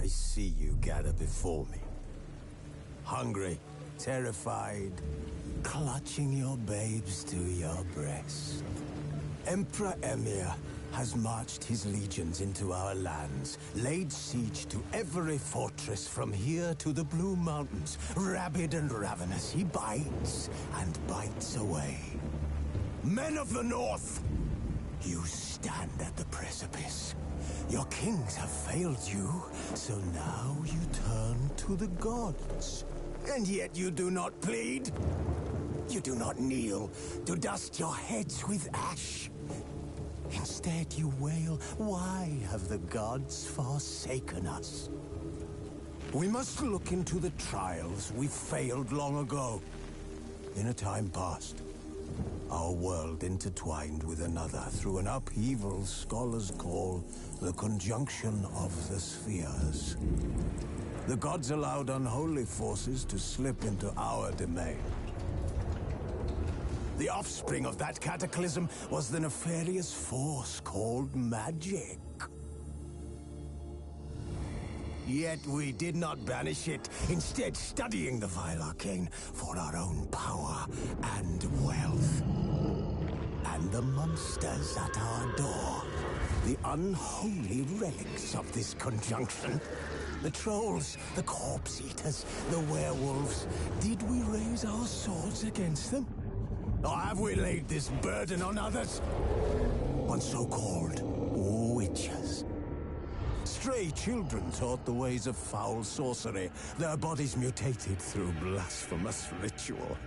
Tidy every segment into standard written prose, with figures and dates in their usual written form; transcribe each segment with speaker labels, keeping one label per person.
Speaker 1: I see you gather before me. Hungry, terrified, clutching your babes to your breast. Emperor Emir has marched his legions into our lands, laid siege to every fortress from here to the Blue Mountains. Rabid and ravenous, he bites and bites away. Men of the North, you stand at the precipice. Your kings have failed you, so now you turn to the gods. And yet you do not plead. You do not kneel to dust your heads with ash. Instead you wail, why have the gods forsaken us? We must look into the trials we failed long ago. In a time past, our world intertwined with another through an upheaval scholars call the conjunction of the spheres. The gods allowed unholy forces to slip into our domain. The offspring of that cataclysm was the nefarious force called magic. Yet we did not banish it, instead studying the vile arcane for our own power and wealth. And the monsters at our door, the unholy relics of this conjunction. The trolls, the corpse-eaters, the werewolves. Did we raise our swords against them? Or have we laid this burden on others? On so-called witches. Stray children taught the ways of foul sorcery, their bodies mutated through blasphemous ritual.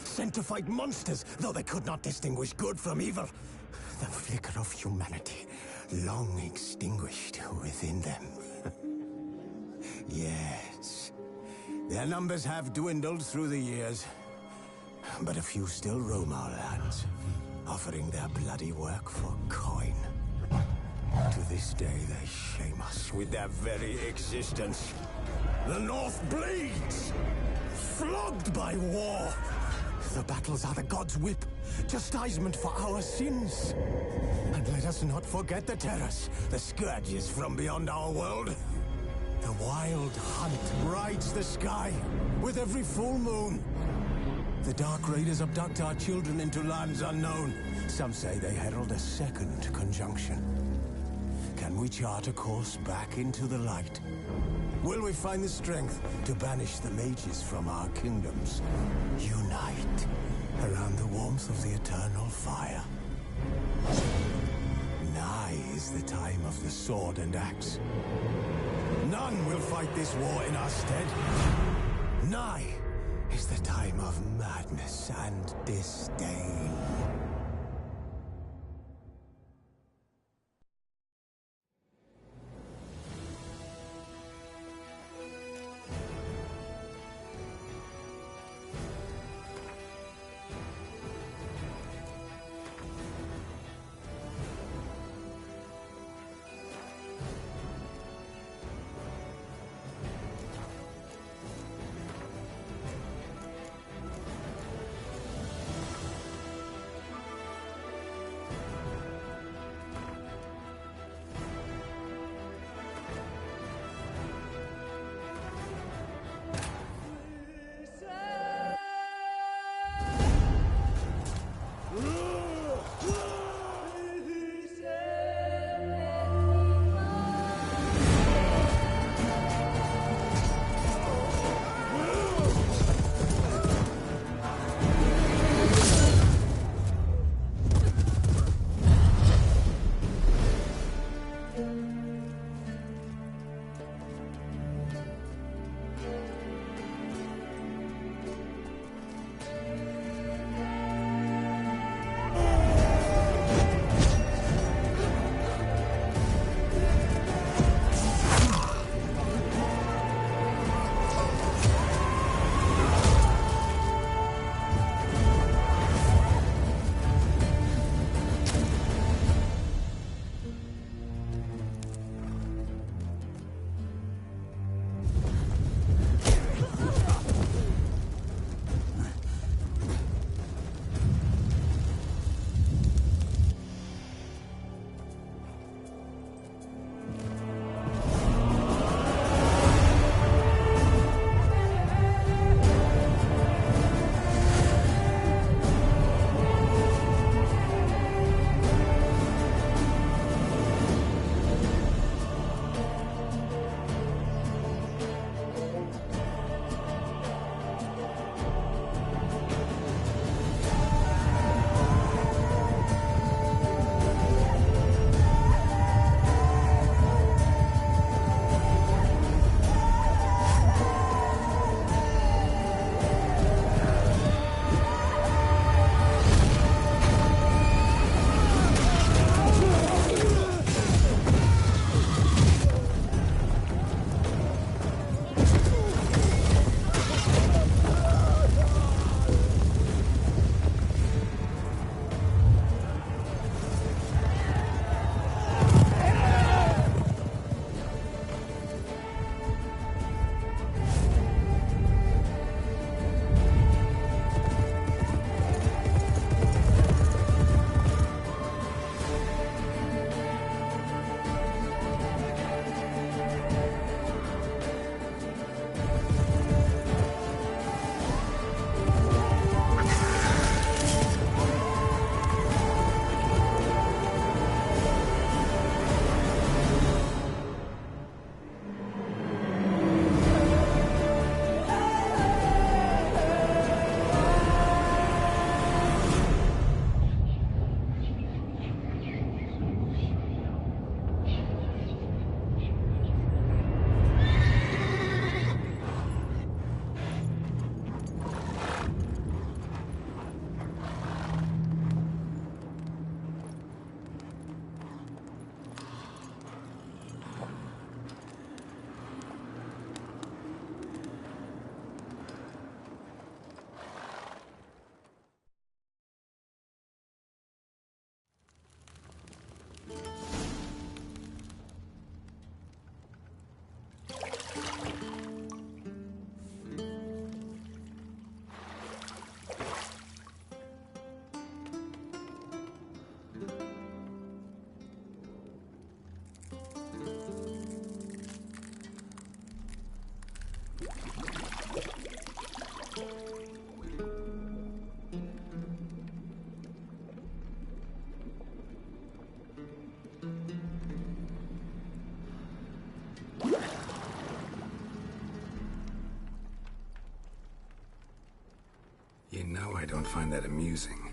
Speaker 1: Sent to fight monsters, though they could not distinguish good from evil. The flicker of humanity, long extinguished within them. Yes, their numbers have dwindled through the years. But a few still roam our lands, offering their bloody work for coin. To this day, they shame us with their very existence. The North bleeds, flogged by war. The battles are the gods' whip, chastisement for our sins. And let us not forget the terrors, the scourges from beyond our world. The wild hunt rides the sky with every full moon. The Dark Raiders abduct our children into lands unknown. Some say they herald a second conjunction. Can we chart a course back into the light? Will we find the strength to banish the mages from our kingdoms? Unite around the warmth of the eternal fire. Nigh is the time of the sword and axe. None will fight this war in our stead. Nigh is the time of madness and disdain.
Speaker 2: You know I don't find that amusing.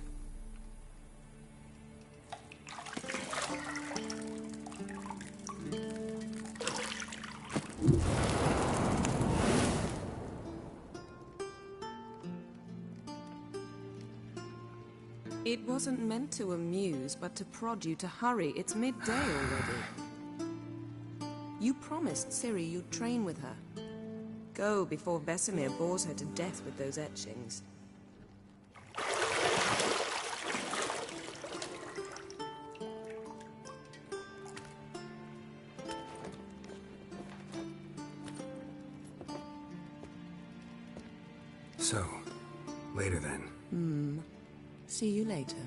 Speaker 3: It wasn't meant to amuse, but to prod you to hurry. It's midday already. You promised Ciri you'd train with her. Go before Vesemir bores her to death with those etchings.
Speaker 2: So, later then.
Speaker 3: See you later.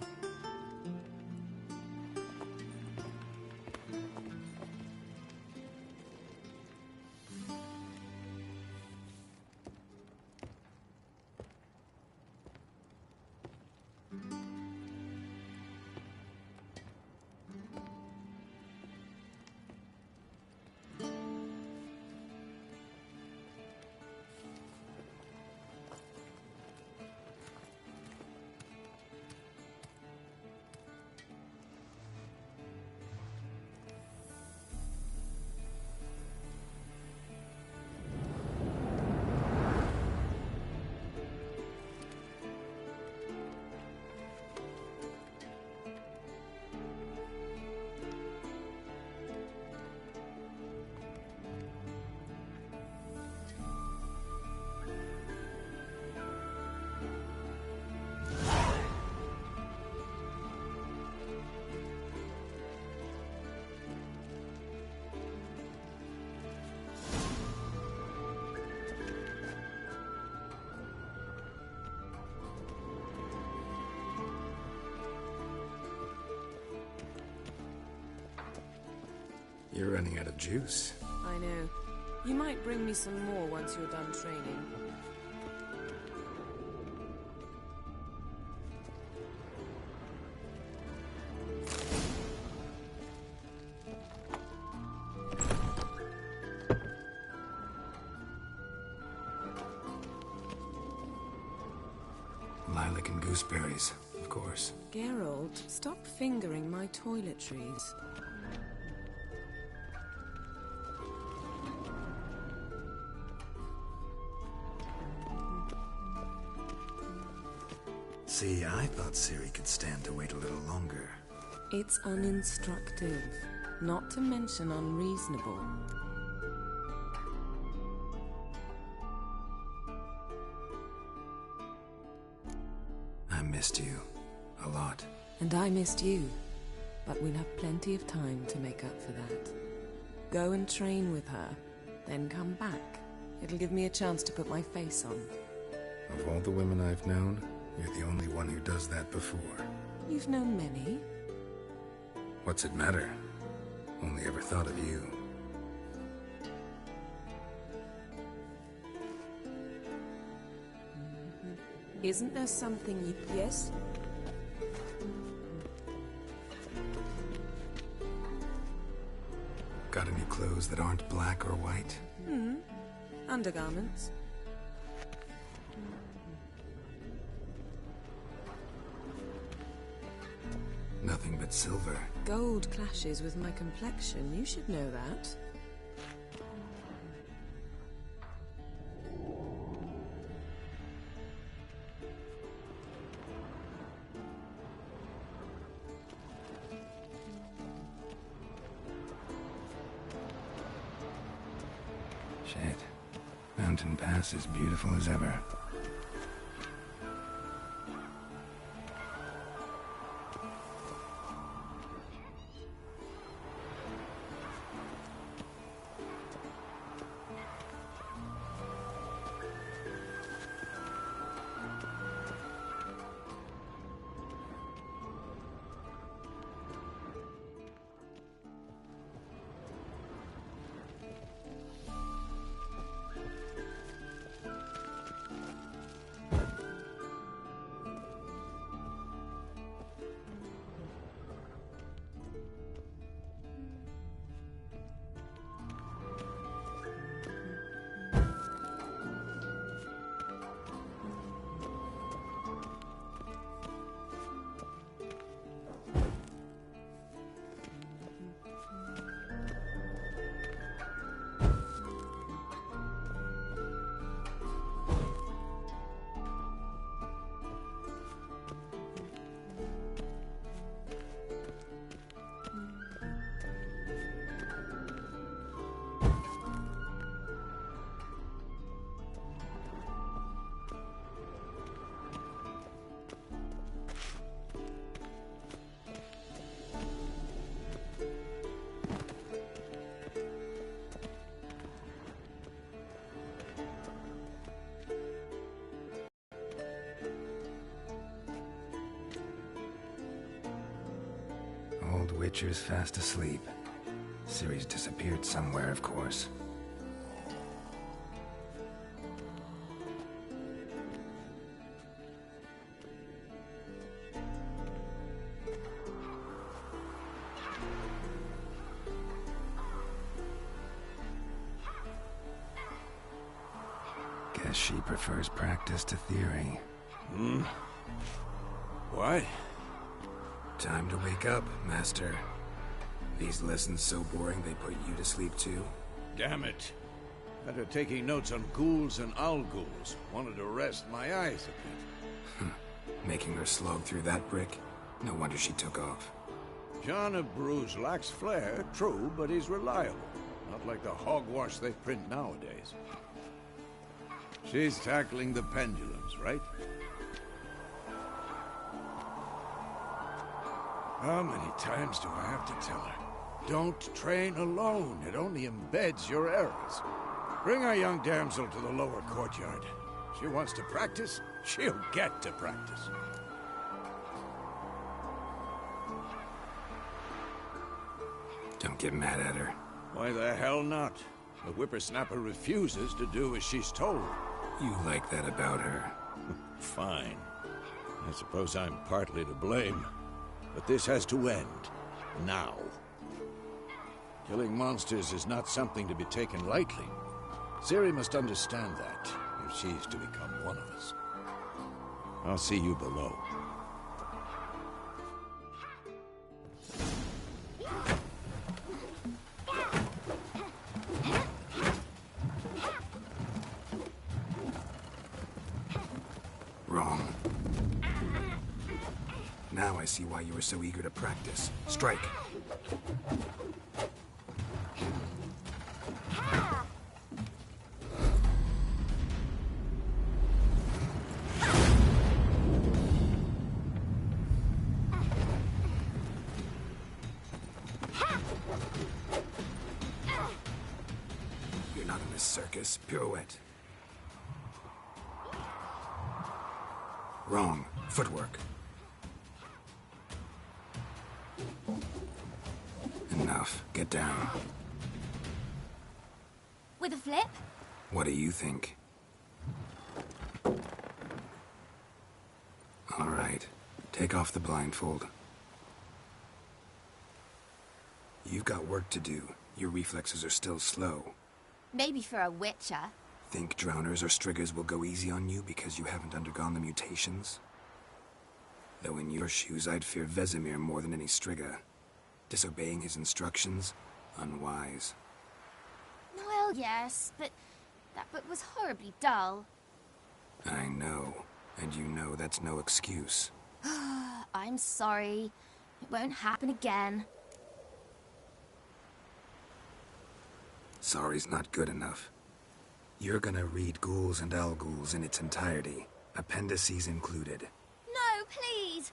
Speaker 2: You're running out of juice.
Speaker 3: I know. You might bring me some more once you're done training.
Speaker 2: Lilac and gooseberries, of course.
Speaker 3: Geralt, stop fingering my toiletries.
Speaker 2: See, I thought Ciri could stand to wait a little longer.
Speaker 3: It's uninstructive, not to mention unreasonable.
Speaker 2: I missed you. A lot.
Speaker 3: And I missed you. But we'll have plenty of time to make up for that. Go and train with her, then come back. It'll give me a chance to put my face on.
Speaker 2: Of all the women I've known, you're the only one who does that before.
Speaker 3: You've known many.
Speaker 2: What's it matter? Only ever thought of you.
Speaker 3: Isn't there something you... Yes?
Speaker 2: Got any clothes that aren't black or white?
Speaker 3: Undergarments.
Speaker 2: Nothing but silver.
Speaker 3: Gold clashes with my complexion. You should know that.
Speaker 2: Shit. Mountain Pass is beautiful as ever. old Witcher's fast asleep. Ciri's disappeared somewhere, of course. Guess she prefers practice to theory.
Speaker 4: Why?
Speaker 2: Time to wake up, Master. These lessons so boring they put you to sleep too?
Speaker 4: Damn it. After taking notes on ghouls and owl-ghouls, wanted to rest my eyes a bit.
Speaker 2: Making her slog through that brick? No wonder she took off.
Speaker 4: John of Bruges lacks flair, true, but he's reliable. Not like the hogwash they print nowadays. She's tackling the pendulums, right? How many times do I have to tell her? Don't train alone. It only embeds your errors. Bring our young damsel to the lower courtyard. She wants to practice, she'll get to practice.
Speaker 2: Don't get mad at her.
Speaker 4: Why the hell not? The whippersnapper refuses to do as she's told.
Speaker 2: You like that about her.
Speaker 4: Fine. I suppose I'm partly to blame. But this has to end. Now. Killing monsters is not something to be taken lightly. Ciri must understand that, if she's to become one of us. I'll see you below.
Speaker 2: Wrong. Now I see why you were so eager to practice. Strike. You're not in this circus. Pirouette. Wrong. Footwork. Enough. Get down.
Speaker 5: With a flip?
Speaker 2: What do you think? All right. Take off the blindfold. You've got work to do. Your reflexes are still slow.
Speaker 5: Maybe for a witcher.
Speaker 2: Think drowners or striggers will go easy on you because you haven't undergone the mutations? Though in your shoes, I'd fear Vesemir more than any strigger. Disobeying his instructions? Unwise.
Speaker 5: Well, yes, but that book was horribly dull.
Speaker 2: I know. And you know that's no excuse.
Speaker 5: I'm sorry. It won't happen again.
Speaker 2: Sorry's not good enough. You're gonna read Ghouls and Owl-Ghouls in its entirety, appendices included.
Speaker 5: No, please!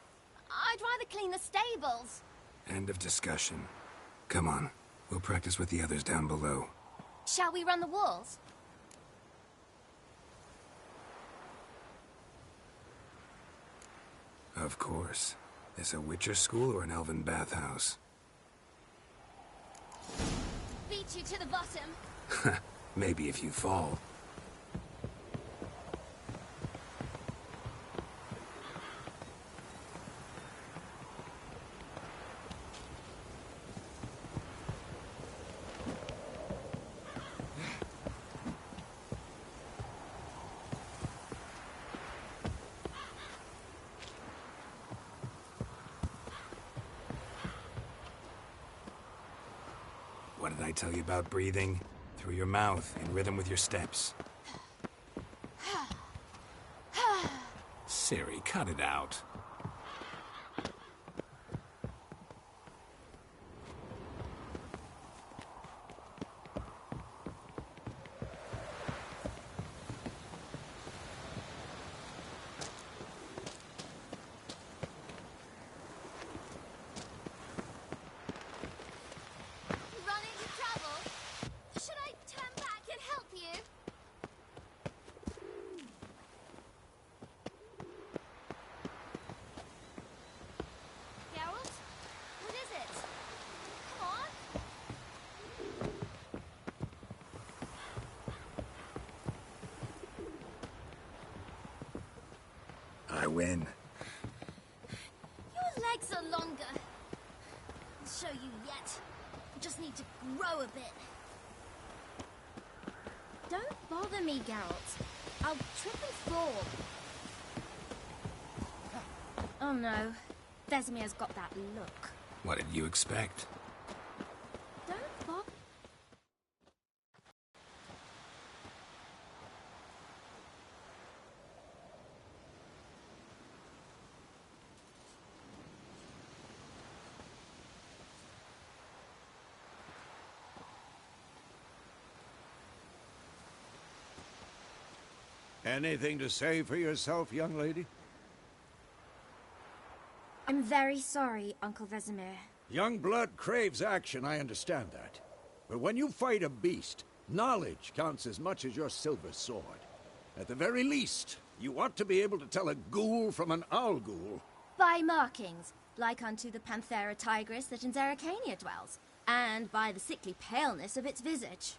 Speaker 5: I'd rather clean the stables.
Speaker 2: End of discussion. Come on, we'll practice with the others down below.
Speaker 5: Shall we run the walls?
Speaker 2: Of course. This a Witcher school or an elven bathhouse?
Speaker 5: Beat you to the bottom.
Speaker 2: Maybe if you fall. What did I tell you about breathing? Through your mouth, in rhythm with your steps. Ciri, cut it out. I win.
Speaker 5: Your legs are longer. I'll show you yet. I just need to grow a bit. Don't bother me, Geralt. I'll trip and fall. Oh no. Vesemir's got that look.
Speaker 2: What did you expect?
Speaker 5: Don't bother.
Speaker 4: Anything to say for yourself, young lady?
Speaker 5: I'm very sorry, Uncle Vesemir.
Speaker 4: Young blood craves action, I understand that. But when you fight a beast, knowledge counts as much as your silver sword. At the very least, you ought to be able to tell a ghoul from an owl ghoul.
Speaker 5: By markings, like unto the Panthera tigris that in Zerrikania dwells, and by the sickly paleness of its visage.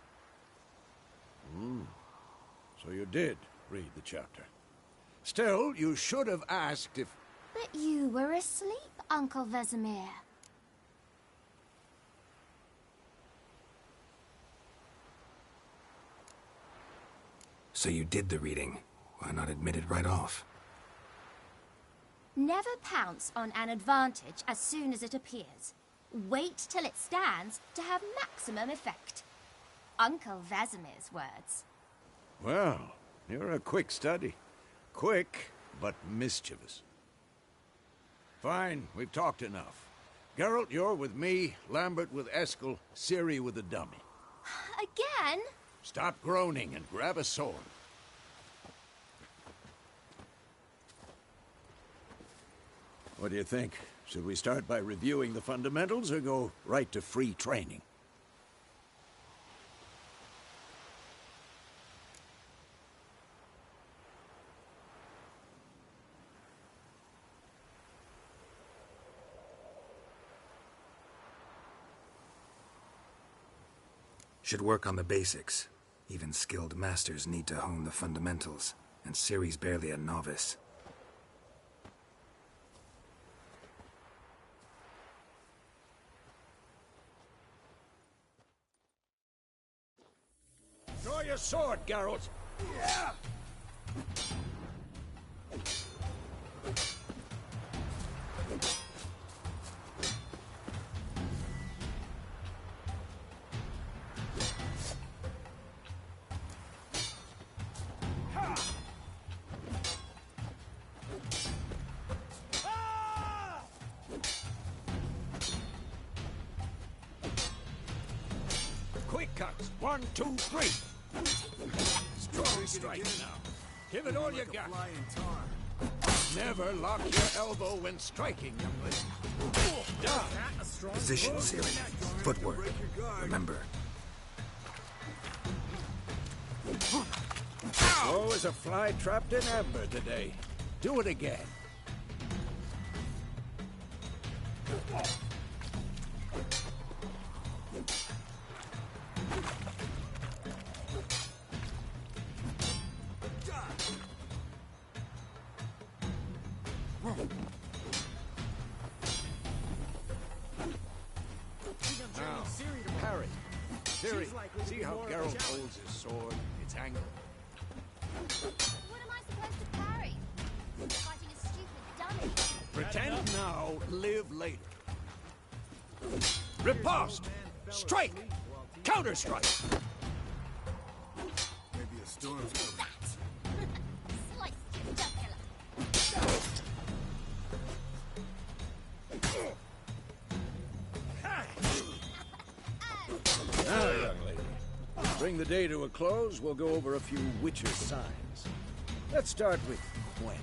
Speaker 4: So you did read the chapter. Still, you should have asked if...
Speaker 5: But you were asleep, Uncle Vesemir.
Speaker 2: So you did the reading. Why not admit it right off?
Speaker 5: Never pounce on an advantage as soon as it appears. Wait till it stands to have maximum effect. Uncle Vesemir's words.
Speaker 4: Well, you're a quick study. Quick, but mischievous. Fine, we've talked enough. Geralt, you're with me, Lambert with Eskel, Ciri with the dummy.
Speaker 5: Again?
Speaker 4: Stop groaning and grab a sword. What do you think? Should we start by reviewing the fundamentals or go right to free training?
Speaker 2: Should work on the basics. Even skilled masters need to hone the fundamentals, and Ciri's barely a novice.
Speaker 4: Draw your sword, Geralt! Yeah! Quick cuts. 1, 2, 3. Strong strike now. Give it all you got. Never lock your elbow when striking, young lady. Down.
Speaker 2: Position, Ciri. Footwork. Remember.
Speaker 4: Slow as a fly trapped in amber today. Do it again. Now, parry. Ciri, see how Geralt holds his sword? It's angled.
Speaker 5: What am I supposed to parry? Fighting a stupid dummy.
Speaker 4: Pretend now, live later. Riposte! Strike! Counter-strike!
Speaker 1: Maybe a storm's coming.
Speaker 5: That! Sliced you, jugular.
Speaker 4: Now, young lady, to bring the day to a close, we'll go over a few Witcher signs. Let's start with Gwen.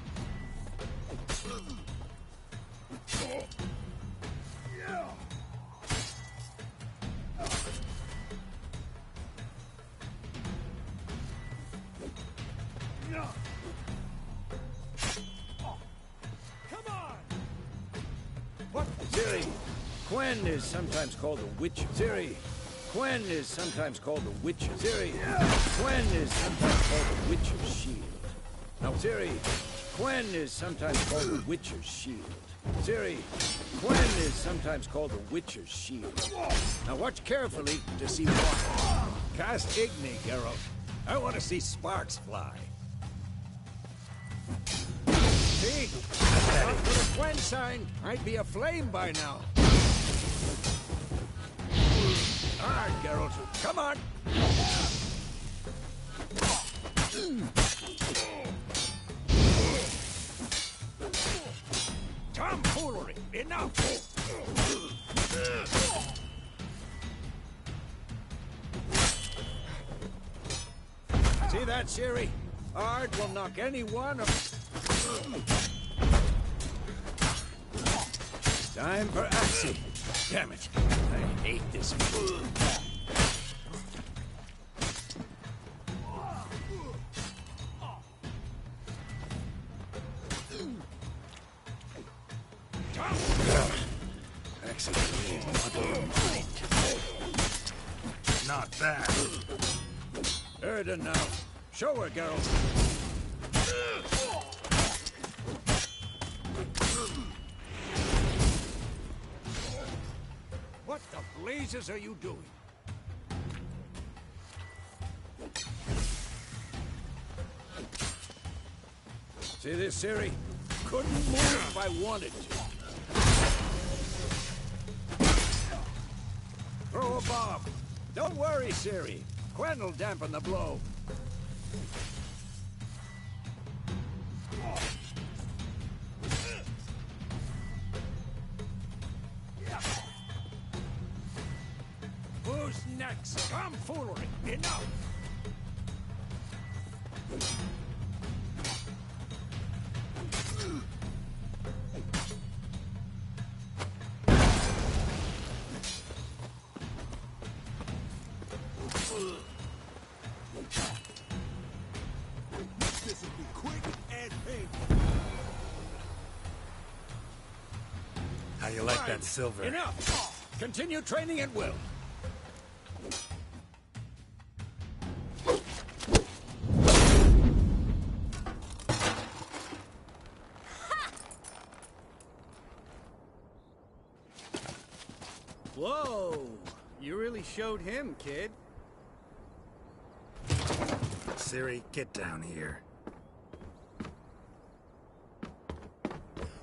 Speaker 4: What? Ciri, Gwen is sometimes called the Witch. Ciri, Gwen is sometimes called the Witch. Ciri, Gwen is sometimes called the Witch of Shield. Now, Ciri, Quen is sometimes called the Witcher's Shield. Ciri, Quen is sometimes called the Witcher's Shield. Now watch carefully to see what. Cast Igni, Geralt. I want to see sparks fly. See? Not for the Quen sign, I'd be aflame by now. All right, Geralt, come on. Tomfoolery! Enough! See that, Ciri? Ard will knock any one of... Time for action. Damn it. I hate this fool.
Speaker 2: Not bad.
Speaker 4: Erden now. Show her, Geralt. What the blazes are you doing? See this, Ciri? Couldn't move if I wanted to. Throw a bomb. Don't worry, Ciri. Quen will dampen the blow. Who's next? Tomfoolery! Enough!
Speaker 1: This will be quick and painful.
Speaker 2: How you like that silver?
Speaker 4: Enough! Continue training at will.
Speaker 6: Whoa! You really showed him, kid.
Speaker 2: Ciri, get down here.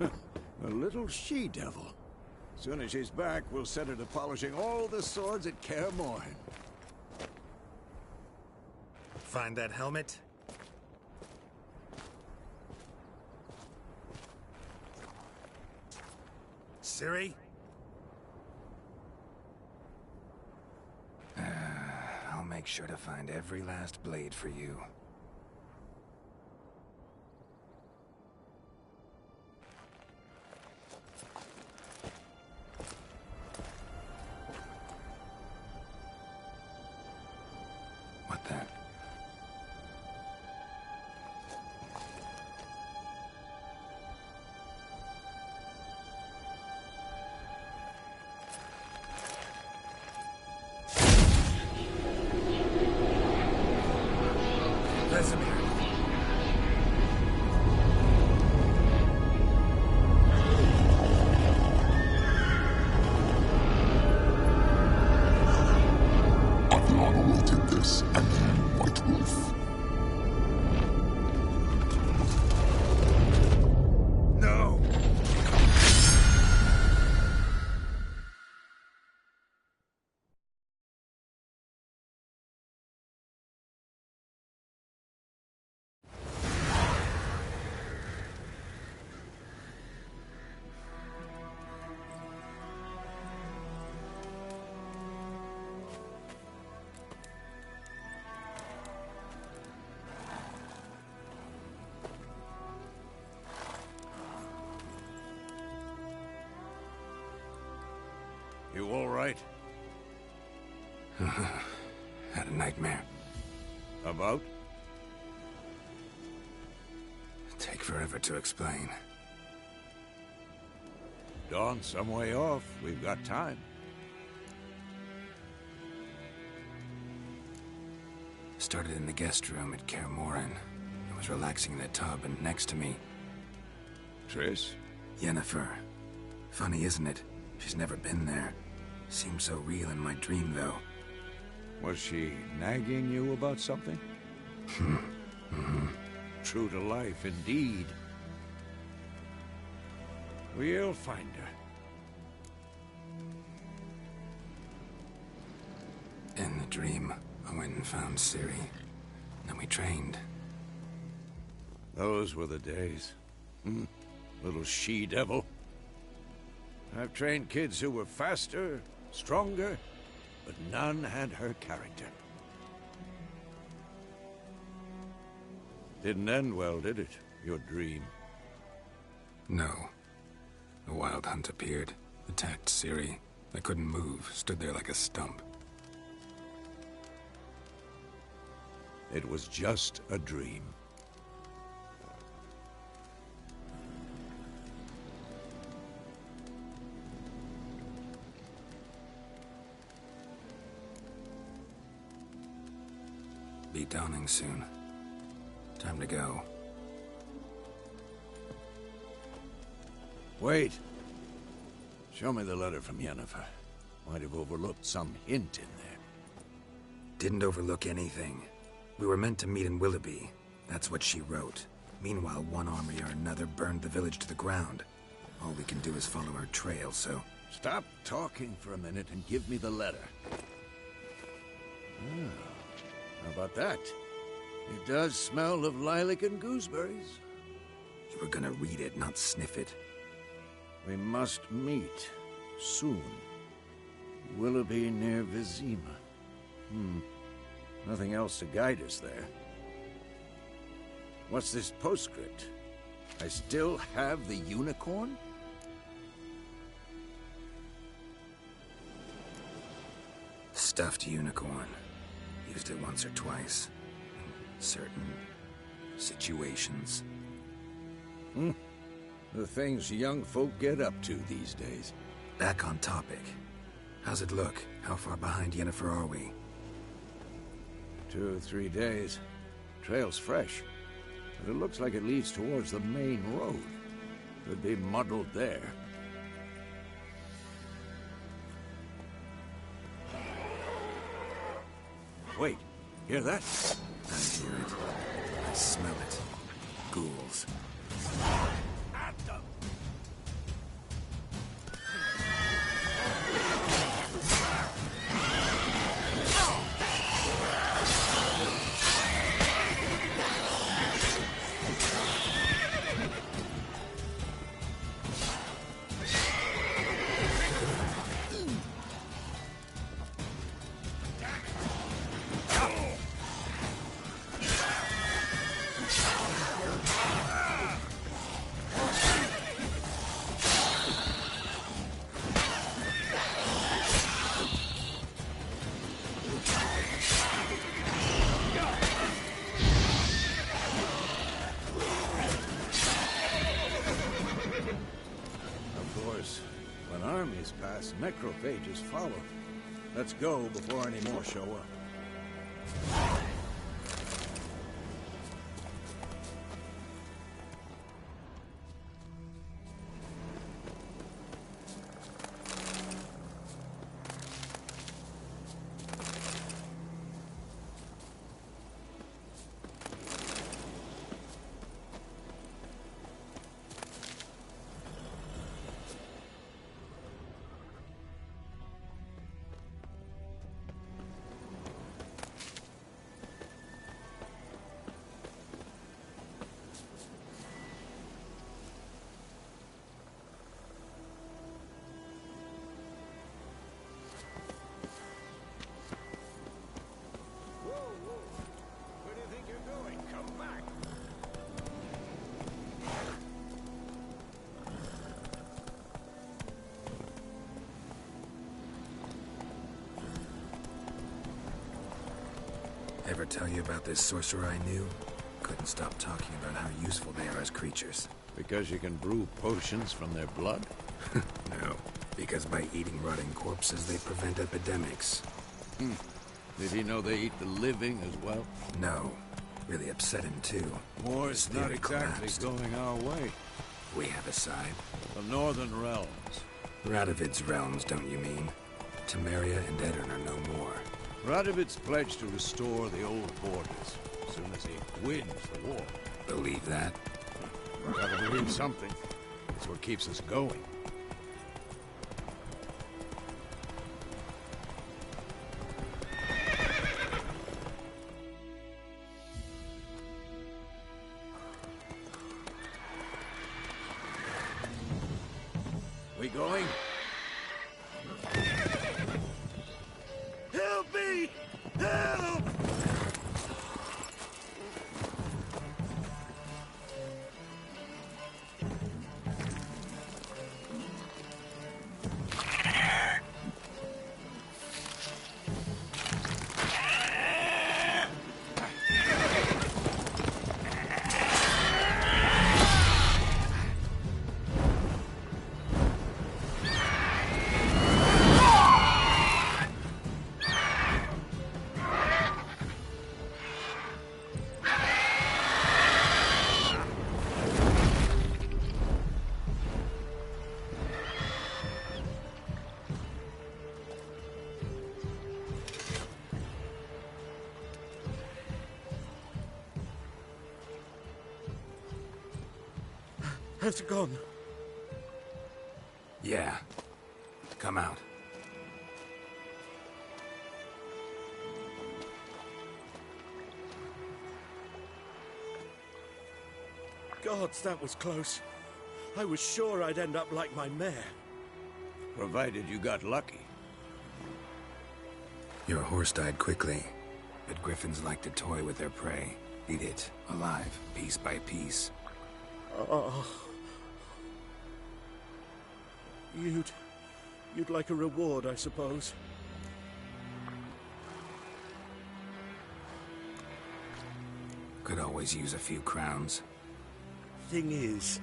Speaker 4: A little she-devil. Soon as she's back, we'll set her to polishing all the swords at Kaer Morhen.
Speaker 2: Find that helmet? Ciri? I'll make sure to find every last blade for you. What then? Vesemir.
Speaker 7: I've long awaited this, and you, White Wolf.
Speaker 2: No!
Speaker 4: You all right?
Speaker 2: Had a nightmare.
Speaker 4: About?
Speaker 2: Take forever to explain.
Speaker 4: Dawn's some way off. We've got time.
Speaker 2: Started in the guest room at Kaer Morhen. I was relaxing in a tub, and next to me,
Speaker 4: Triss?
Speaker 2: Yennefer. Funny, isn't it? She's never been there. Seems so real in my dream, though.
Speaker 4: Was she nagging you about something? True to life, indeed. We'll find her.
Speaker 2: In the dream, I went and found Ciri. Then we trained.
Speaker 4: Those were the days. Little she-devil. I've trained kids who were faster, stronger, but none had her character. Didn't end well, did it? Your dream?
Speaker 2: No. A wild hunt appeared, attacked Ciri. I couldn't move, stood there like a stump.
Speaker 4: It was just a dream.
Speaker 2: Be dawning soon. Time to go.
Speaker 4: Wait. Show me the letter from Yennefer. Might have overlooked some hint in there.
Speaker 2: Didn't overlook anything. We were meant to meet in Willoughby. That's what she wrote. Meanwhile, one army or another burned the village to the ground. All we can do is follow her trail, so...
Speaker 4: Stop talking for a minute and give me the letter. How about that? It does smell of lilac and gooseberries.
Speaker 2: You were gonna read it, not sniff it.
Speaker 4: We must meet. Soon. Willoughby near Vizima. Nothing else to guide us there. What's this postscript? I still have the unicorn?
Speaker 2: Stuffed unicorn. Used it once or twice. In certain situations.
Speaker 4: The things young folk get up to these days.
Speaker 2: Back on topic. How's it look? How far behind Yennefer are we?
Speaker 4: 2 or 3 days. Trail's fresh. But it looks like it leads towards the main road. Could be muddled there. Wait, hear that?
Speaker 2: I hear it. I smell it. Ghouls.
Speaker 4: At them! Necrophages follow. Let's go before any more show up.
Speaker 2: Ever tell you about this sorcerer I knew? Couldn't stop talking about how useful they are as creatures.
Speaker 4: Because you can brew potions from their blood?
Speaker 2: No, because by eating rotting corpses, they prevent epidemics.
Speaker 4: Did he know they eat the living as well?
Speaker 2: No. Really upset him, too.
Speaker 4: War's
Speaker 2: His
Speaker 4: not
Speaker 2: theory
Speaker 4: exactly
Speaker 2: collapsed.
Speaker 4: going our way.
Speaker 2: We have a side.
Speaker 4: The Northern Realms.
Speaker 2: Radovid's realms, don't you mean? Temeria and Edirn are no more.
Speaker 4: Radovid's pledged to restore the old borders as soon as he wins the war.
Speaker 2: Believe that?
Speaker 4: Gotta believe something. It's what keeps us going. We going?
Speaker 1: Help me! Help!
Speaker 8: Has it gone?
Speaker 2: Yeah. Come out.
Speaker 8: Gods, that was close. I was sure I'd end up like my mare.
Speaker 4: Provided you got lucky.
Speaker 2: Your horse died quickly, but griffins like to toy with their prey. Eat it, alive, piece by piece.
Speaker 8: Oh. You'd like a reward, I suppose.
Speaker 2: Could always use a few crowns.
Speaker 8: Thing is,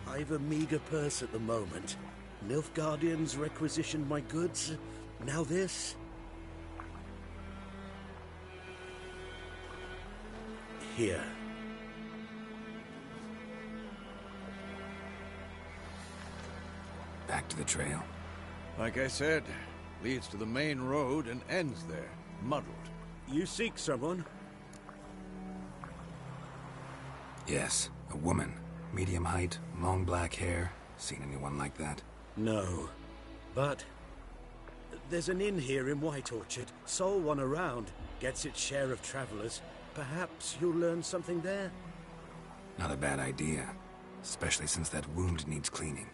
Speaker 8: I've a meager purse at the moment. Nilfgaardians requisitioned my goods. Now this. Here.
Speaker 2: Back to the trail.
Speaker 4: Like I said, leads to the main road and ends there, muddled.
Speaker 8: You seek someone?
Speaker 2: Yes, a woman. Medium height, long black hair. Seen anyone like that?
Speaker 8: No. But there's an inn here in White Orchard. Sole one around. Gets its share of travelers. Perhaps you'll learn something there?
Speaker 2: Not a bad idea. Especially since that wound needs cleaning.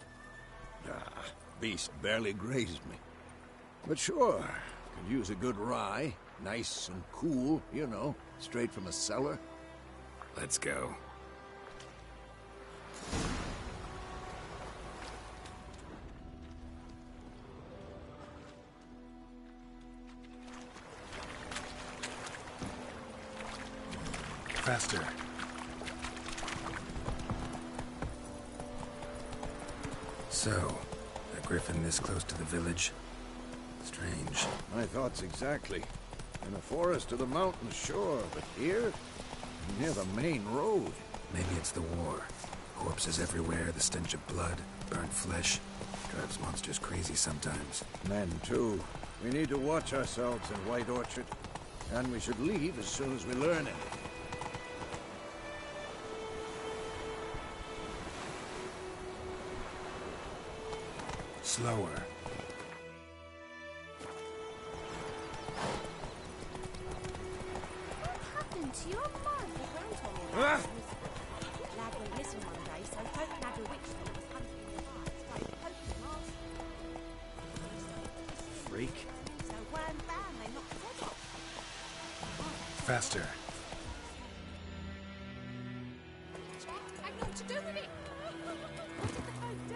Speaker 4: Ah, beast barely grazed me. But sure, could use a good rye. Nice and cool, you know, straight from a cellar.
Speaker 2: Let's go. Faster. So, a griffin this close to the village? Strange.
Speaker 4: My thoughts exactly. In the forest or the mountains, sure, but here? Near the main road.
Speaker 2: Maybe it's the war. Corpses everywhere, the stench of blood, burnt flesh. Drives monsters crazy sometimes.
Speaker 4: Men, too. We need to watch ourselves in White Orchard. And we should leave as soon as we learn anything.
Speaker 2: Slower.
Speaker 5: What happened to your mum?
Speaker 8: Ah!
Speaker 5: Lad went missing one day, so Hope had a witch that was hunting in the night. Started poking Master.
Speaker 8: Freak.
Speaker 5: So wham bam, they knocked his head off.
Speaker 2: Faster.
Speaker 5: I've nothing to do with it. What did the Hope do?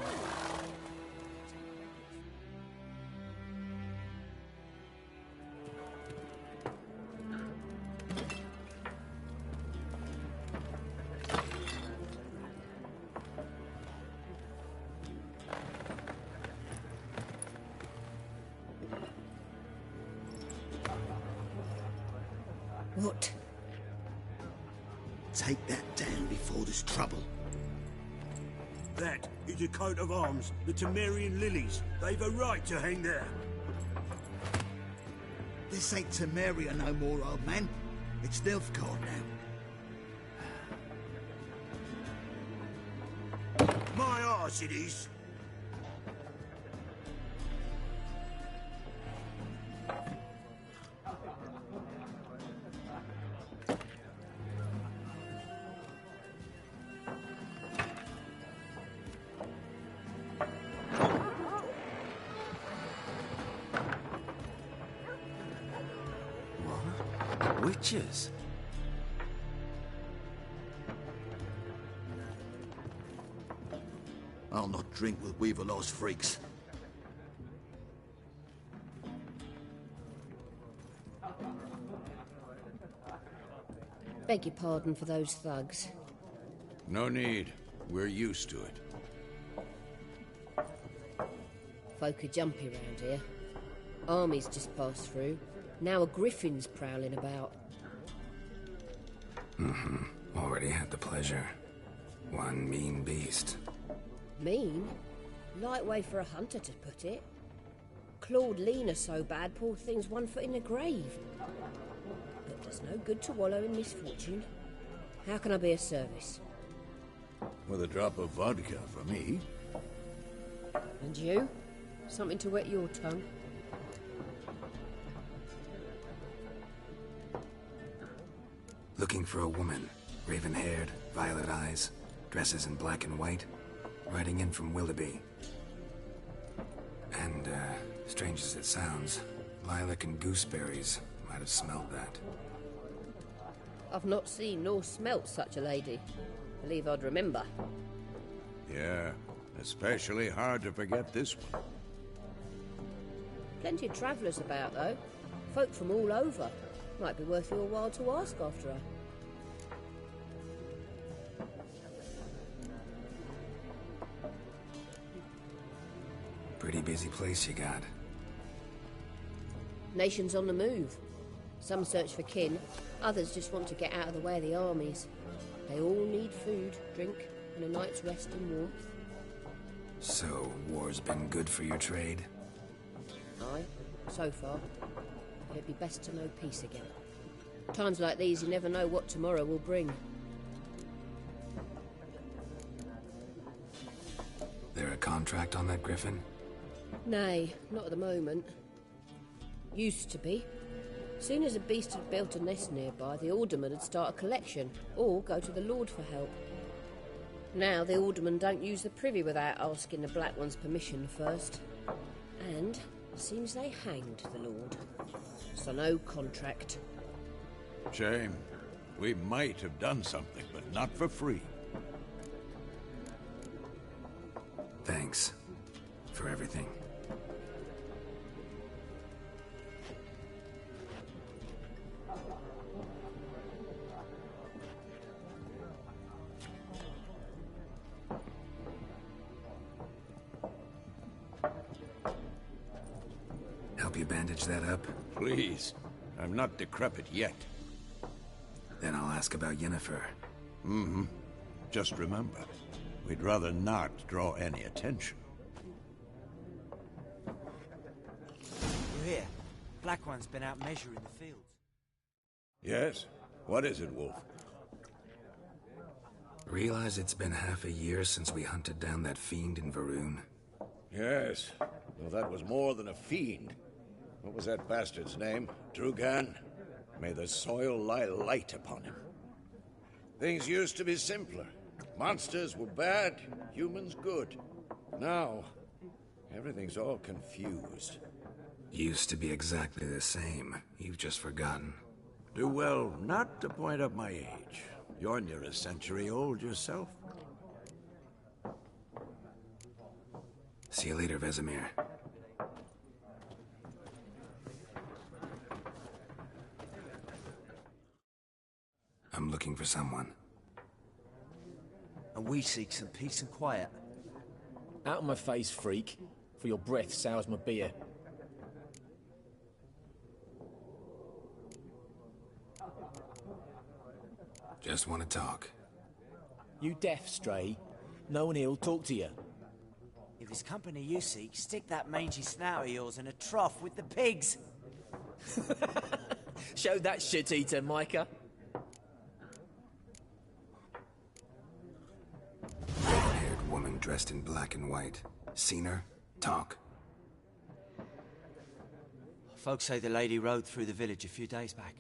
Speaker 9: What? Take that down before there's trouble.
Speaker 8: That is a coat of arms, the Temerian lilies. They've a right to hang there.
Speaker 9: This ain't Temeria no more, old man. It's Nilfgaard now.
Speaker 8: My arse it is.
Speaker 10: Witches?
Speaker 9: I'll not drink with Weaverlaw's freaks.
Speaker 11: Beg your pardon for those thugs.
Speaker 4: No need. We're used to it.
Speaker 11: Folk are jumpy round here. Armies just passed through. Now a griffin's prowling about.
Speaker 2: Already had the pleasure. One mean beast.
Speaker 11: Mean? Light way for a hunter to put it. Clawed Lena so bad, poor thing's 1 foot in the grave. But there's no good to wallow in misfortune. How can I be of service?
Speaker 4: With a drop of vodka for me.
Speaker 11: And you? Something to wet your tongue?
Speaker 2: Looking for a woman. Raven-haired, violet eyes, dresses in black and white. Riding in from Willoughby. And, strange as it sounds, lilac and gooseberries might have smelled that.
Speaker 11: I've not seen nor smelt such a lady. Believe I'd remember.
Speaker 4: Yeah, especially hard to forget this one.
Speaker 11: Plenty of travellers about, though. Folk from all over. Might be worth your while to ask after her.
Speaker 2: Pretty busy place you got.
Speaker 11: Nations on the move. Some search for kin, others just want to get out of the way of the armies. They all need food, drink, and a night's rest and warmth.
Speaker 2: So, war's been good for your trade?
Speaker 11: Aye, so far. It'd be best to know peace again. Times like these, you never know what tomorrow will bring.
Speaker 2: There a contract on that griffin?
Speaker 11: Nay, not at the moment. Used to be. Soon as a beast had built a nest nearby, the alderman would start a collection, or go to the Lord for help. Now the aldermen don't use the privy without asking the Black One's permission first. And it seems they hanged the Lord. So no contract.
Speaker 4: Shame. We might have done something, but not for free.
Speaker 2: Thanks. For everything. Help you bandage that up?
Speaker 4: Please. I'm not decrepit yet.
Speaker 2: Then I'll ask about Yennefer.
Speaker 4: Just remember, we'd rather not draw any attention.
Speaker 10: You hear? Black One's been out measuring the fields.
Speaker 4: Yes? What is it, Wolf?
Speaker 2: Realize it's been half a year since we hunted down that fiend in Varun?
Speaker 4: Yes. Well, that was more than a fiend. What was that bastard's name? Drugan? May the soil lie light upon him. Things used to be simpler. Monsters were bad, humans good. Now, everything's all confused.
Speaker 2: Used to be exactly the same. You've just forgotten.
Speaker 4: Do well not to point up my age. You're near a century old yourself.
Speaker 2: See you later, Vesemir. I'm looking for someone.
Speaker 10: And we seek some peace and quiet.
Speaker 12: Out of my face, freak, for your breath sours my beer.
Speaker 2: Just want to talk.
Speaker 12: You deaf, Stray? No one here will talk to you.
Speaker 10: If it's company you seek, stick that mangy snout of yours in a trough with the pigs.
Speaker 12: Show that shit-eater, Micah.
Speaker 2: Red-haired woman dressed in black and white. Seen her? Talk.
Speaker 10: Folks say the lady rode through the village a few days back.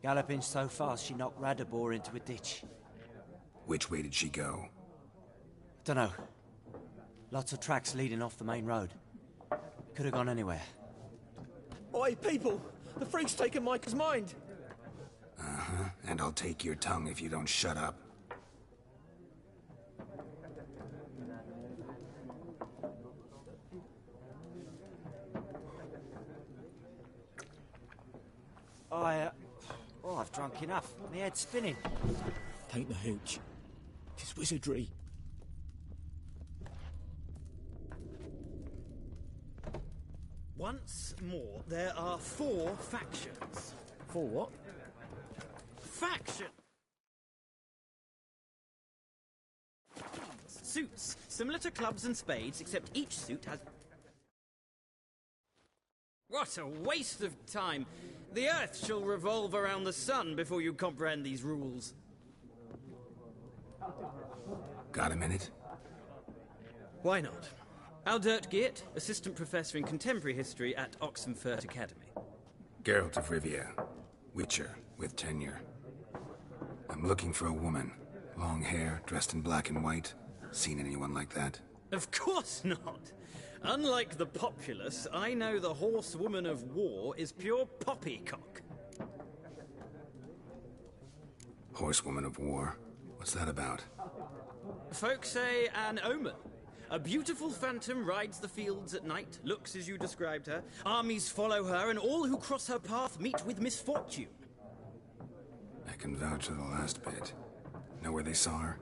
Speaker 10: Galloping so fast she knocked Radabor into a ditch.
Speaker 2: Which way did she go?
Speaker 10: Dunno. Lots of tracks leading off the main road. Could have gone anywhere.
Speaker 12: Oi, people! The freak's taken Micah's mind!
Speaker 2: Uh-huh, and I'll take your tongue if you don't shut up.
Speaker 10: I've drunk enough. My head's spinning.
Speaker 12: Take the hooch. It's wizardry.
Speaker 6: Once more, there are 4 factions.
Speaker 12: 4 what?
Speaker 6: Faction! Suits, similar to clubs and spades, except each suit has... What a waste of time! The Earth shall revolve around the sun before you comprehend these rules.
Speaker 2: Got a minute?
Speaker 6: Why not? Aldert Geert, Assistant Professor in Contemporary History at Oxenfurt Academy.
Speaker 2: Geralt of Rivia. Witcher, with tenure. I'm looking for a woman. Long hair, dressed in black and white. Seen anyone like that?
Speaker 6: Of course not! Unlike the populace, I know the horsewoman of war is pure poppycock.
Speaker 2: Horsewoman of war? What's that about?
Speaker 6: Folks say an omen. A beautiful phantom rides the fields at night, looks as you described her. Armies follow her, and all who cross her path meet with misfortune.
Speaker 2: I can vouch for the last bit. Know where they saw her?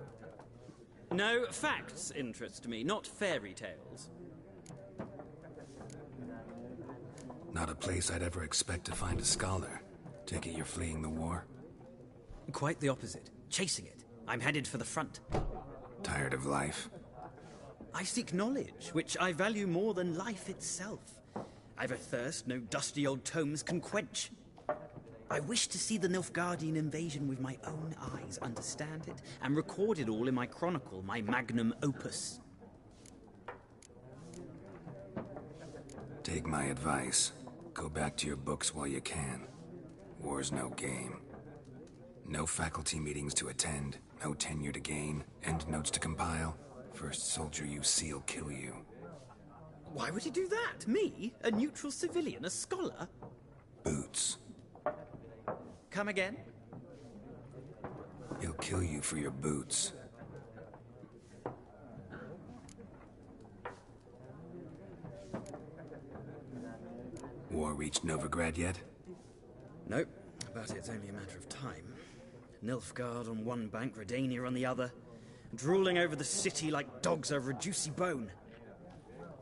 Speaker 6: No, facts interest me, not fairy tales.
Speaker 2: Not a place I'd ever expect to find a scholar. Take it you're fleeing the war?
Speaker 6: Quite the opposite. Chasing it. I'm headed for the front.
Speaker 2: Tired of life?
Speaker 6: I seek knowledge, which I value more than life itself. I've a thirst no dusty old tomes can quench. I wish to see the Nilfgaardian invasion with my own eyes, understand it, and record it all in my chronicle, my magnum opus.
Speaker 2: Take my advice. Go back to your books while you can. War's no game. No faculty meetings to attend, no tenure to gain, endnotes to compile. First soldier you see'll kill you.
Speaker 6: Why would he do that? Me? A neutral civilian? A scholar?
Speaker 2: Boots.
Speaker 6: Come again?
Speaker 2: He'll kill you for your boots. War reached Novigrad yet?
Speaker 6: Nope, but it's only a matter of time. Nilfgaard on one bank, Redania on the other, drooling over the city like dogs over a juicy bone.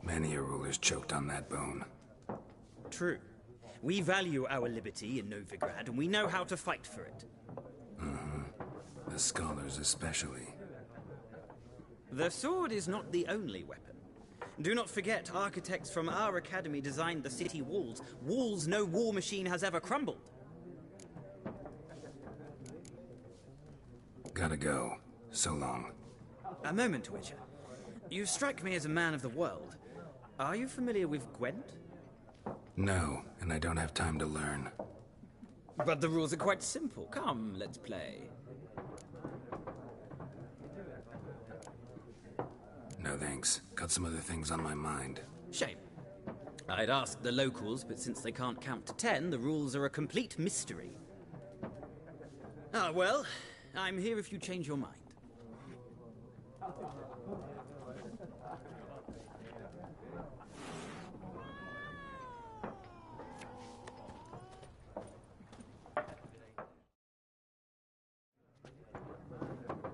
Speaker 2: Many a ruler's choked on that bone.
Speaker 6: True. We value our liberty in Novigrad, and we know how to fight for it.
Speaker 2: The scholars especially.
Speaker 6: The sword is not the only weapon. Do not forget, architects from our academy designed the city walls. Walls no war machine has ever crumbled.
Speaker 2: Gotta go. So long.
Speaker 6: A moment, Witcher. You strike me as a man of the world. Are you familiar with Gwent?
Speaker 2: No, and I don't have time to learn.
Speaker 6: But the rules are quite simple. Come, let's play.
Speaker 2: No thanks. Got some other things on my mind.
Speaker 6: Shame. I'd ask the locals, but since they can't count to 10, the rules are a complete mystery. Ah, well, I'm here if you change your mind.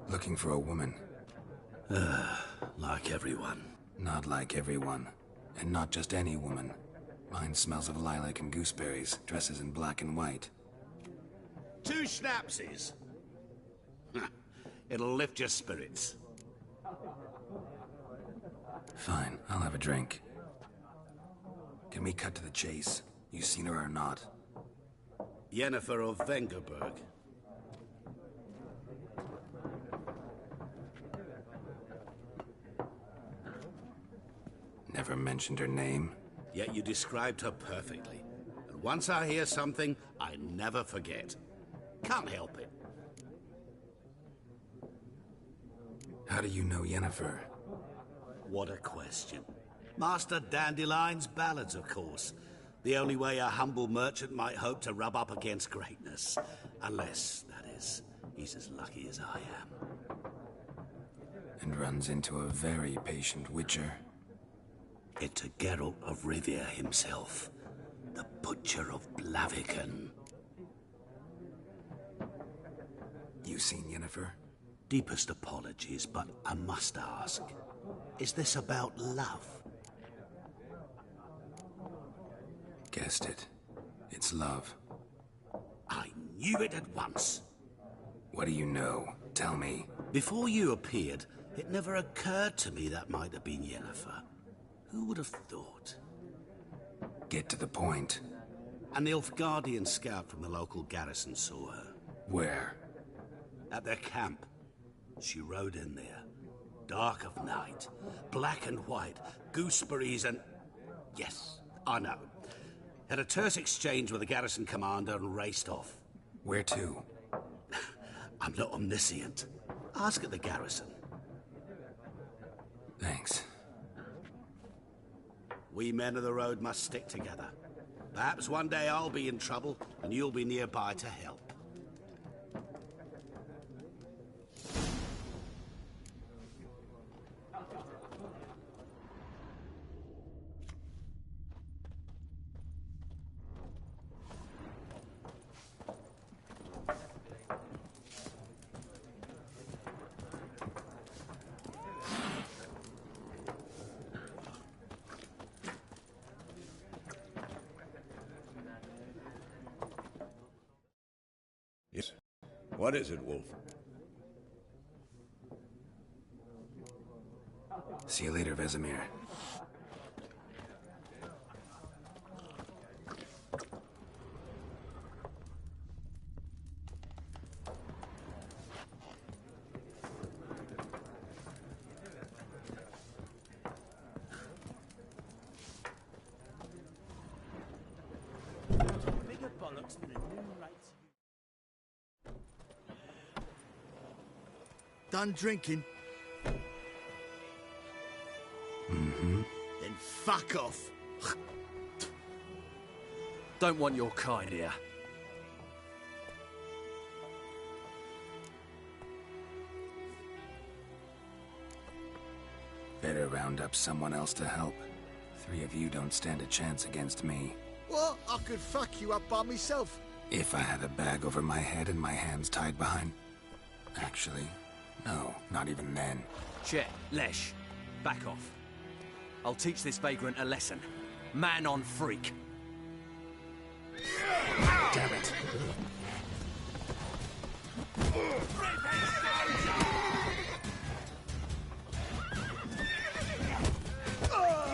Speaker 2: Looking for a woman.
Speaker 8: Like everyone.
Speaker 2: Not like everyone. And not just any woman. Mine smells of lilac and gooseberries, dresses in black and white.
Speaker 9: 2 schnapsies. It'll lift your spirits.
Speaker 2: Fine, I'll have a drink. Can we cut to the chase? You seen her or not?
Speaker 8: Yennefer of Vengerberg.
Speaker 2: Never mentioned her name.
Speaker 8: Yet you described her perfectly. And once I hear something, I never forget. Can't help it.
Speaker 2: How do you know Yennefer?
Speaker 8: What a question. Master Dandelion's ballads, of course. The only way a humble merchant might hope to rub up against greatness. Unless, that is, he's as lucky as I am.
Speaker 2: And runs into a very patient witcher.
Speaker 8: It's a Geralt of Rivia himself. The Butcher of Blaviken.
Speaker 2: You seen Yennefer?
Speaker 8: Deepest apologies, but I must ask. Is this about love?
Speaker 2: Guessed it. It's love.
Speaker 8: I knew it at once.
Speaker 2: What do you know? Tell me.
Speaker 8: Before you appeared, it never occurred to me that might have been Yennefer. Who would have thought?
Speaker 2: Get to the point.
Speaker 8: An Nilfgaardian scout from the local garrison saw her.
Speaker 2: Where?
Speaker 8: At their camp. She rode in there. Dark of night. Black and white. Gooseberries and... Yes, I know. Had a terse exchange with the garrison commander and raced off.
Speaker 2: Where to?
Speaker 8: I'm not omniscient. Ask at the garrison.
Speaker 2: Thanks.
Speaker 8: We men of the road must stick together. Perhaps one day I'll be in trouble and you'll be nearby to help.
Speaker 4: Yes. What is it, Wolf?
Speaker 2: See you later, Vesemir.
Speaker 6: Bigger bollocks than a new right.
Speaker 9: Done drinking?
Speaker 2: Mm-hmm.
Speaker 9: Then fuck off.
Speaker 13: Don't want your kind here.
Speaker 2: Better round up someone else to help. 3 of you don't stand a chance against me.
Speaker 9: What? I could fuck you up by myself.
Speaker 2: If I had a bag over my head and my hands tied behind... Actually, no, not even then.
Speaker 13: Chet, Lesh, back off. I'll teach this vagrant a lesson. Man on freak.
Speaker 2: Damn it.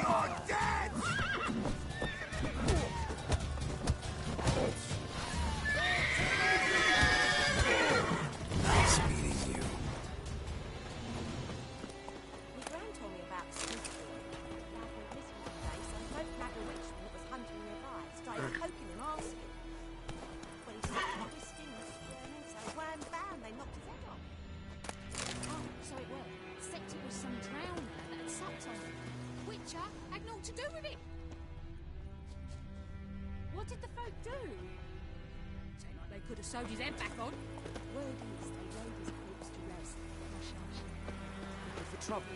Speaker 9: You're dead!
Speaker 2: Nice meeting you.
Speaker 14: My gran told me about Snoopy. Lad went missing one day, so he wrote Lad a witchman that was hunting nearby, started poking him, asking. When he said he was stinging, squirming, so wham bam, they knocked his head off.
Speaker 5: Oh, so it were. Except it was some drowned man that had sucked on him. Witcher had naught to do with it. What did the folk do? Seemed like they could have sewed his head back on.
Speaker 14: Word is they laid his corpse to rest. Hush, hush.
Speaker 13: Looking for trouble.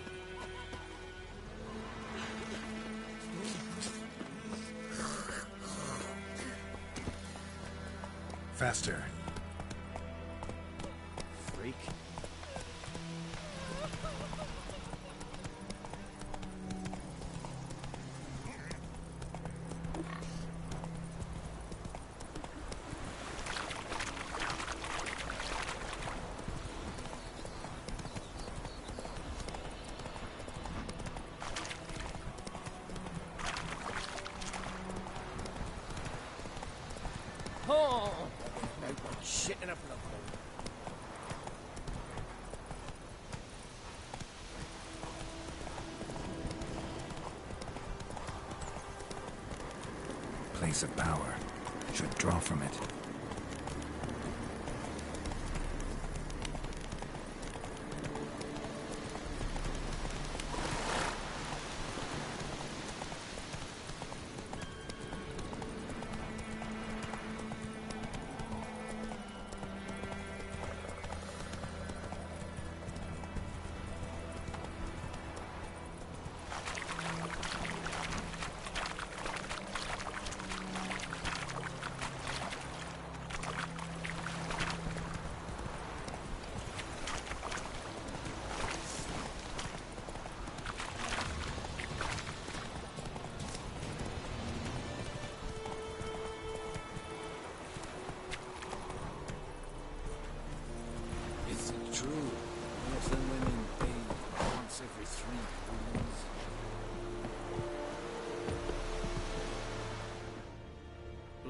Speaker 2: Faster.
Speaker 13: Freak.
Speaker 2: place of power. Should draw from it.
Speaker 4: Is it true? Most of women pay once every 3 moons.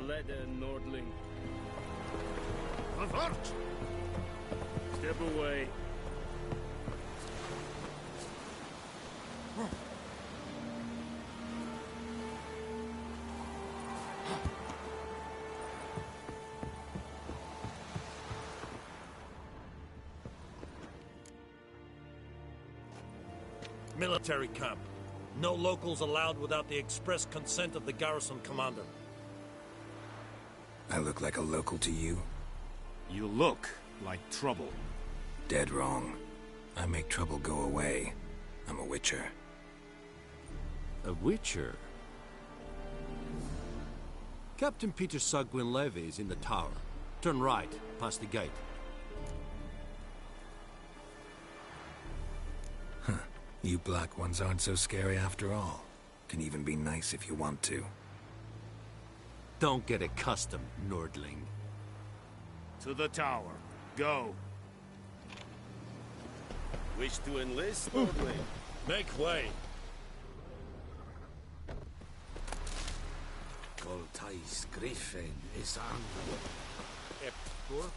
Speaker 15: Leder Nordling. Avart! Step away.
Speaker 16: Military camp. No locals allowed without the express consent of the garrison commander.
Speaker 2: I look like a local to you?
Speaker 15: You look like trouble.
Speaker 2: Dead wrong. I make trouble go away. I'm a witcher.
Speaker 13: A witcher? Captain Peter Sagwin Levy is in the tower. Turn right, past the gate.
Speaker 2: You black ones aren't so scary after all. Can even be nice if you want to.
Speaker 13: Don't get accustomed, Nordling.
Speaker 15: To the tower. Go. Wish to enlist, Nordling?
Speaker 16: Make way.
Speaker 8: Coltais Griffin is angry.
Speaker 16: Ep corpo.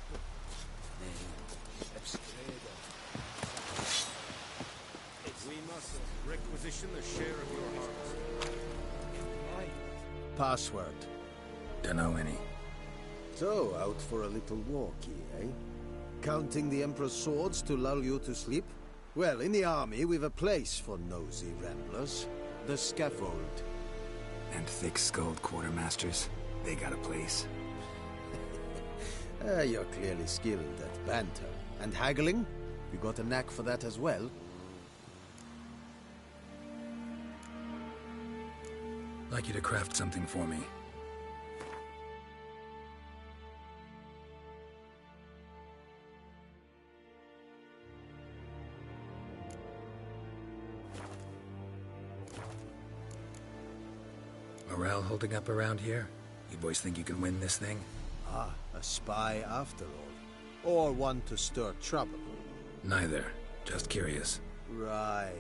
Speaker 15: We must requisition the share of your harvest.
Speaker 1: Password.
Speaker 2: Dunno any.
Speaker 1: So, out for a little walkie, eh? Counting the Emperor's swords to lull you to sleep? Well, in the army, we've a place for nosy ramblers. The scaffold.
Speaker 2: And thick-skulled quartermasters. They got a place.
Speaker 1: You're clearly skilled at banter. And haggling? You got a knack for that as well?
Speaker 2: Like you to craft something for me. Morale holding up around here? You boys think you can win this thing?
Speaker 1: Ah, a spy after all. Or one to stir trouble.
Speaker 2: Neither. Just curious.
Speaker 1: Right.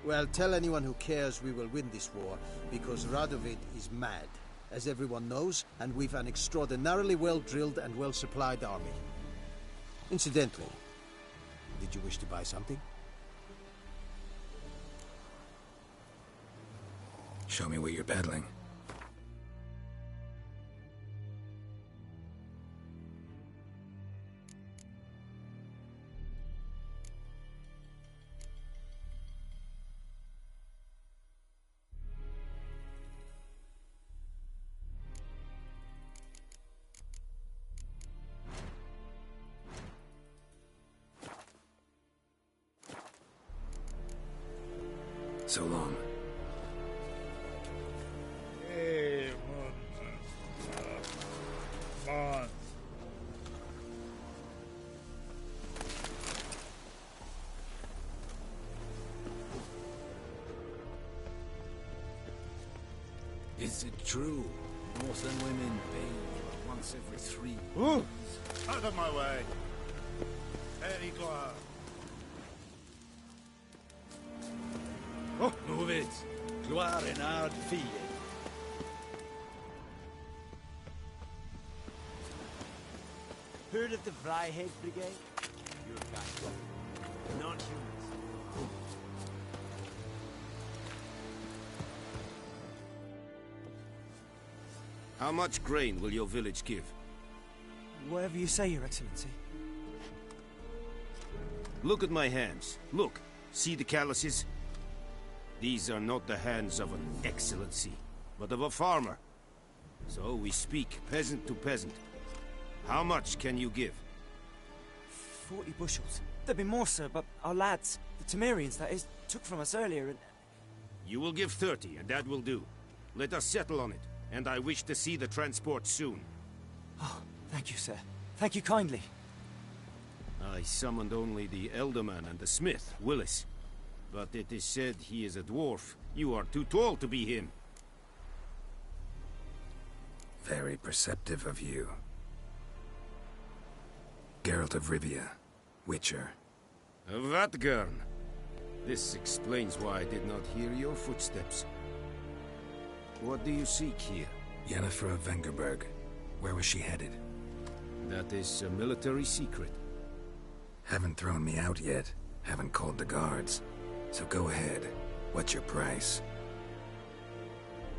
Speaker 1: Well, tell anyone who cares we will win this war, because Radovid is mad, as everyone knows, and we've an extraordinarily well-drilled and well-supplied army. Incidentally, did you wish to buy something?
Speaker 2: Show me what you're peddling. So long.
Speaker 4: Is it true? Most of women pay once every 3
Speaker 15: Ooh! Out of my way! Very glad. Oh, move it! Gloire en hard fille.
Speaker 10: Heard of the Flyhead Brigade? Your kind. Non-humans.
Speaker 17: How much grain will your village give?
Speaker 10: Whatever you say, Your Excellency.
Speaker 17: Look at my hands. Look. See the calluses? These are not the hands of an excellency, but of a farmer. So we speak peasant to peasant. How much can you give?
Speaker 10: 40 bushels. There'd be more, sir, but our lads, the Temerians, that is, took from us earlier and...
Speaker 17: You will give 30, and that will do. Let us settle on it, and I wish to see the transport soon.
Speaker 10: Oh, thank you, sir. Thank you kindly.
Speaker 17: I summoned only the Elderman and the smith, Willis. But it is said he is a dwarf. You are too tall to be him.
Speaker 2: Very perceptive of you. Geralt of Rivia, Witcher.
Speaker 17: Vatgern. This explains why I did not hear your footsteps. What do you seek here?
Speaker 2: Yennefer of Vengerberg. Where was she headed?
Speaker 17: That is a military secret.
Speaker 2: Haven't thrown me out yet. Haven't called the guards. So go ahead. What's your price?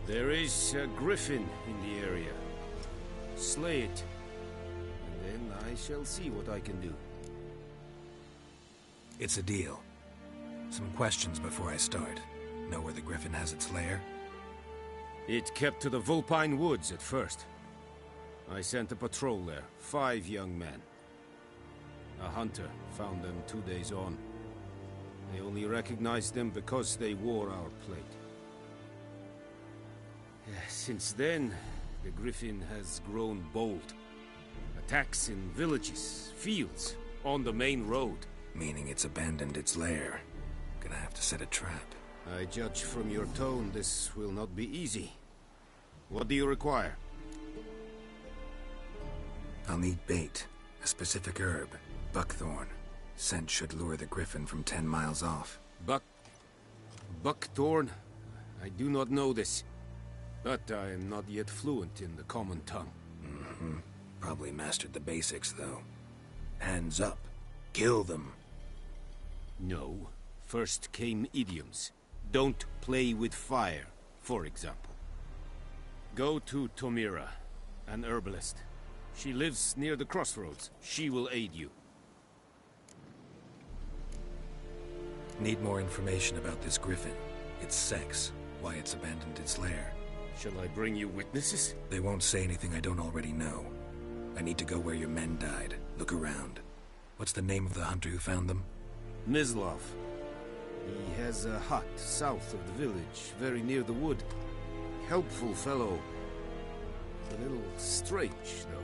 Speaker 17: There is a griffin in the area. Slay it. And then I shall see what I can do.
Speaker 2: It's a deal. Some questions before I start. Know where the griffin has its lair?
Speaker 17: It kept to the Vulpine Woods at first. I sent a patrol there, 5 young men. A hunter found them 2 days on. They only recognized them because they wore our plate. Since then, the griffin has grown bold. Attacks in villages, fields, on the main road.
Speaker 2: Meaning it's abandoned its lair. Gonna have to set a trap.
Speaker 17: I judge from your tone this will not be easy. What do you require?
Speaker 2: I'll need bait. A specific herb. Buckthorn. Scent should lure the griffin from 10 miles off.
Speaker 17: Buckthorn? I do not know this. But I am not yet fluent in the common tongue.
Speaker 2: Mm-hmm. Probably mastered the basics, though. Hands up. Kill them.
Speaker 17: No. First came idioms. Don't play with fire, for example. Go to Tomira, an herbalist. She lives near the crossroads. She will aid you.
Speaker 2: Need more information about this griffin. Its sex, why it's abandoned its lair.
Speaker 17: Shall I bring you witnesses?
Speaker 2: They won't say anything I don't already know. I need to go where your men died. Look around. What's the name of the hunter who found them?
Speaker 17: Mislav. He has a hut south of the village, very near the wood. Helpful fellow. A little strange, though.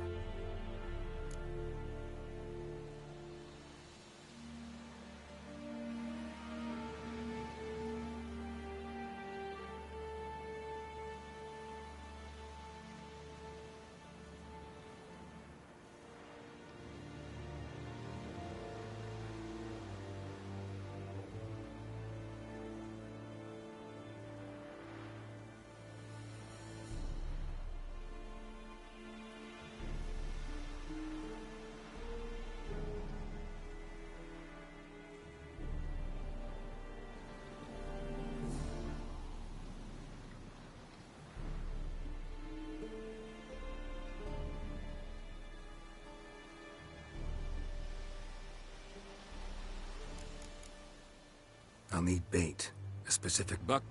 Speaker 2: I'll need bait. A specific
Speaker 17: buck.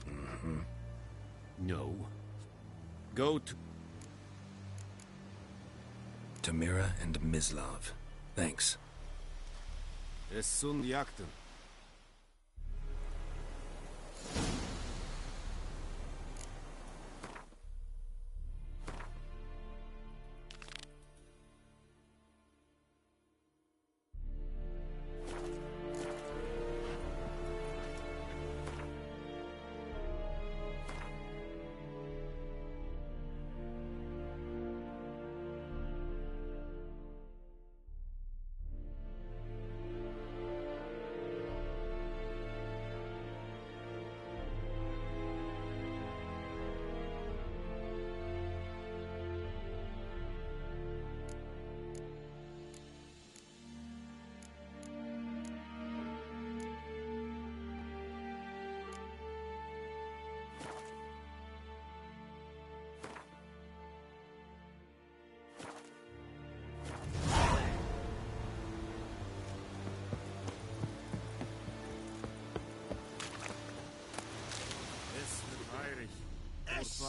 Speaker 2: Mm-hmm.
Speaker 17: No. Go to...
Speaker 2: Tomira and Mislav. Thanks.
Speaker 17: Es sun jakten.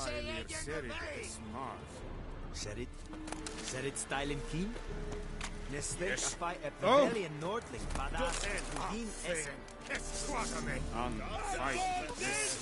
Speaker 17: Mailir Serit Smars.
Speaker 10: Serit? Serit stylen keen? Nestek
Speaker 17: Yes.
Speaker 10: afai e
Speaker 17: Oh.
Speaker 10: pavilion nordling badas kudin essen.
Speaker 17: On fight this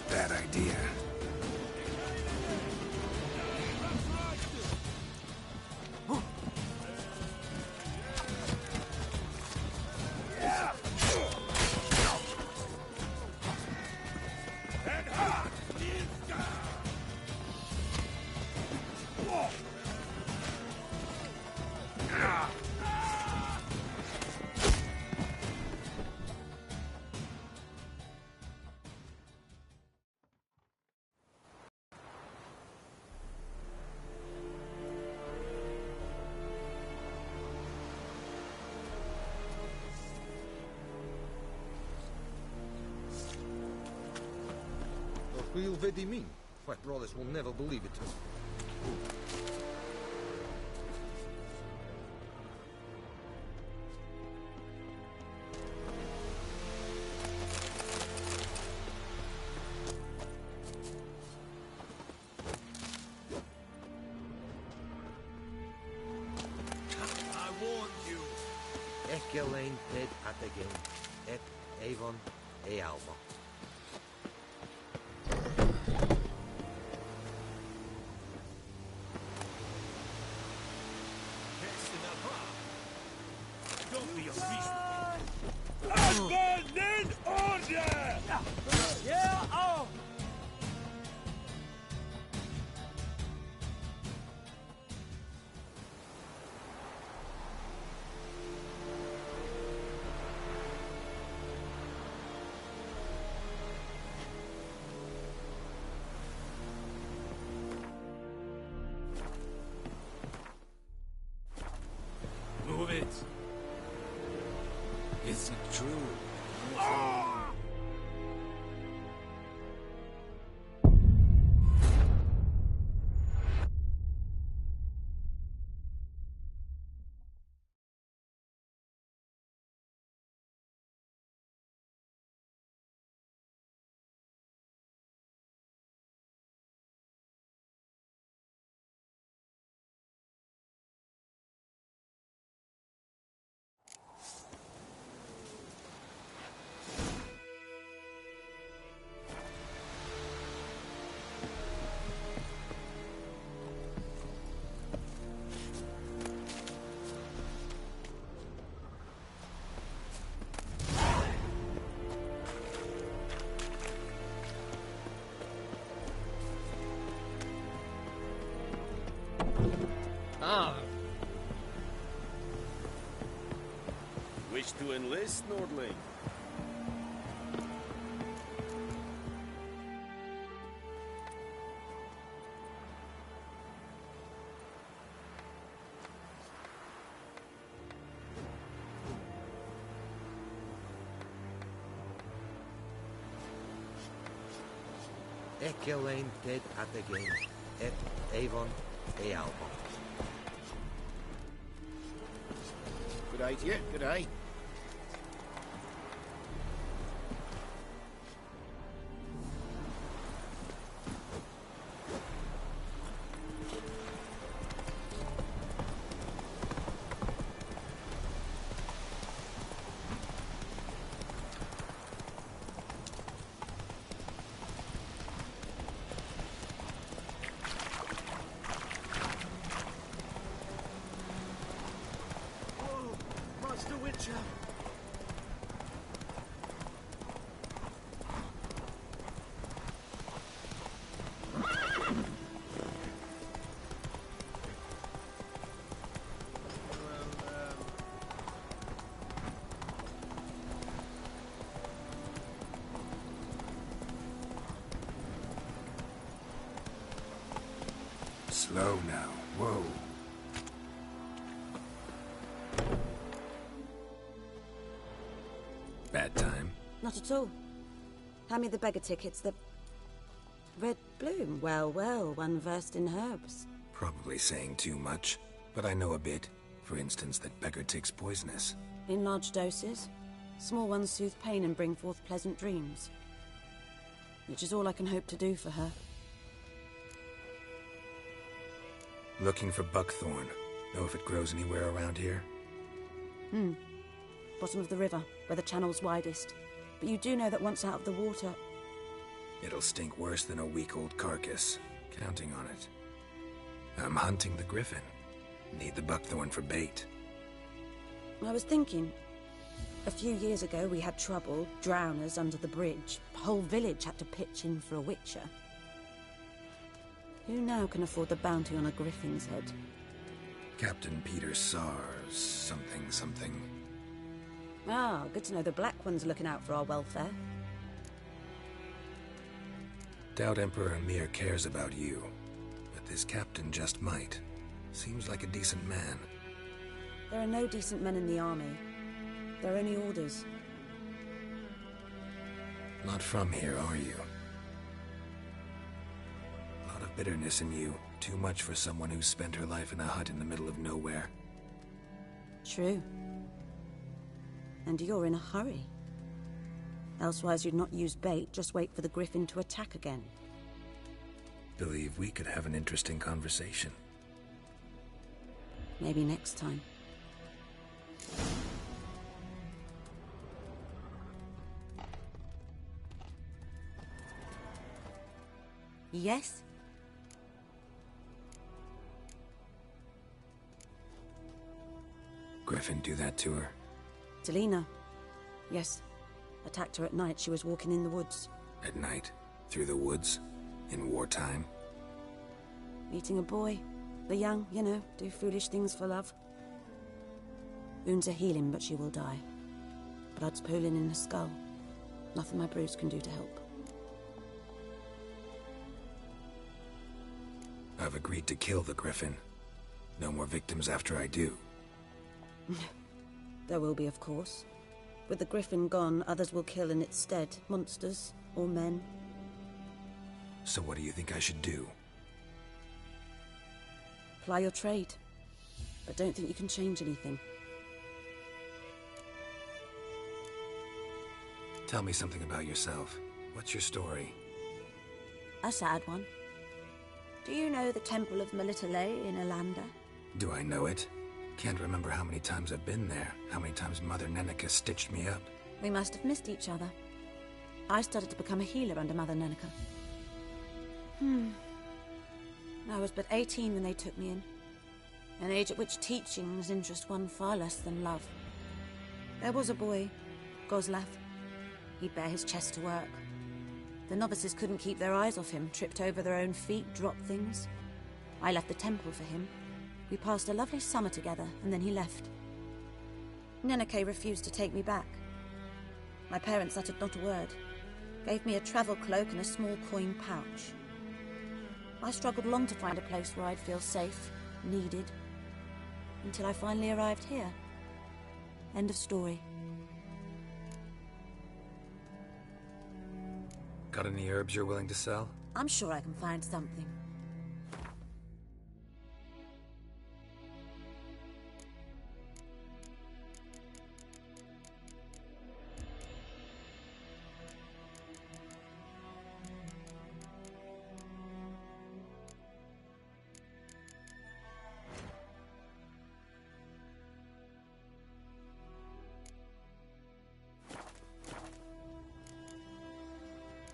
Speaker 2: Bad idea.
Speaker 18: Real Vedimin. My brothers will never believe it.
Speaker 15: I warned you.
Speaker 18: Ekelein ted atagain. Et Avon Ealma.
Speaker 15: Don't be unreasonable. Husband in order! Yeah, oh!
Speaker 16: Move it. Is it true?
Speaker 17: Wish to enlist, Nordling?
Speaker 18: Ekelein ted atagain. Et Avon Ealma.
Speaker 4: Good day to you. Good day. Watch out!
Speaker 2: Slow now. Whoa. Bad time?
Speaker 14: Not at all. Hand me the beggar tickets, the... Red bloom. Well, well, one versed in herbs.
Speaker 2: Probably saying too much, but I know a bit. For instance, that beggar tick's poisonous.
Speaker 14: In large doses. Small ones soothe pain and bring forth pleasant dreams. Which is all I can hope to do for her.
Speaker 2: Looking for buckthorn. Know if it grows anywhere around here?
Speaker 14: Bottom of the river, where the channel's widest. But you do know that once out of the water...
Speaker 2: It'll stink worse than a week-old carcass. Counting on it. I'm hunting the griffin. Need the buckthorn for bait.
Speaker 14: I was thinking... A few years ago we had trouble, drowners under the bridge. The whole village had to pitch in for a witcher. Who now can afford the bounty on a griffin's head?
Speaker 2: Captain Peter Sars, something.
Speaker 14: Ah, good to know the Black One's looking out for our welfare.
Speaker 2: Doubt Emperor Emir cares about you, but this captain just might. Seems like a decent man.
Speaker 14: There are no decent men in the army. There are only orders.
Speaker 2: Not from here, are you? A lot of bitterness in you. Too much for someone who's spent her life in a hut in the middle of nowhere.
Speaker 14: True. And you're in a hurry. Elsewise you'd not use bait, just wait for the griffin to attack again.
Speaker 2: Believe we could have an interesting conversation.
Speaker 14: Maybe next time. Yes?
Speaker 2: Griffin do that to her?
Speaker 14: Delina. Yes. Attacked her at night. She was walking in the woods.
Speaker 2: At night? Through the woods? In wartime?
Speaker 14: Meeting a boy. The young, you know, do foolish things for love. Wounds are healing, but she will die. Blood's pooling in her skull. Nothing my bruise can do to help.
Speaker 2: I've agreed to kill the griffin. No more victims after I do.
Speaker 14: There will be, of course. With the griffin gone, others will kill in its stead. Monsters, or men.
Speaker 2: So what do you think I should do?
Speaker 14: Ply your trade. But don't think you can change anything.
Speaker 2: Tell me something about yourself. What's your story?
Speaker 14: A sad one. Do you know the Temple of Melitele in Alanda?
Speaker 2: Do I know it? Can't remember how many times I've been there, how many times Mother Neneka stitched me up.
Speaker 14: We must have missed each other. I started to become a healer under Mother Neneka. I was but 18 when they took me in. An age at which teachings interest one far less than love. There was a boy, Goslav. He'd bare his chest to work. The novices couldn't keep their eyes off him, tripped over their own feet, dropped things. I left the temple for him. We passed a lovely summer together, and then he left. Neneke refused to take me back. My parents uttered not a word. Gave me a travel cloak and a small coin pouch. I struggled long to find a place where I'd feel safe, needed, until I finally arrived here. End of story.
Speaker 2: Got any herbs you're willing to sell?
Speaker 14: I'm sure I can find something.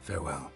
Speaker 2: Farewell.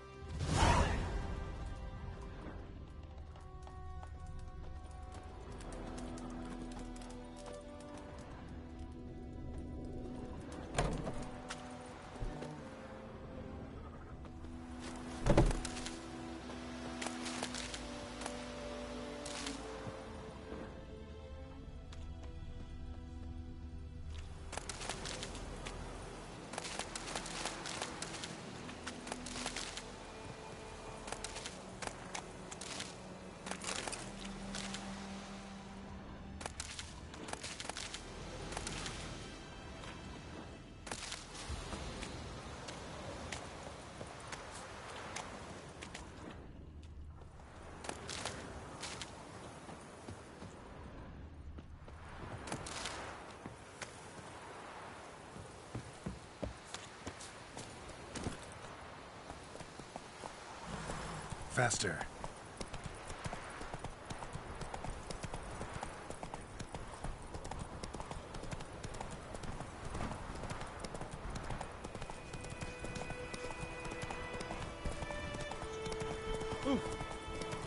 Speaker 2: Faster.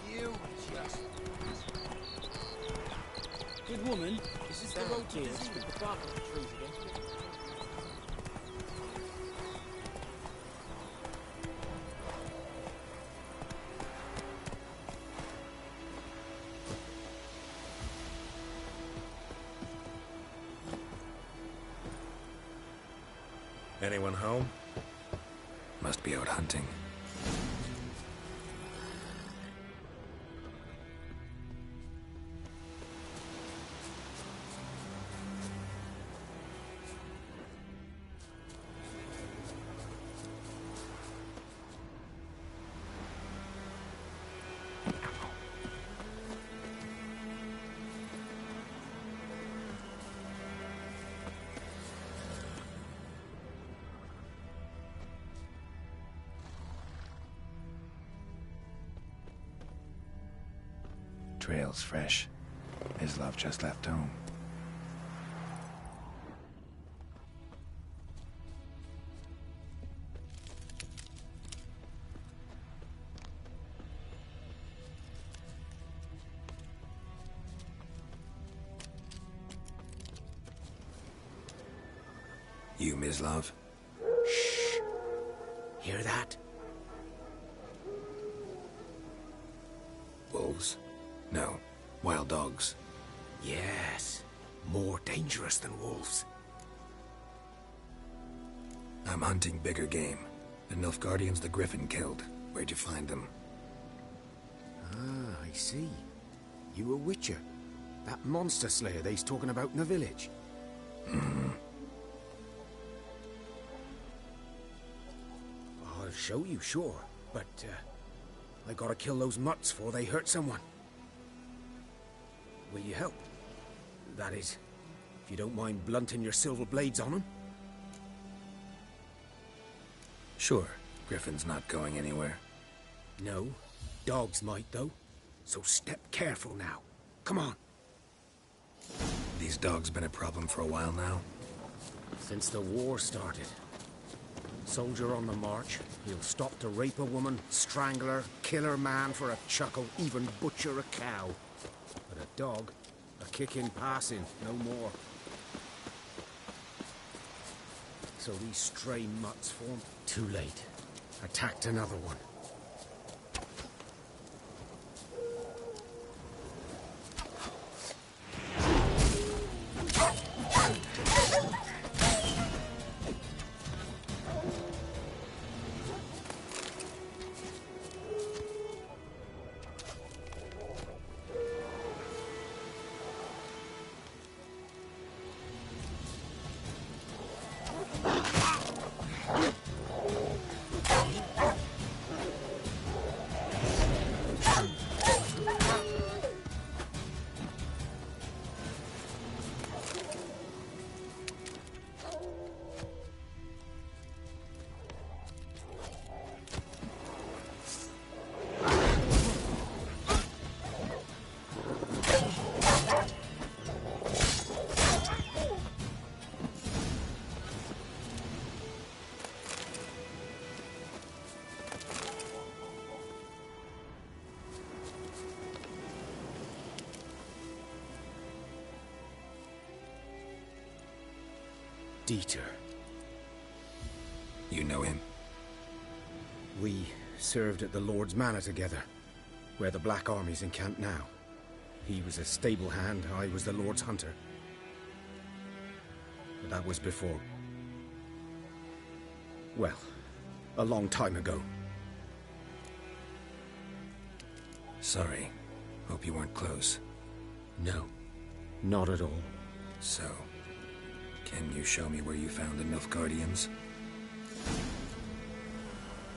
Speaker 9: You just...
Speaker 12: Good woman, is this the road to with the bark on the trees again?
Speaker 2: Anyone home? Must be out hunting. Trail's fresh. Islov just left home. You, Mislov?
Speaker 10: Shh. Hear that?
Speaker 2: Wolves? No. Wild dogs.
Speaker 10: Yes. More dangerous than wolves.
Speaker 2: I'm hunting bigger game. The Nilfgaardians the Griffin killed. Where'd you find them?
Speaker 17: Ah, I see. You a witcher. That monster slayer they's talking about in the village. I'll show you, sure. But, I gotta kill those mutts before they hurt someone. Will you help? That is, if you don't mind blunting your silver blades on them.
Speaker 2: Sure. Griffin's not going anywhere.
Speaker 17: No. Dogs might, though. So step careful now. Come on.
Speaker 2: These dogs been a problem for a while now?
Speaker 17: Since the war started. Soldier on the march, he'll stop to rape a woman, strangle her, kill her man for a chuckle, even butcher a cow. But a dog, a kick in passing, no more. So these stray mutts formed. Too late. Attacked another one. Dieter.
Speaker 2: You know him?
Speaker 17: We served at the Lord's Manor together, where the Black Army's encamped now. He was a stable hand, I was the Lord's hunter. But that was before... well, a long time ago.
Speaker 2: Sorry. Hope you weren't close.
Speaker 17: No, not at all.
Speaker 2: So, can you show me where you found the Nilfgaardians?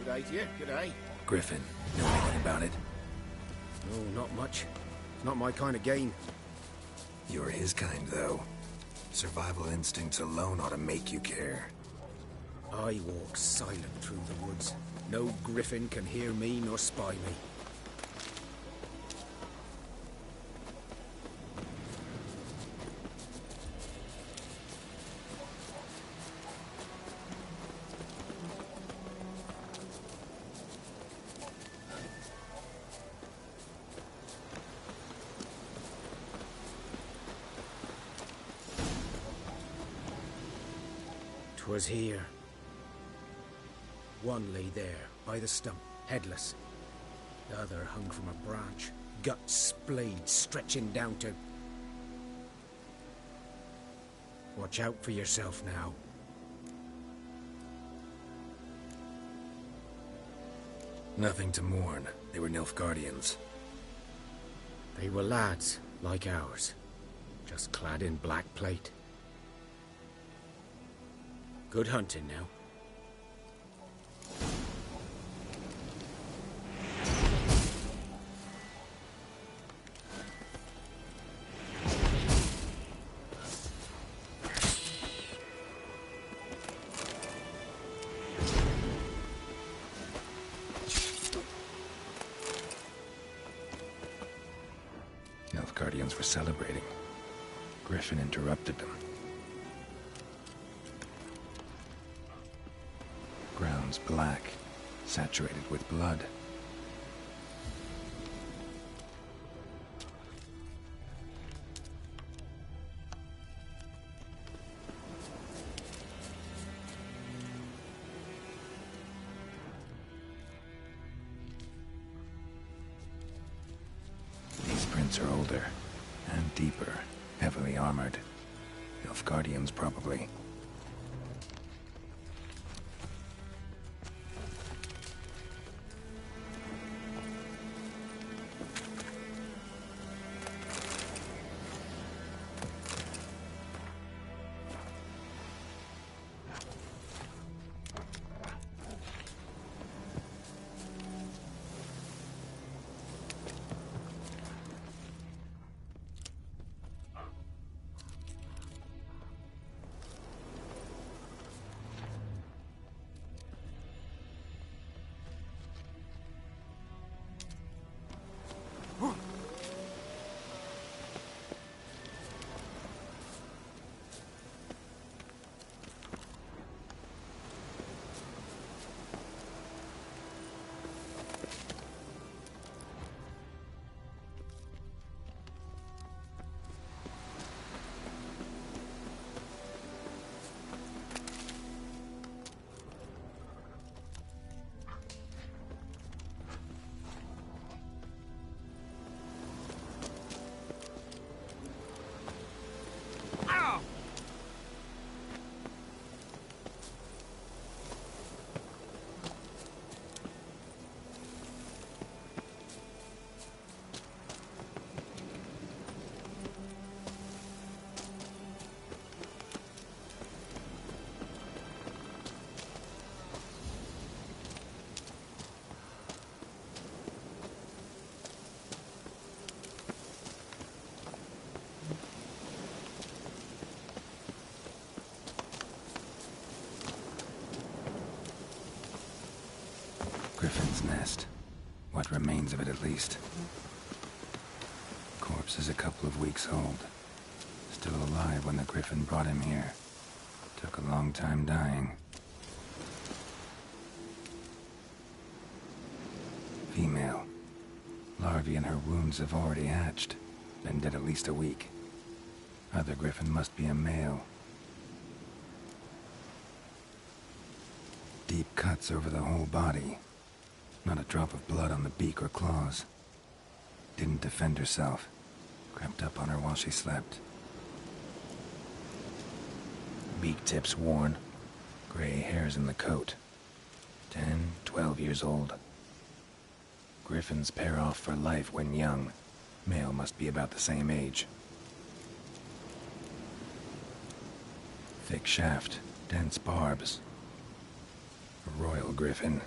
Speaker 17: G'day to you, g'day.
Speaker 2: Griffin, know anything about it?
Speaker 17: No, not much. It's not my kind of game.
Speaker 2: You're his kind, though. Survival instincts alone ought to make you care.
Speaker 17: I walk silent through the woods. No griffin can hear me nor spy me. 'Twas here. One lay there, by the stump, headless. The other hung from a branch, guts splayed, stretching down to... Watch out for yourself now.
Speaker 2: Nothing to mourn. They were Nilfgaardians.
Speaker 17: They were lads, like ours, just clad in black plate. Good hunting now.
Speaker 2: Nilfgaardians were celebrating. Griffin interrupted them. Ground's black, saturated with blood. These prints are older and deeper, heavily armored. Nilfgaardians, probably. Griffin's nest. What remains of it, at least. Corpse is a couple of weeks old. Still alive when the Griffin brought him here. Took a long time dying. Female. Larvae in her wounds have already hatched. Been dead at least a week. Other Griffin must be a male. Deep cuts over the whole body. Not a drop of blood on the beak or claws. Didn't defend herself. Crept up on her while she slept. Beak tips worn. Gray hairs in the coat. 10, 12 years old. Griffins pair off for life when young. Male must be about the same age. Thick shaft, dense barbs. A royal griffin.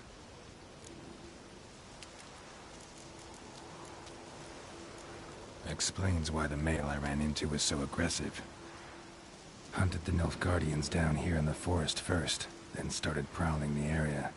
Speaker 2: Explains why the male I ran into was so aggressive. Hunted the Nilfgaardians down here in the forest first, then started prowling the area.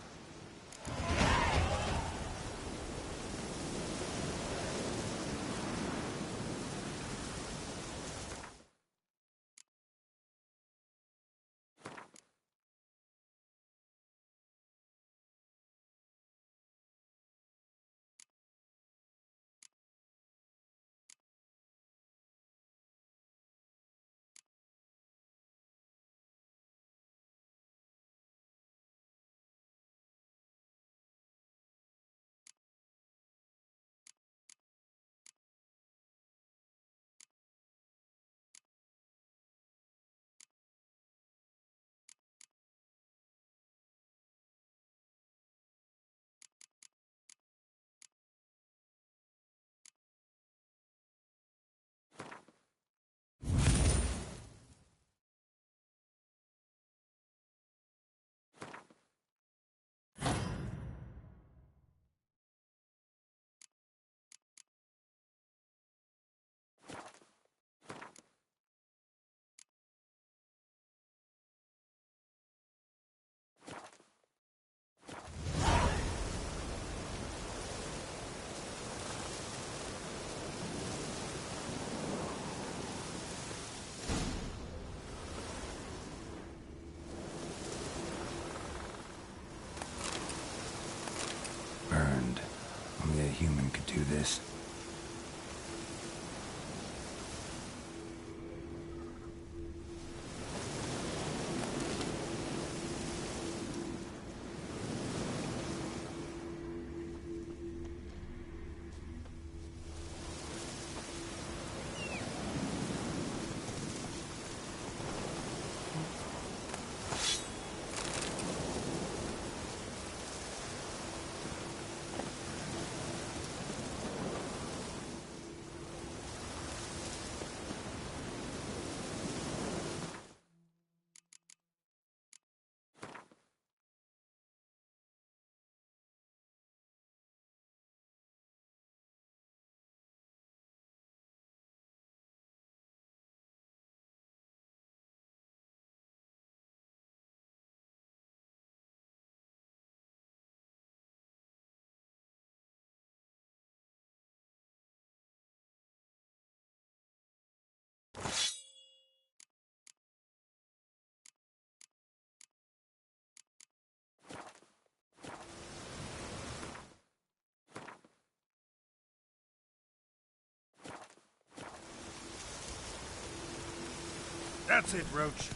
Speaker 17: That's it, Roach.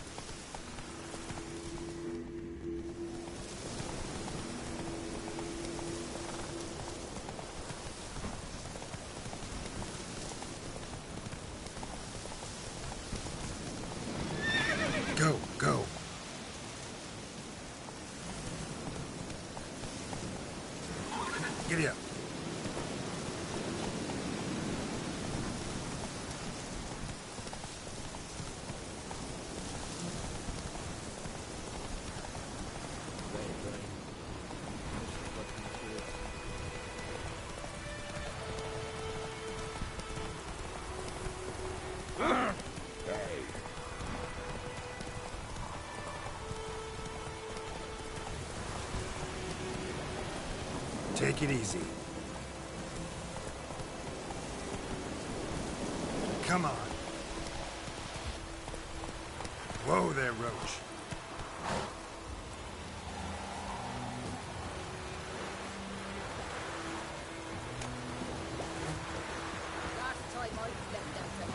Speaker 17: Go, go. Giddy up. Take it easy. Come on. Whoa there, Roach.
Speaker 11: Last time I stepped out to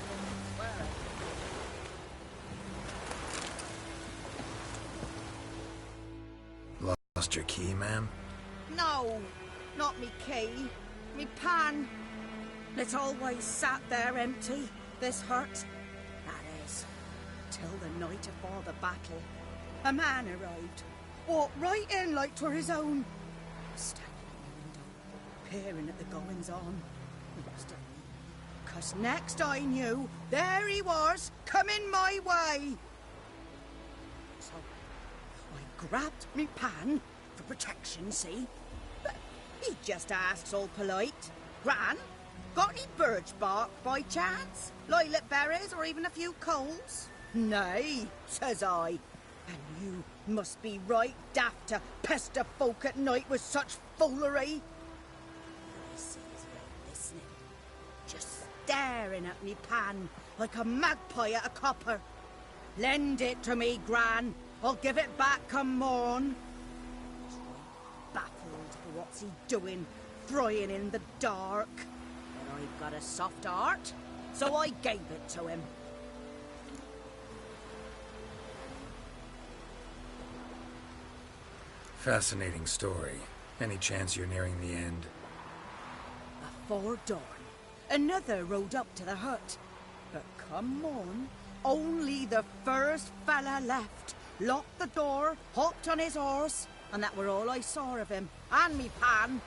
Speaker 11: heaven,
Speaker 2: Lost your key, ma'am?
Speaker 14: No, not me key. Me pan. It's always sat there empty, this hut. That is, till the night afore the battle. A man arrived, walked right in like 'twere his own. Standing in the window, peering at the goings-on. He must have been, 'cause next I knew, there he was, coming my way. So, I grabbed me pan, for protection, see? But he just asks all polite, Gran, got any birch bark by chance? Lilac berries or even a few coals? Nay, says I. And you must be right daft to pester folk at night with such foolery. I sees you listening, just staring at me pan like a magpie at a copper. Lend it to me, Gran. I'll give it back come morn. Baffled for what's he doing, frying in the dark. But I've got a soft heart, so I gave it to him.
Speaker 2: Fascinating story. Any chance you're nearing the end?
Speaker 14: Before dawn, another rode up to the hut. But come on, only the first fella left. Locked the door, hopped on his horse, and that were all I saw of him, and me pan.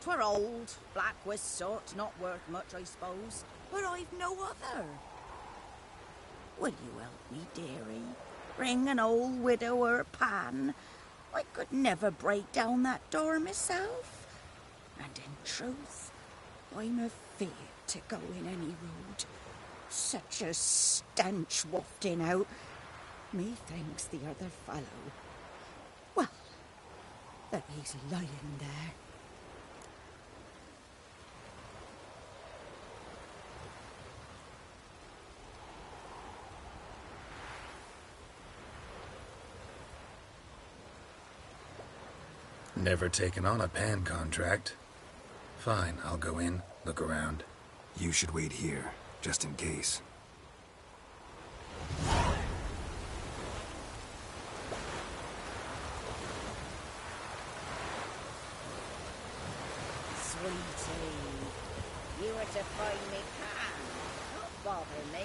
Speaker 14: 'Twere old, black with soot, not worth much, I suppose, but I've no other. Will you help me, dearie? Bring an old widower pan. I could never break down that door myself. And in truth, I'm afeard to go in any road. Such a stench wafting out. Methinks the other fellow, well, that he's lying there.
Speaker 2: Never taken on a pan contract. Fine, I'll go in, look around. You should wait here, just in case.
Speaker 14: Sweetie, you were to find me pan, not bother me.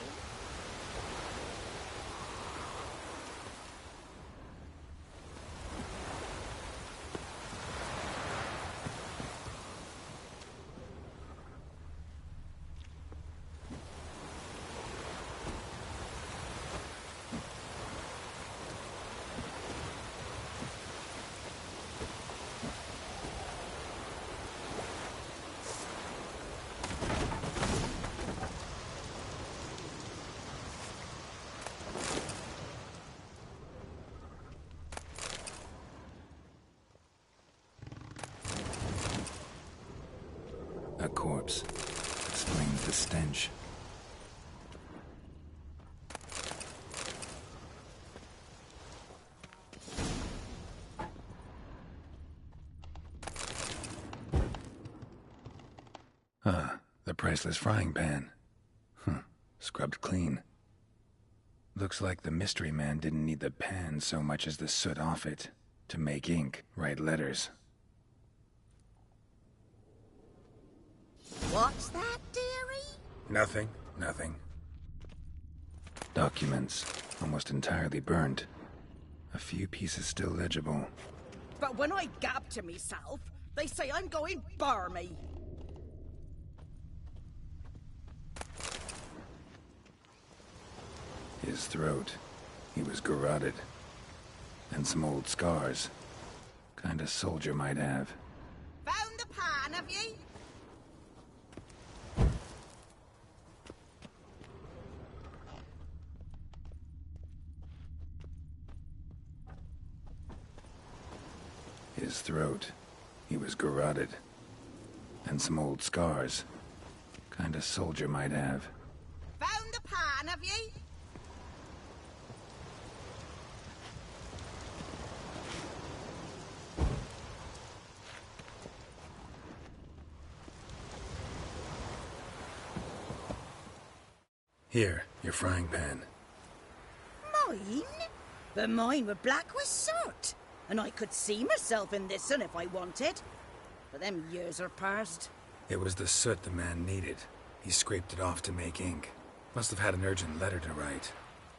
Speaker 2: A corpse. Explains the stench. The priceless frying pan. Scrubbed clean. Looks like the mystery man didn't need the pan so much as the soot off it to make ink, write letters.
Speaker 14: What's that, dearie?
Speaker 2: Nothing. Documents, almost entirely burnt. A few pieces still legible.
Speaker 14: But when I gab to myself, they say I'm going barmy.
Speaker 2: His throat. He was garroted. And some old scars. Kind a soldier might have.
Speaker 14: Found the pan, have ye?
Speaker 2: His throat. He was garroted. And some old scars. Kind a soldier might have.
Speaker 14: Found the pan, have ye?
Speaker 2: Here, your frying pan.
Speaker 14: Mine? But mine were black with soot. And I could see myself in this one if I wanted. But them years are past.
Speaker 2: It was the soot the man needed. He scraped it off to make ink. Must have had an urgent letter to write.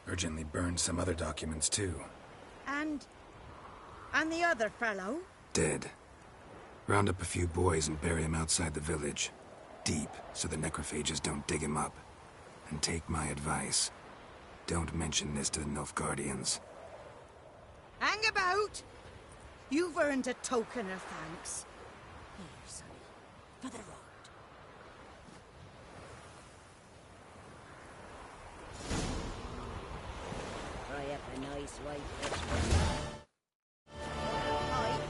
Speaker 2: Urgently burned some other documents too.
Speaker 14: And the other fellow?
Speaker 2: Dead. Round up a few boys and bury him outside the village. Deep, so the necrophages don't dig him up. And take my advice. Don't mention this to the Nilfgaardians.
Speaker 14: Hang about! You've earned a token of thanks. Here, sonny, for the road. Fry up a nice white fish. Aye.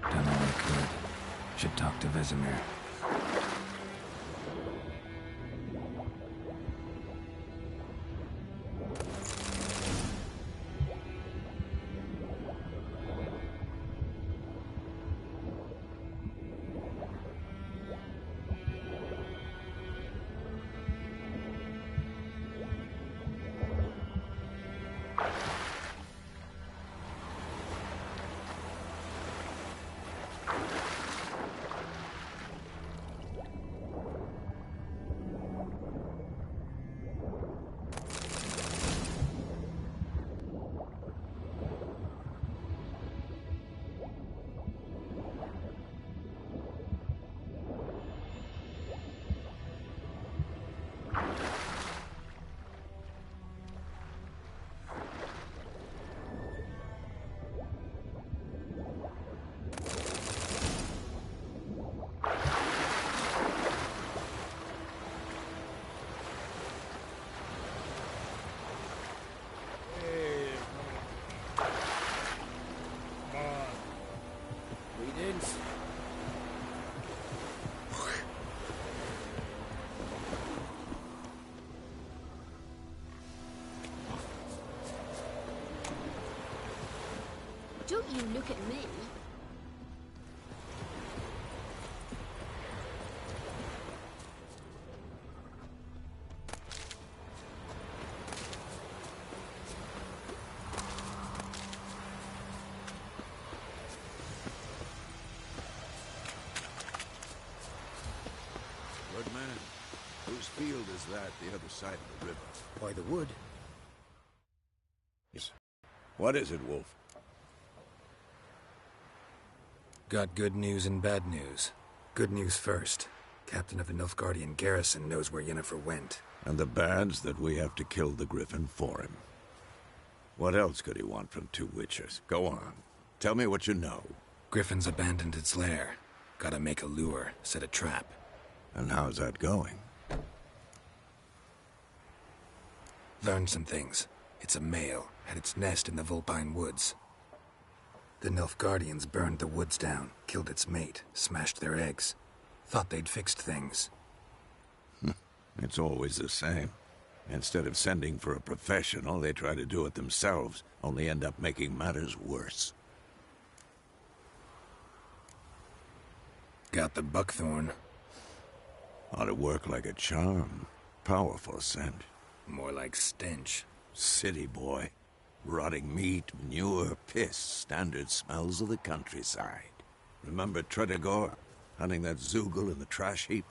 Speaker 2: Done all I could. Should talk to Vesemir.
Speaker 11: Don't you look at me.
Speaker 4: Good man. Whose field is that the other side of the river?
Speaker 12: By the wood.
Speaker 4: Yes. What is it, Wolf?
Speaker 2: Got good news and bad news. Good news first. Captain of the Nilfgaardian garrison knows where Yennefer went.
Speaker 4: And the bad's that we have to kill the Griffin for him. What else could he want from two witchers? Go on. Tell me what you know.
Speaker 2: Griffin's abandoned its lair. Gotta make a lure, set a trap.
Speaker 4: And how's that going?
Speaker 2: Learned some things. It's a male, had its nest in the Vulpine Woods. The Nilfgaardians burned the woods down, killed its mate, smashed their eggs. Thought they'd fixed things.
Speaker 4: It's always the same. Instead of sending for a professional, they try to do it themselves, only end up making matters worse.
Speaker 2: Got the buckthorn.
Speaker 4: Ought to work like a charm. Powerful scent.
Speaker 2: More like stench.
Speaker 4: City boy. Rotting meat, manure, piss, standard smells of the countryside. Remember Tredegor? Hunting that Zoogle in the trash heap?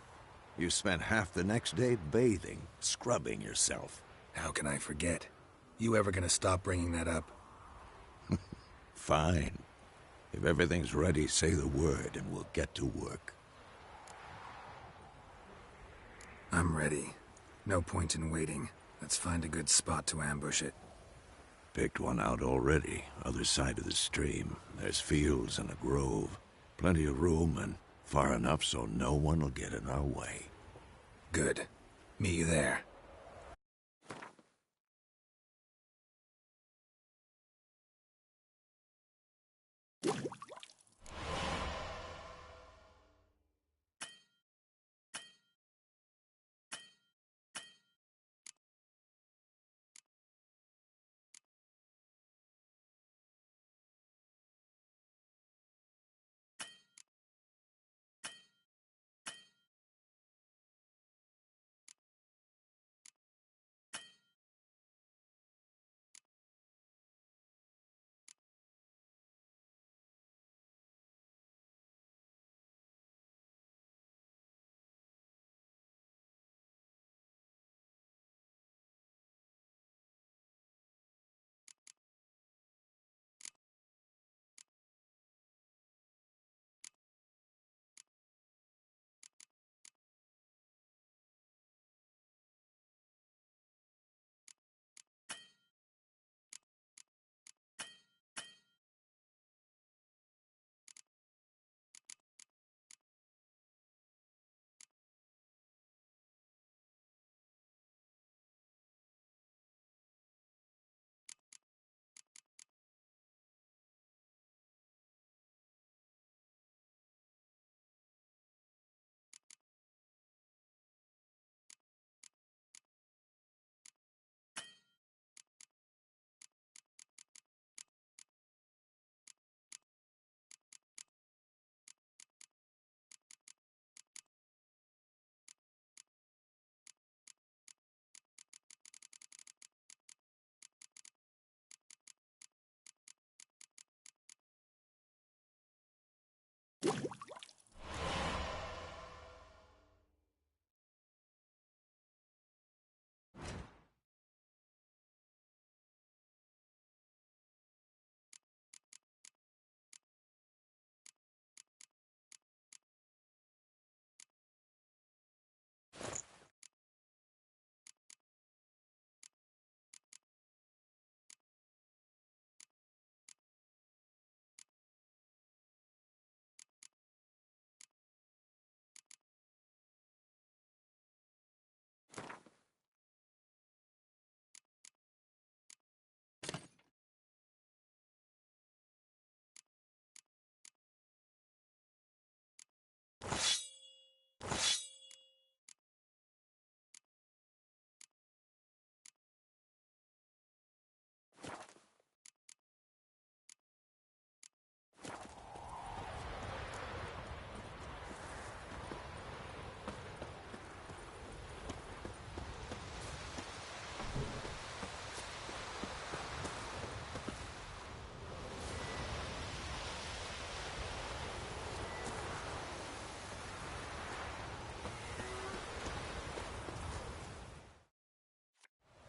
Speaker 4: You spent half the next day bathing, scrubbing yourself.
Speaker 2: How can I forget? You ever gonna stop bringing that up?
Speaker 4: Fine. If everything's ready, say the word and we'll get to work.
Speaker 2: I'm ready. No point in waiting. Let's find a good spot to ambush it.
Speaker 4: Picked one out already, other side of the stream. There's fields and a grove. Plenty of room and far enough so no one will get in our way.
Speaker 2: Good. Meet you there.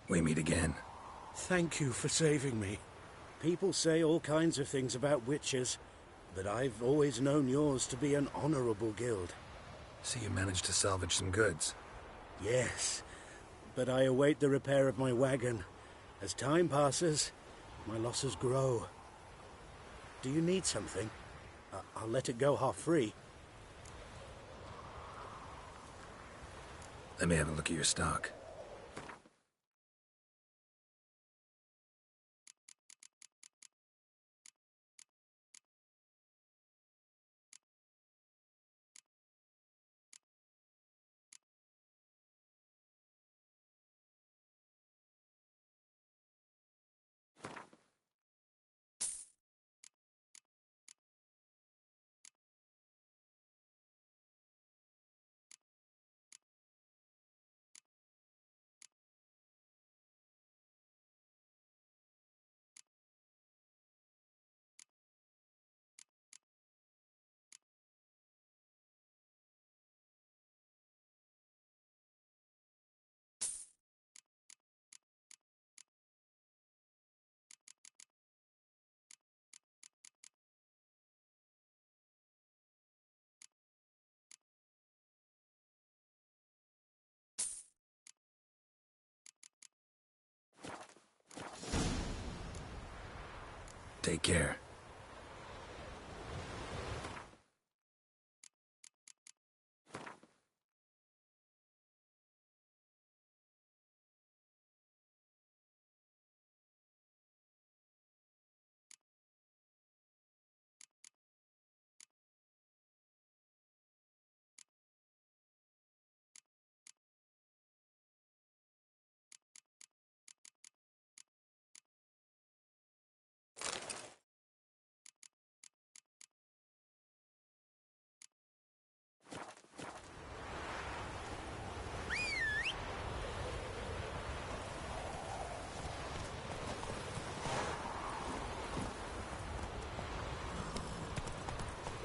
Speaker 2: We meet again.
Speaker 15: Thank you for saving me. People say all kinds of things about witches, but I've always known yours to be an honorable guild.
Speaker 2: See, you managed to salvage some goods.
Speaker 9: Yes, but I await the repair of my wagon. As time passes, my losses grow. Do you need something? I'll let it go half-free.
Speaker 2: Let me have a look at your stock. Take care.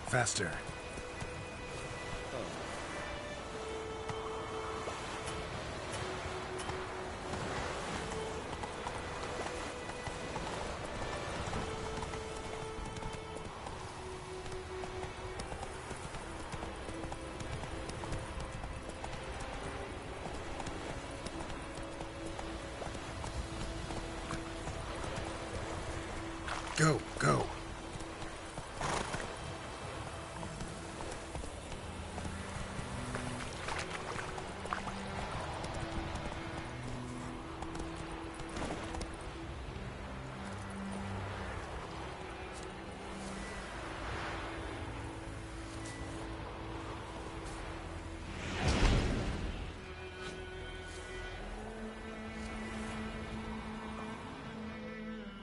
Speaker 2: Faster. Go, go.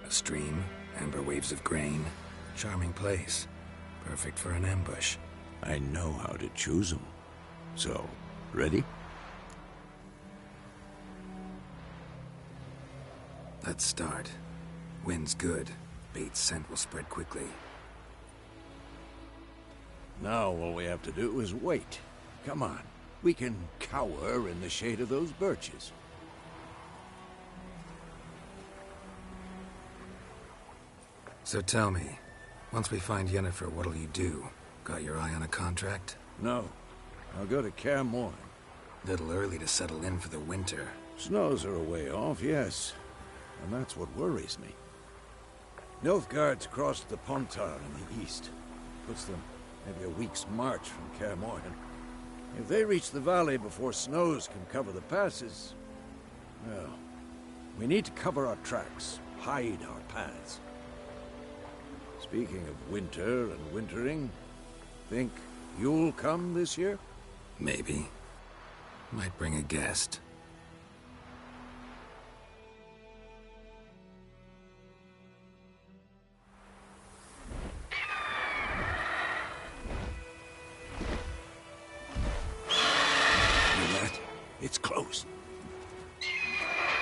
Speaker 2: A stream, amber waves of grain. Charming place. Perfect for an ambush.
Speaker 4: I know how to choose them. So, ready?
Speaker 2: Let's start. Wind's good. Bait's scent will spread quickly.
Speaker 4: Now all we have to do is wait. Come on. We can cower in the shade of those birches.
Speaker 2: So tell me, once we find Yennefer, what'll you do? Got your eye on a contract?
Speaker 4: No. I'll go to Kaer Morhen.
Speaker 2: Little early to settle in for the winter.
Speaker 4: Snows are a way off, yes. And that's what worries me. Nilfgaard's crossed the Pontar in the east. Puts them maybe a week's march from Kaer Morhen. If they reach the valley before snows can cover the passes, well, we need to cover our tracks, hide our paths. Speaking of winter and wintering, think you'll come this year?
Speaker 2: Maybe. Might bring a guest.
Speaker 4: Hear that? It's close.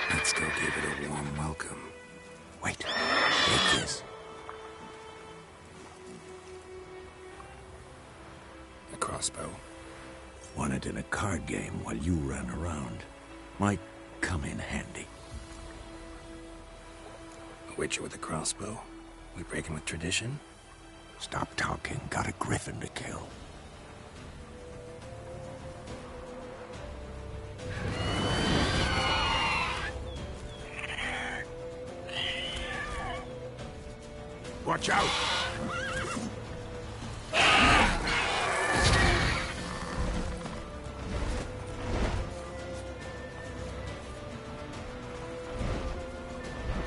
Speaker 2: Let's go give it a warm welcome.
Speaker 4: Wait. Take this.
Speaker 2: A crossbow.
Speaker 4: Won it in a card game while you ran around. Might come in handy.
Speaker 2: A witcher with a crossbow? We breaking with tradition?
Speaker 4: Stop talking. Got a griffin to kill. Watch out!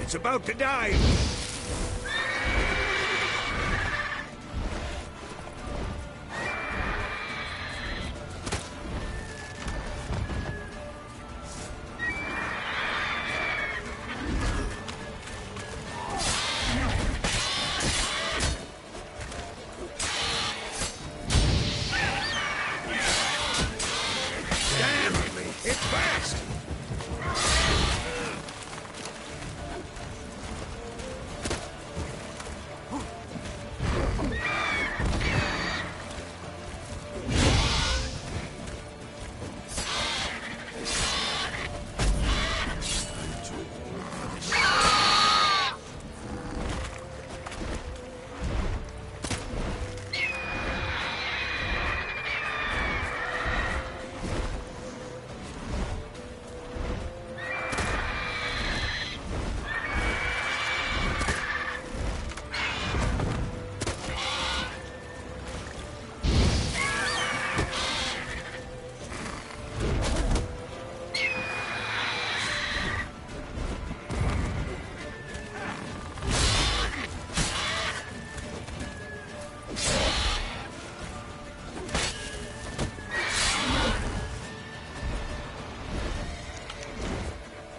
Speaker 4: It's about to die!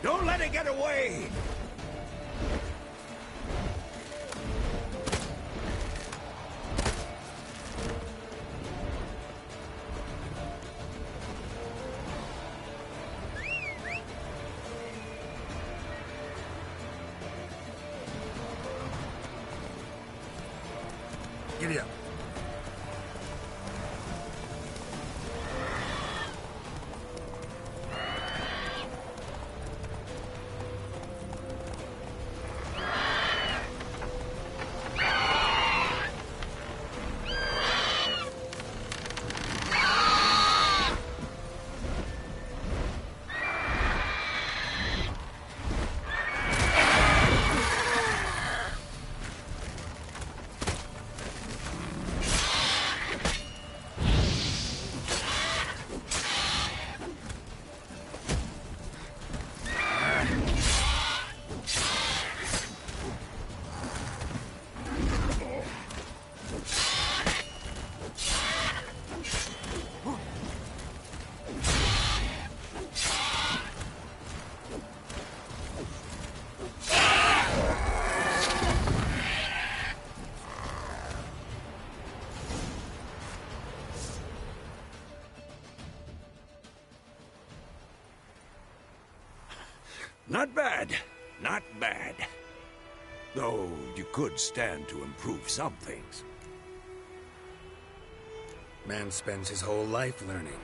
Speaker 4: Don't let it get away! Giddy up. Not bad. Not bad. Though you could stand to improve some things.
Speaker 2: Man spends his whole life learning.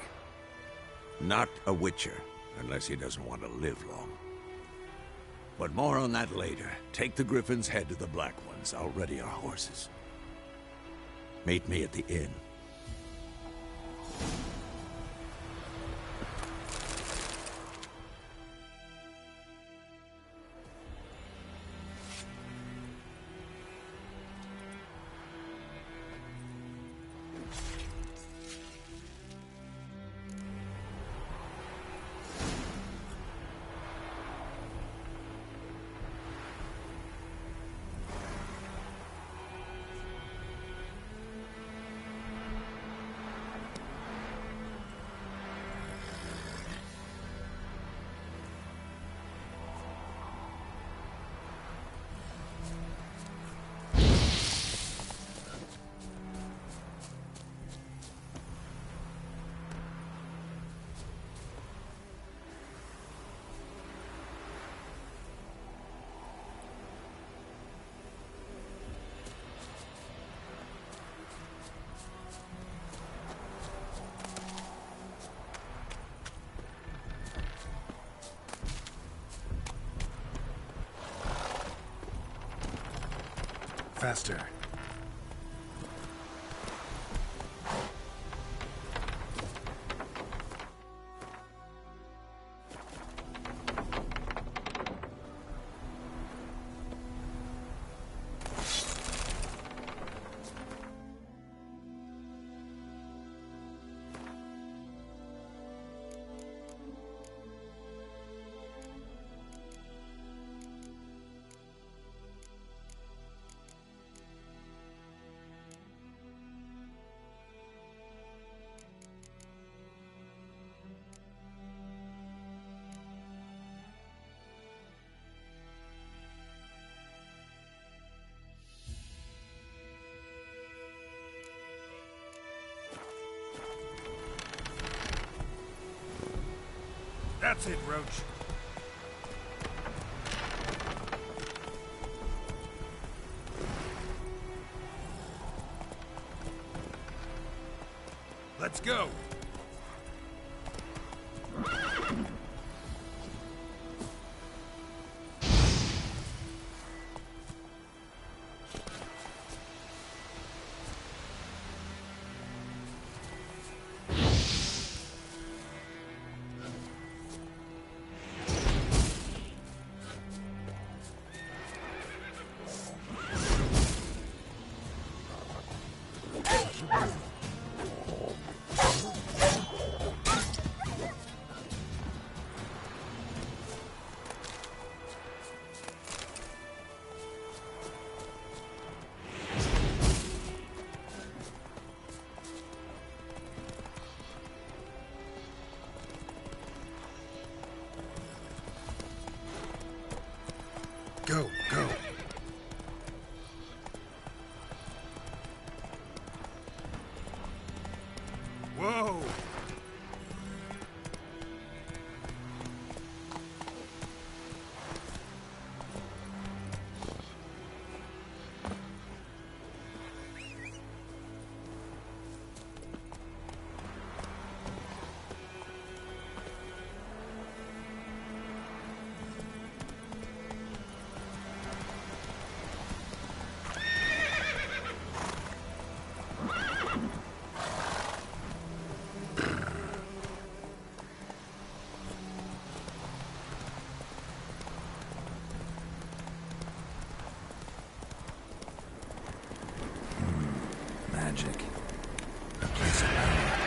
Speaker 4: Not a Witcher, unless he doesn't want to live long. But more on that later. Take the Griffin's head to the Black Ones. I'll ready our horses. Meet me at the inn.
Speaker 2: Faster.
Speaker 17: That's it, Roach. Let's go. Go, go. Whoa!
Speaker 2: Magic. A place of power.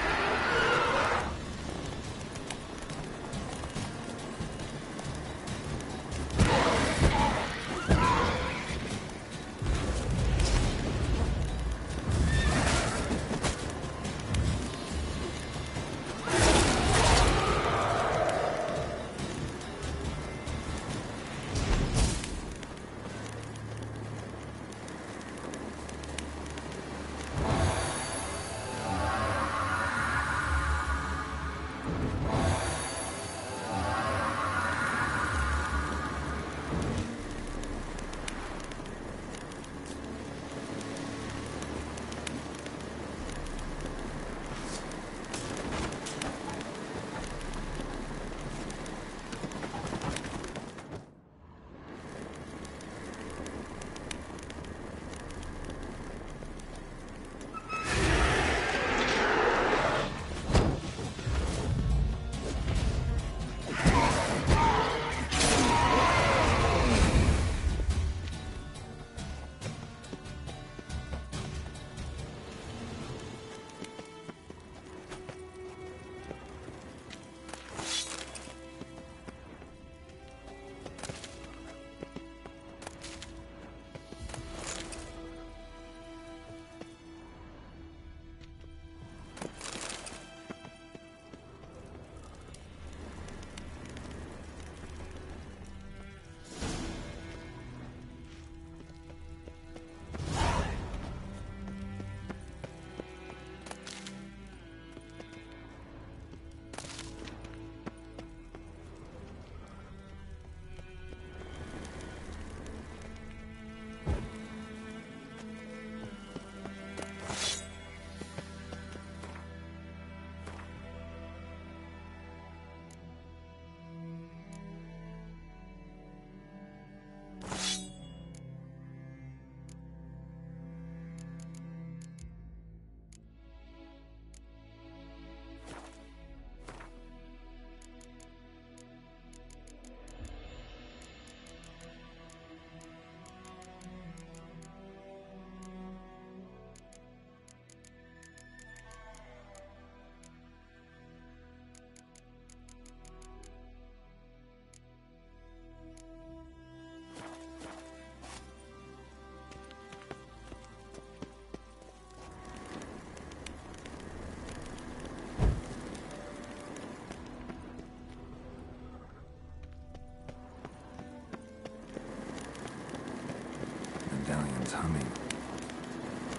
Speaker 2: Medallion's humming.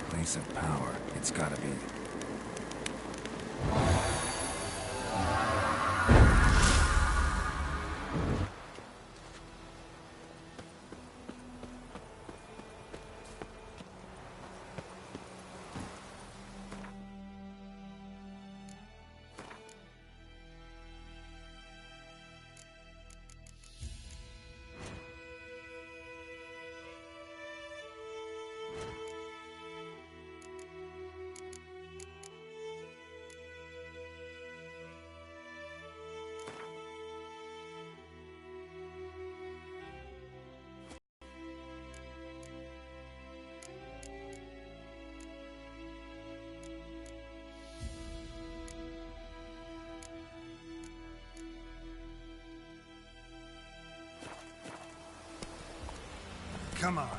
Speaker 2: Place of power. It's gotta be. Come on.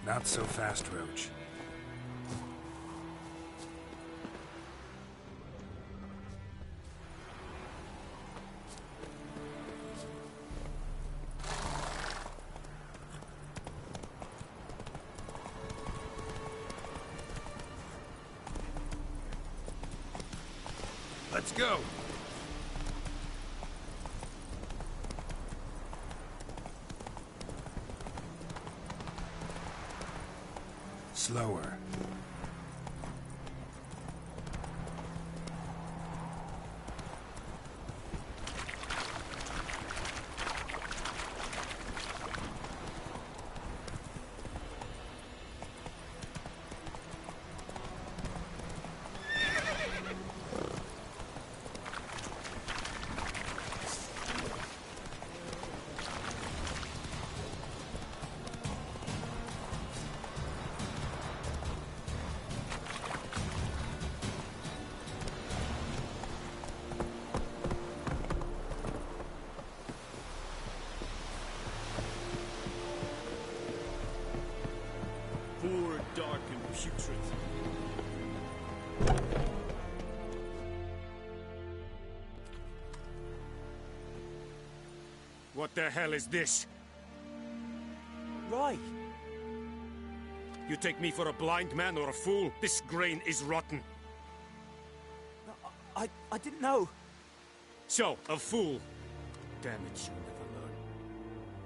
Speaker 2: Not so fast, Roach. Let's go! Slower.
Speaker 17: Poor, dark, and putrid. What the hell is this?
Speaker 10: Right.
Speaker 17: You take me for a blind man or a fool? This grain is rotten.
Speaker 10: I didn't know.
Speaker 17: So, a fool. Damn it, you'll never learn.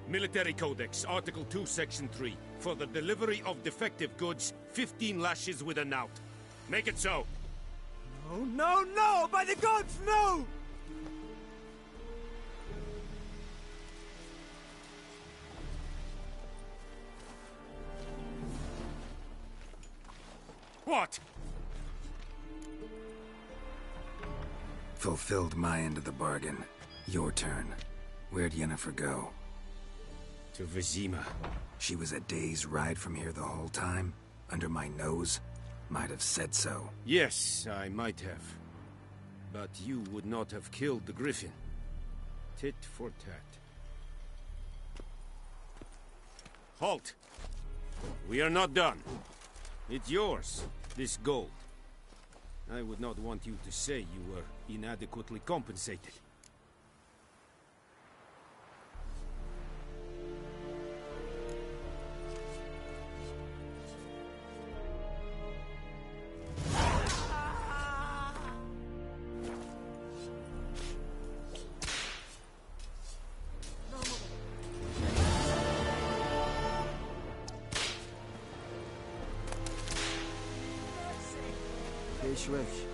Speaker 17: Military Codex, Article 2, Section 3. For the delivery of defective goods, 15 lashes with a knout. Make it so.
Speaker 10: No, no, no! By the gods, no!
Speaker 17: What?
Speaker 2: Fulfilled my end of the bargain. Your turn. Where'd Yennefer go?
Speaker 17: To Vizima.
Speaker 2: She was a day's ride from here the whole time? Under my nose? Might have said so.
Speaker 17: Yes, I might have. But you would not have killed the griffin. Tit for tat. Halt! We are not done. It's yours, this gold. I would not want you to say you were inadequately compensated.
Speaker 10: Schwäch.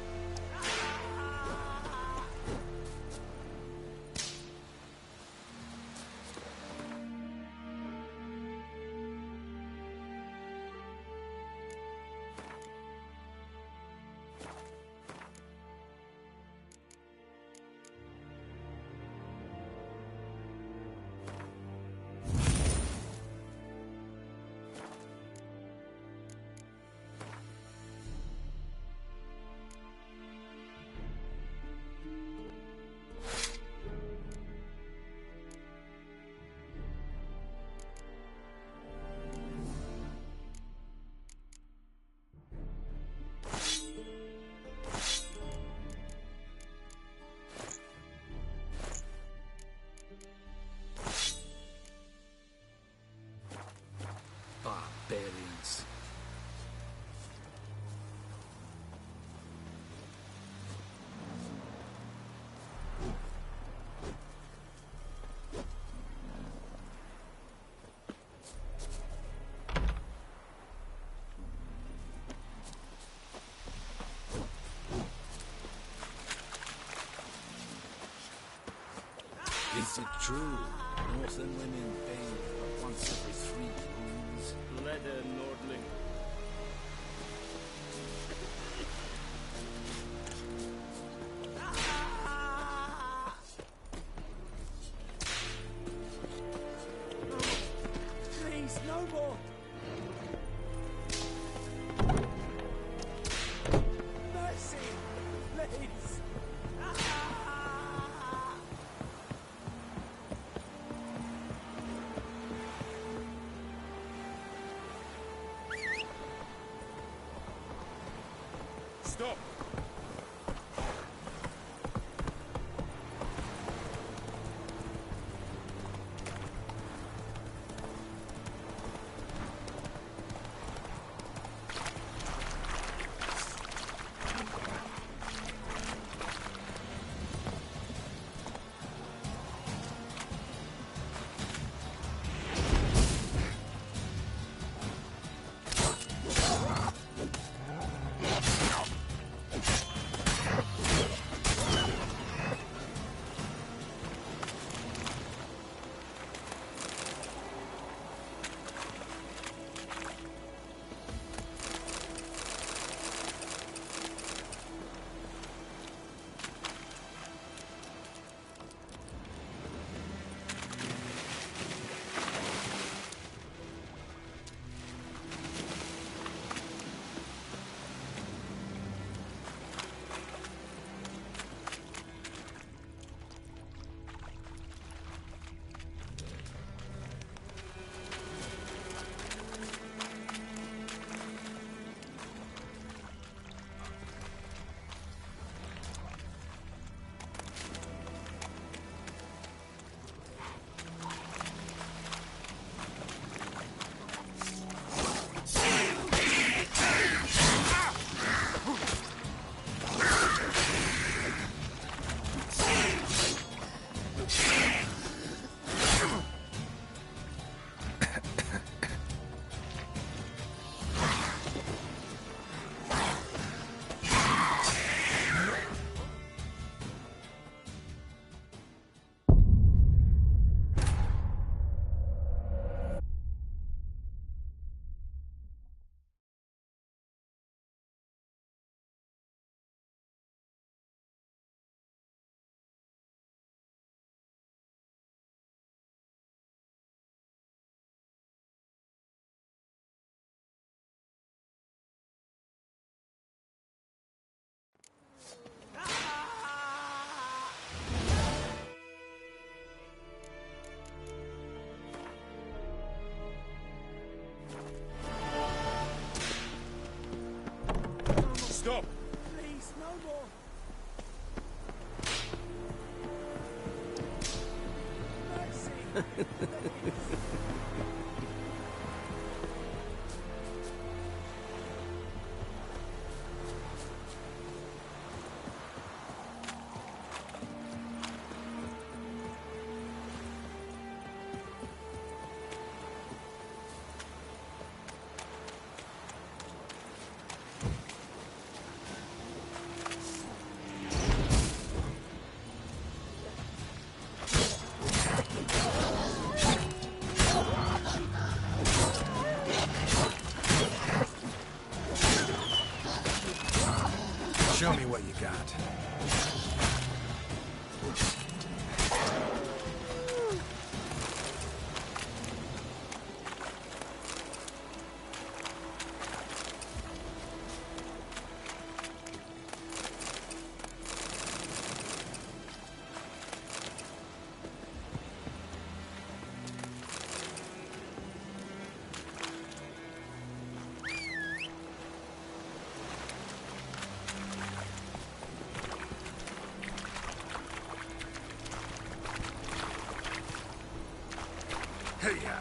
Speaker 15: Barbarians. Is it true? Northern women bathe but once every 3 moons.
Speaker 17: Leather, Nordling.
Speaker 10: Please, no more! Mercy! Please!
Speaker 17: Stop! Stop!
Speaker 15: Please, no more. Mercy.
Speaker 2: Show me what you got. Hey-ya!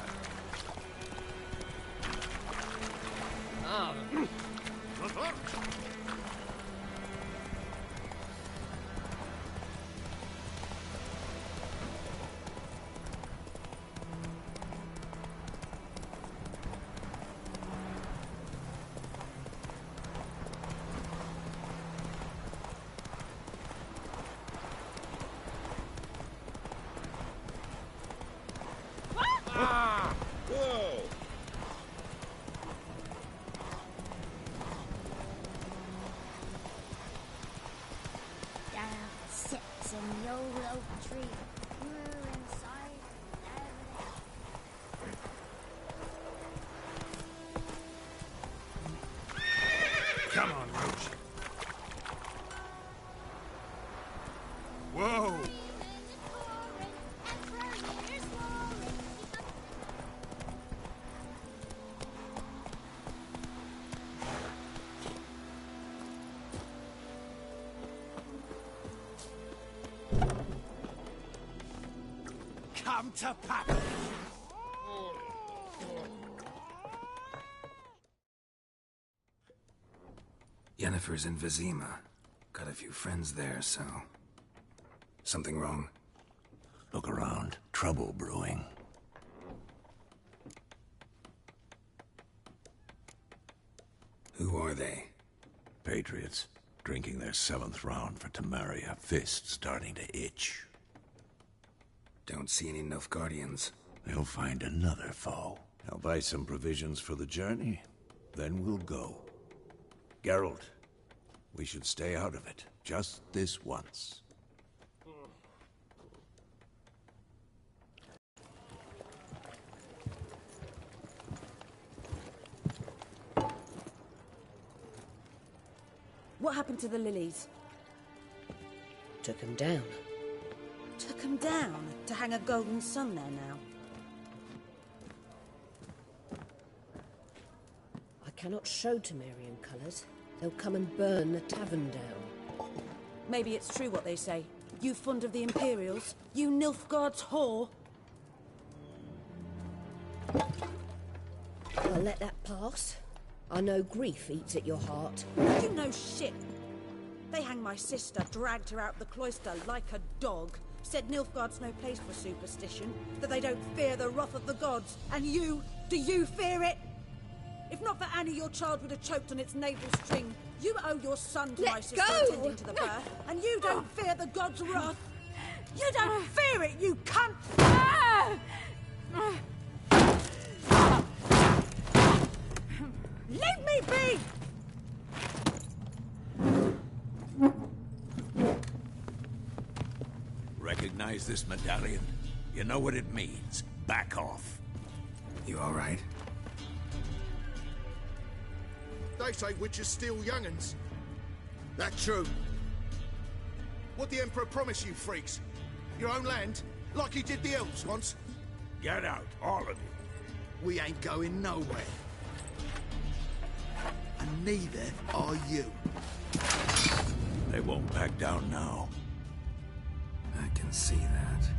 Speaker 5: Sits in the old oak tree. Grew inside
Speaker 2: Come on, Roach. Whoa!
Speaker 8: come to pass.
Speaker 2: Yennefer's in Vizima. Got a few friends there, so... Something wrong?
Speaker 1: Look around. Trouble brewing.
Speaker 2: Who are they?
Speaker 1: Patriots. Drinking their 7th round for Temeria. Fist starting to itch.
Speaker 2: Don't see any Nilfgaardians.
Speaker 1: They'll find another foe. I'll buy some provisions for the journey. Then we'll go. Geralt, we should stay out of it. Just this once.
Speaker 14: What happened to the lilies?
Speaker 11: Took 'em down.
Speaker 14: Took 'em down to hang a golden sun there now.
Speaker 11: I cannot show Temerian colours. They'll come and burn the tavern down.
Speaker 14: Maybe it's true what they say. You fond of the Imperials? You Nilfgaard's whore?
Speaker 11: I'll let that pass. I know grief eats at your heart.
Speaker 14: You know shit. They hanged my sister, dragged her out the cloister like a dog. Said Nilfgaard's no place for superstition, that they don't fear the wrath of the gods. And you, do you fear it? If not for Annie, your child would have choked on its navel string. You owe your son to my sister attending to the birth, and you don't fear the gods' wrath. You don't fear it, you cunt! Leave me be!
Speaker 1: Recognize this medallion? You know what it means. Back off.
Speaker 2: You all right?
Speaker 19: They say witches steal young'uns. That true? What the Emperor promise you, freaks? Your own land? Like he did the elves once?
Speaker 1: Get out, all of you.
Speaker 19: We ain't going nowhere. And neither are you.
Speaker 1: They won't back down now.
Speaker 2: I can see that.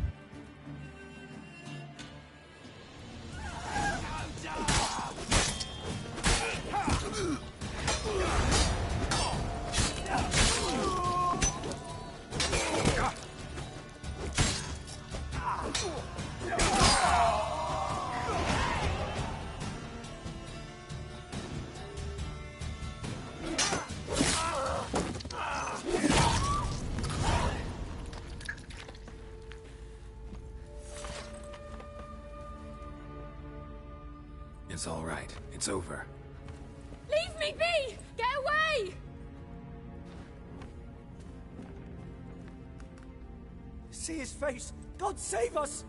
Speaker 2: It's all right. It's over.
Speaker 5: Leave me be! Get away!
Speaker 10: See his face! God save us!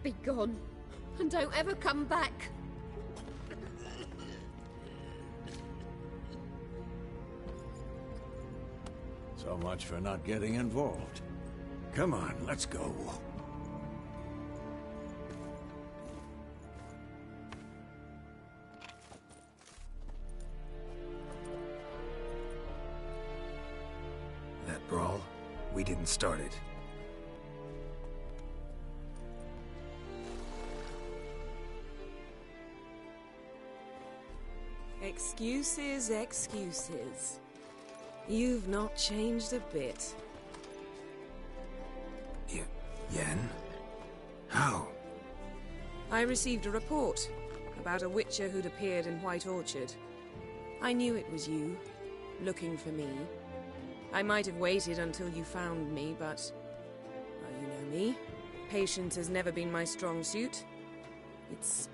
Speaker 11: Be gone, and don't ever come back.
Speaker 1: So much for not getting involved. Come on, let's go.
Speaker 2: That brawl, we didn't start it.
Speaker 3: Excuses, excuses. You've not changed a bit.
Speaker 2: Yen? How?
Speaker 3: I received a report about a witcher who'd appeared in White Orchard. I knew it was you, looking for me. I might have waited until you found me, but... well, you know me. Patience has never been my strong suit. It's...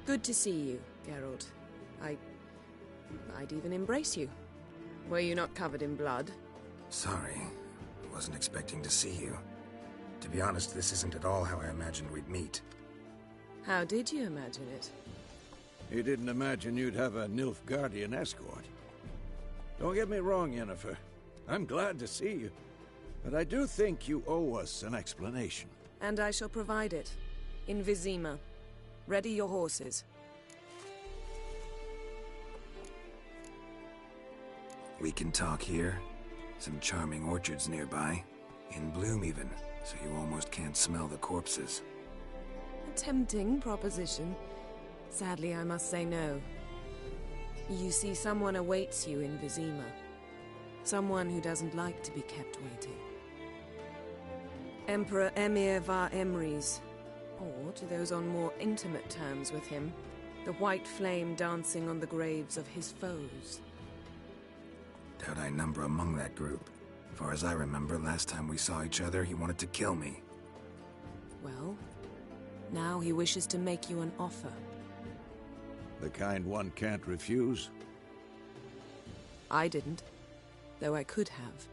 Speaker 3: good to see you, Geralt. I'd even embrace you. Were you not covered in blood?
Speaker 2: Sorry. Wasn't expecting to see you. To be honest, this isn't at all how I imagined we'd meet.
Speaker 3: How did you imagine it?
Speaker 4: You didn't imagine you'd have a Nilfgaardian escort. Don't get me wrong, Yennefer. I'm glad to see you. But I do think you owe us an explanation.
Speaker 3: And I shall provide it. In Vizima. Ready your horses.
Speaker 2: We can talk here. Some charming orchards nearby. In bloom, even. So you almost can't smell the corpses.
Speaker 3: A tempting proposition. Sadly, I must say no. You see, someone awaits you in Vizima. Someone who doesn't like to be kept waiting. Emperor Emir var Emrys, or to those on more intimate terms with him, the white flame dancing on the graves of his foes.
Speaker 2: Doubt I number among that group. As far as I remember, last time we saw each other, he wanted to kill me.
Speaker 3: Well, now he wishes to make you an offer.
Speaker 4: The kind one can't refuse?
Speaker 3: I didn't, though I could have.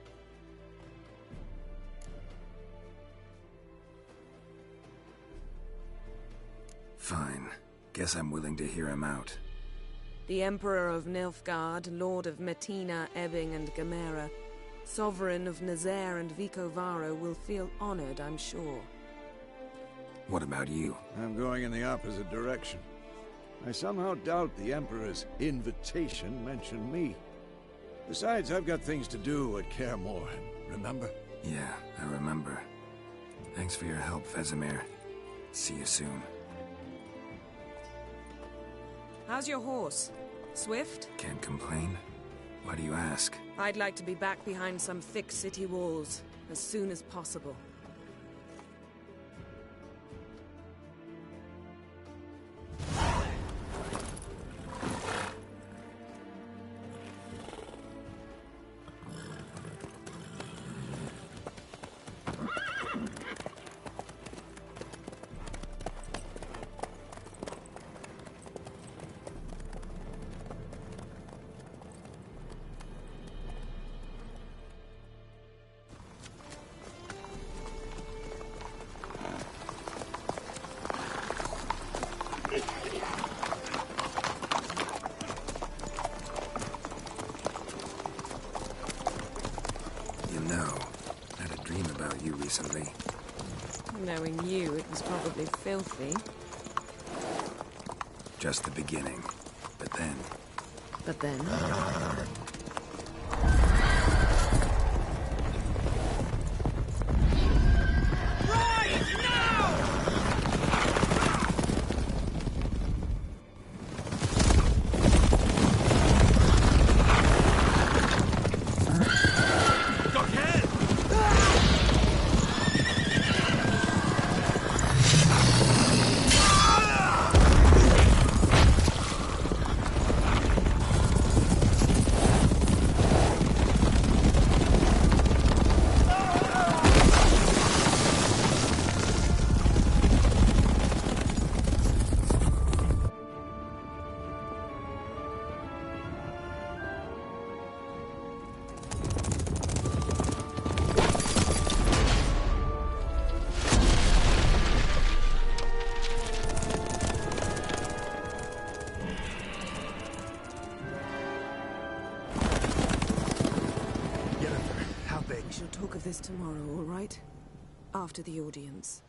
Speaker 2: Fine. Guess I'm willing to hear him out.
Speaker 3: The Emperor of Nilfgaard, Lord of Metina, Ebbing and Gamera, Sovereign of Nazaire and Vicovaro will feel honored, I'm sure.
Speaker 2: What about you?
Speaker 4: I'm going in the opposite direction. I somehow doubt the Emperor's invitation mentioned me. Besides, I've got things to do at Kaer Morhen, remember?
Speaker 2: Yeah, I remember. Thanks for your help, Vesemir. See you soon.
Speaker 3: How's your horse? Swift?
Speaker 2: Can't complain. Why do you ask?
Speaker 3: I'd like to be back behind some thick city walls as soon as possible.
Speaker 2: Recently.
Speaker 3: Knowing you, it was probably filthy.
Speaker 2: Just the beginning. But then...
Speaker 3: But then? Talk of this tomorrow, all right? After the audience.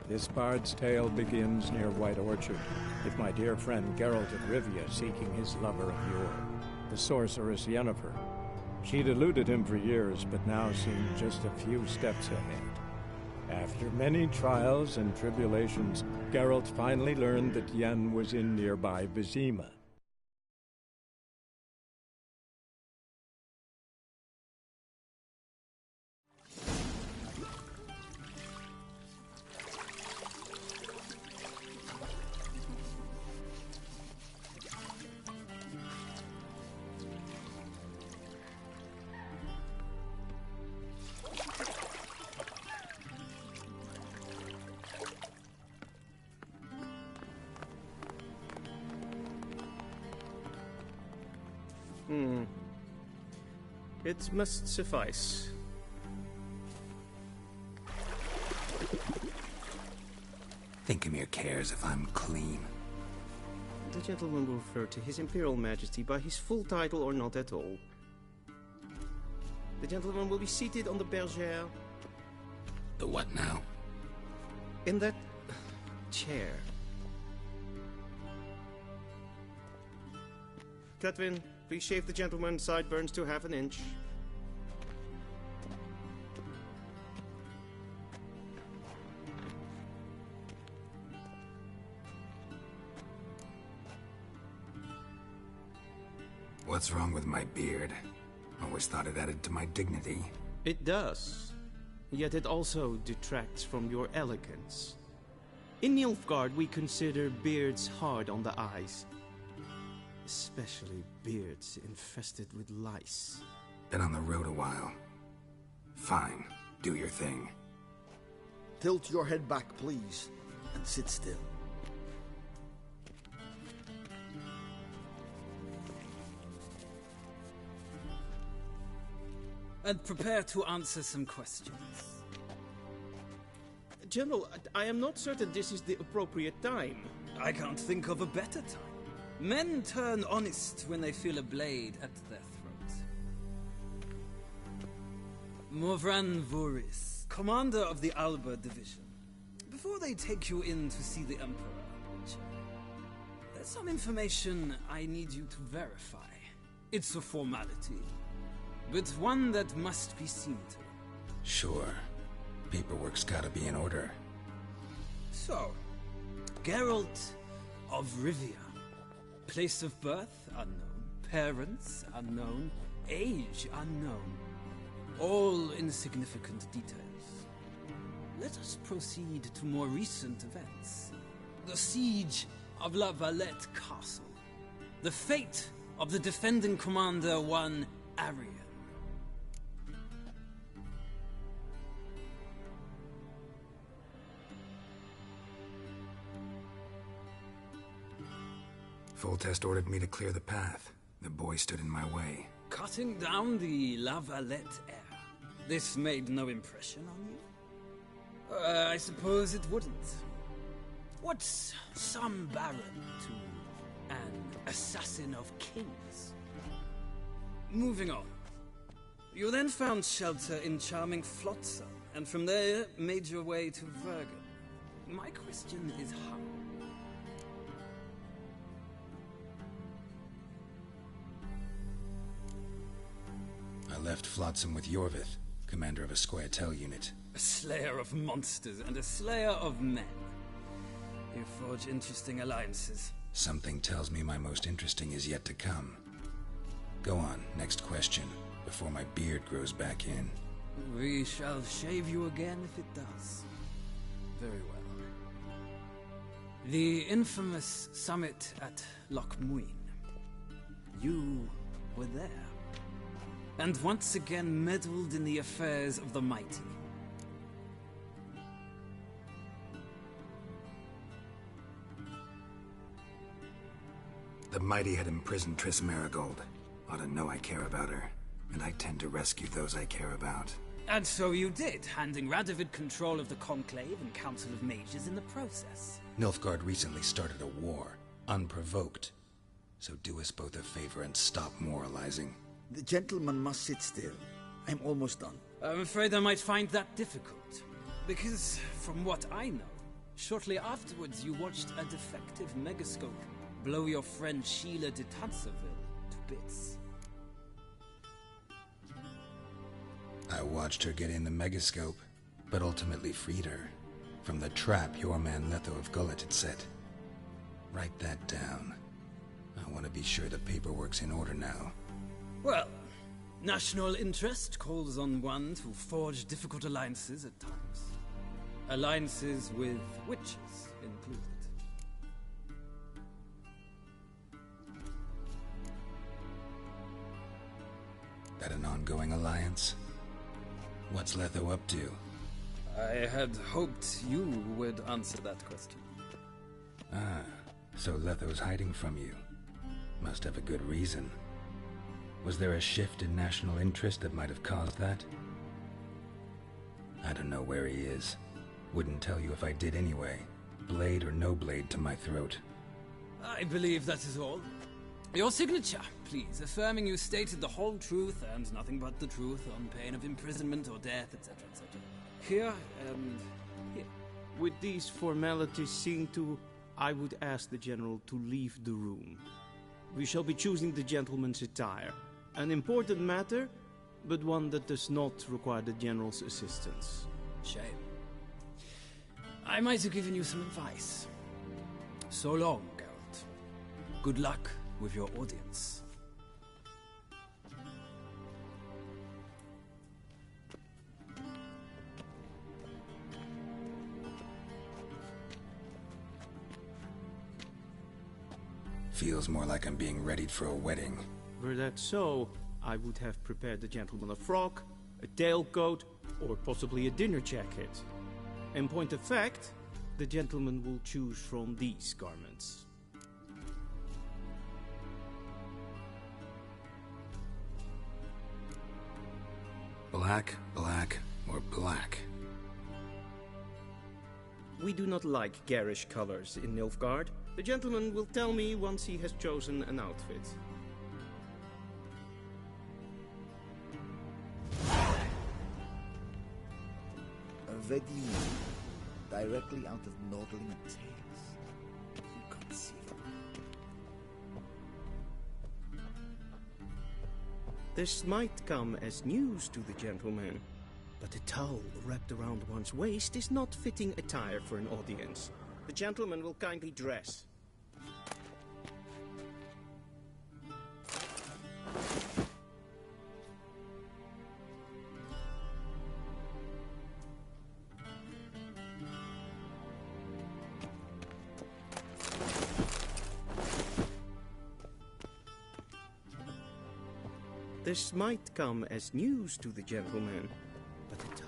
Speaker 20: This bard's tale begins near White Orchard, with my dear friend Geralt of Rivia seeking his lover of yore, the sorceress Yennefer. She'd eluded him for years, but now seemed just a few steps ahead. After many trials and tribulations, Geralt finally learned that Yen was in nearby Vizima.
Speaker 21: It must suffice.
Speaker 2: Thinkemir cares if I'm clean.
Speaker 21: The gentleman will refer to His Imperial Majesty by his full title or not at all. The gentleman will be seated on the bergère.
Speaker 2: The what now?
Speaker 21: In that chair. Cutwin, please shave the gentleman's sideburns to half an inch.
Speaker 2: What's wrong with my beard? Always thought it added to my dignity.
Speaker 21: It does. Yet it also detracts from your elegance. In Nilfgaard, we consider beards hard on the eyes. Especially beards infested with lice.
Speaker 2: Been on the road a while. Fine, do your thing.
Speaker 7: Tilt your head back, please, and sit still.
Speaker 22: And prepare to answer some questions.
Speaker 21: General, I am not certain this is the appropriate time.
Speaker 22: I can't think of a better time. Men turn honest when they feel a blade at their throat. Morvran Voris, commander of the Alba Division. Before they take you in to see the Emperor, there's some information I need you to verify. It's a formality, but one that must be seen to.
Speaker 2: Sure. Paperwork's gotta be in order.
Speaker 22: So, Geralt of Rivia. Place of birth, unknown. Parents, unknown. Age, unknown. All insignificant details. Let us proceed to more recent events. The siege of La Valette Castle. The fate of the defending commander, one Arian.
Speaker 2: Foltest ordered me to clear the path. The boy stood in my way.
Speaker 22: Cutting down the La Valette heir. This made no impression on you? I suppose it wouldn't. What's some baron to an assassin of kings? Moving on. You then found shelter in charming Flotsam, and from there made your way to Vergen. My question is how?
Speaker 2: I left Flotsam with Yorvith, commander of a Scoia'tael unit.
Speaker 22: A slayer of monsters and a slayer of men. You forge interesting alliances.
Speaker 2: Something tells me my most interesting is yet to come. Go on, next question, before my beard grows back in.
Speaker 22: We shall shave you again if it does. Very well. The infamous summit at Loch Muin. You were there. And once again meddled in the affairs of the mighty.
Speaker 2: The mighty had imprisoned Triss Marigold. Ought to know I care about her, and I tend to rescue those I care about.
Speaker 22: And so you did, handing Radovid control of the Conclave and Council of Mages in the process.
Speaker 2: Nilfgaard recently started a war, unprovoked. So do us both a favor and stop moralizing.
Speaker 7: The gentleman must sit still. I'm almost done.
Speaker 22: I'm afraid I might find that difficult. Because, from what I know, shortly afterwards you watched a defective megascope blow your friend Sheila de Tanserville to bits.
Speaker 2: I watched her get in the megascope, but ultimately freed her from the trap your man Letho of Gullet had set. Write that down. I want to be sure the paperwork's in order now.
Speaker 22: Well, national interest calls on one to forge difficult alliances at times. Alliances with witches included.
Speaker 2: That an ongoing alliance? What's Letho up to?
Speaker 22: I had hoped you would answer that question.
Speaker 2: Ah, so Letho's hiding from you. Must have a good reason. Was there a shift in national interest that might have caused that? I don't know where he is. Wouldn't tell you if I did anyway. Blade or no blade to my throat.
Speaker 22: I believe that is all. Your signature, please, affirming you stated the whole truth and nothing but the truth on pain of imprisonment or death, etc., etc. Here and here.
Speaker 21: With these formalities seen to, I would ask the general to leave the room. We shall be choosing the gentleman's attire. An important matter, but one that does not require the General's assistance.
Speaker 22: Shame. I might have given you some advice. So long, Geralt. Good luck with your audience.
Speaker 2: Feels more like I'm being readied for a wedding.
Speaker 21: Were that so, I would have prepared the gentleman a frock, a tailcoat, or possibly a dinner jacket. In point of fact, the gentleman will choose from these garments.
Speaker 2: Black, black, or black?
Speaker 21: We do not like garish colors in Nilfgaard. The gentleman will tell me once he has chosen an outfit.
Speaker 6: Ready, directly out of Nordling Tales. Inconceivable.
Speaker 21: This might come as news to the gentleman, but a towel wrapped around one's waist is not fitting attire for an audience. The gentleman will kindly dress. This might come as news to the gentleman, but a towel.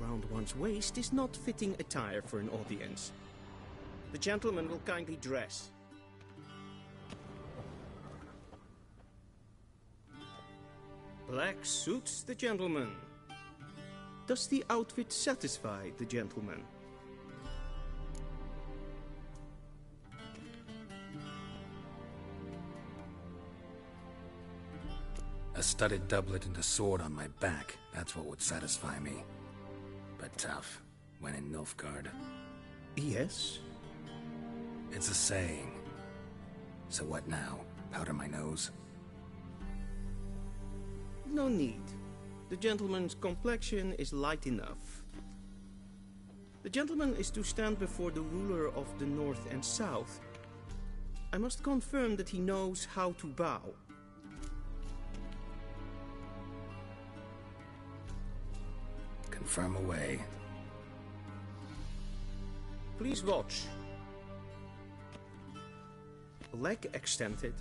Speaker 21: Around one's waist is not fitting attire for an audience. The gentleman will kindly dress. Black suits the gentleman. Does the outfit satisfy the gentleman?
Speaker 2: A studded doublet and a sword on my back, that's what would satisfy me. But tough, when in Nilfgaard.
Speaker 21: Yes?
Speaker 2: It's a saying. So what now? Powder my nose?
Speaker 21: No need. The gentleman's complexion is light enough. The gentleman is to stand before the ruler of the North and South. I must confirm that he knows how to bow.
Speaker 2: Confirm away.
Speaker 21: Please watch. Leg extended,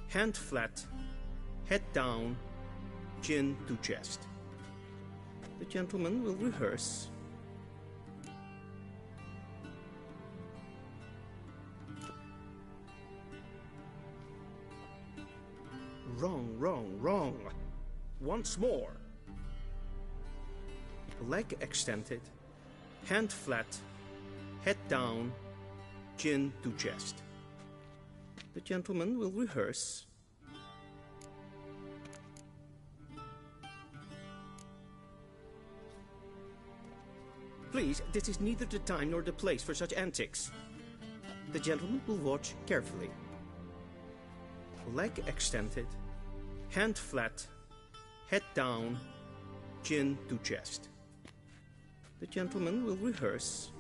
Speaker 21: hand flat, head down, chin to chest. The gentleman will rehearse. Wrong, wrong, wrong. Once more. Leg extended, hand flat, head down, chin to chest. The gentleman will rehearse. Please, this is neither the time nor the place for such antics. The gentleman will watch carefully. Leg extended, hand flat, head down, chin to chest. The gentleman will rehearse.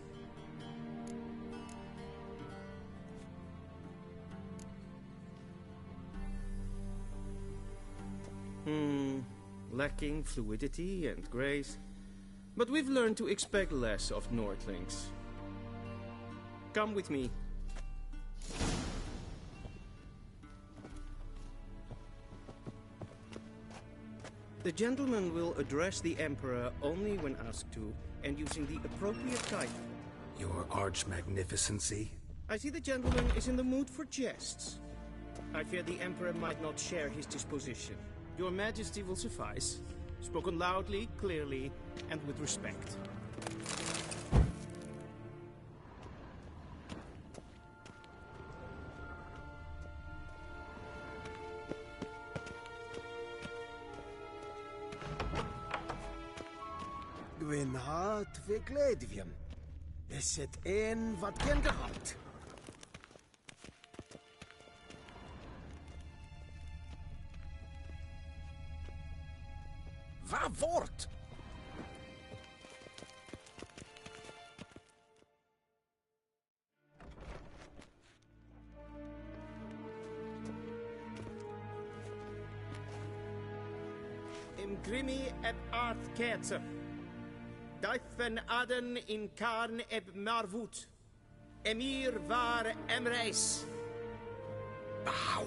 Speaker 21: lacking fluidity and grace. But we've learned to expect less of Nordlings. Come with me. The gentleman will address the Emperor only when asked to, and using the appropriate title.
Speaker 2: Your Arch-Magnificency?
Speaker 21: I see the gentleman is in the mood for jests. I fear the Emperor might not share his disposition. Your Majesty will suffice. Spoken loudly, clearly, and with respect.
Speaker 13: Gwyn hart fi gledfiam. Is het een wat genderhalt? Waar wordt?
Speaker 21: Imgrimi eb art ketzer. Duifen aden in karn eb marvoet. Emir var emreis.
Speaker 13: Bauw.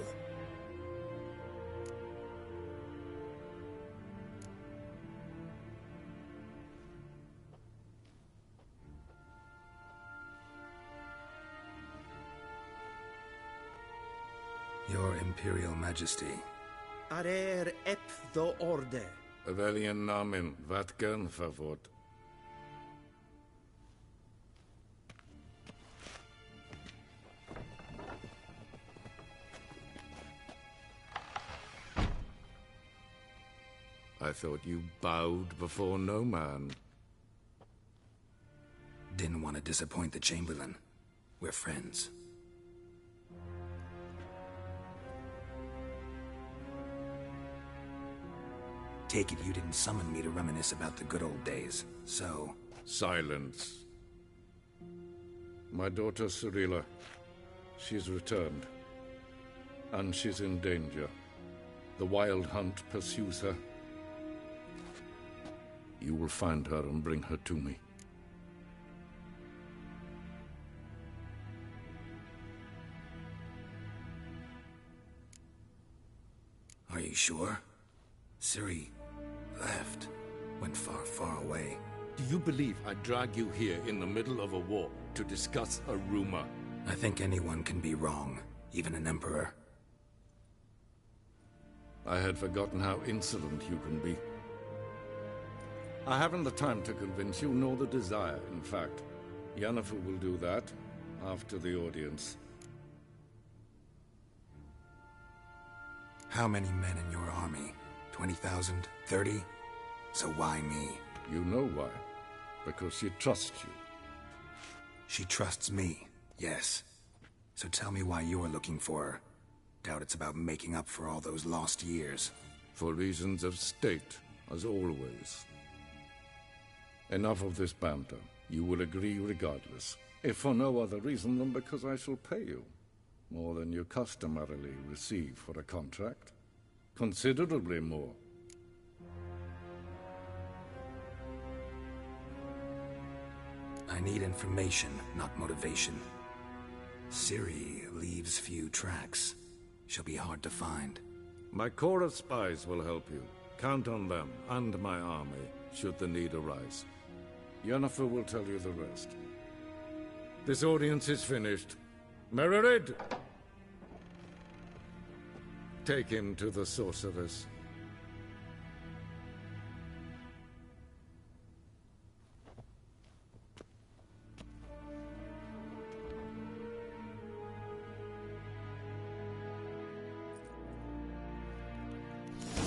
Speaker 2: Your Imperial Majesty.
Speaker 21: Arer ep the orde.
Speaker 16: Weljen namen, wat kan favort? I thought you bowed before no man.
Speaker 2: Didn't want to disappoint the Chamberlain. We're friends. Take it you didn't summon me to reminisce about the good old days, so...
Speaker 16: Silence. My daughter Cyrilla, she's returned. And she's in danger. The Wild Hunt pursues her. You will find her and bring her to me.
Speaker 2: Are you sure? Ciri left. Went far, far away.
Speaker 16: Do you believe I drag you here in the middle of a war to discuss a rumor?
Speaker 2: I think anyone can be wrong, even an emperor.
Speaker 16: I had forgotten how insolent you can be. I haven't the time to convince you, nor the desire, in fact. Yennefer will do that after the audience.
Speaker 2: How many men in your army? 20,000? 30? So why me?
Speaker 16: You know why. Because she trusts you.
Speaker 2: She trusts me, yes. So tell me why you're looking for her. Doubt it's about making up for all those lost years.
Speaker 16: For reasons of state, as always. Enough of this banter. You will agree regardless. If for no other reason than because I shall pay you. More than you customarily receive for a contract. Considerably more.
Speaker 2: I need information, not motivation. Ciri leaves few tracks. She'll be hard to find.
Speaker 16: My corps of spies will help you. Count on them, and my army, should the need arise. Yennefer will tell you the rest. This audience is finished. Mererid! Take him to the sorceress.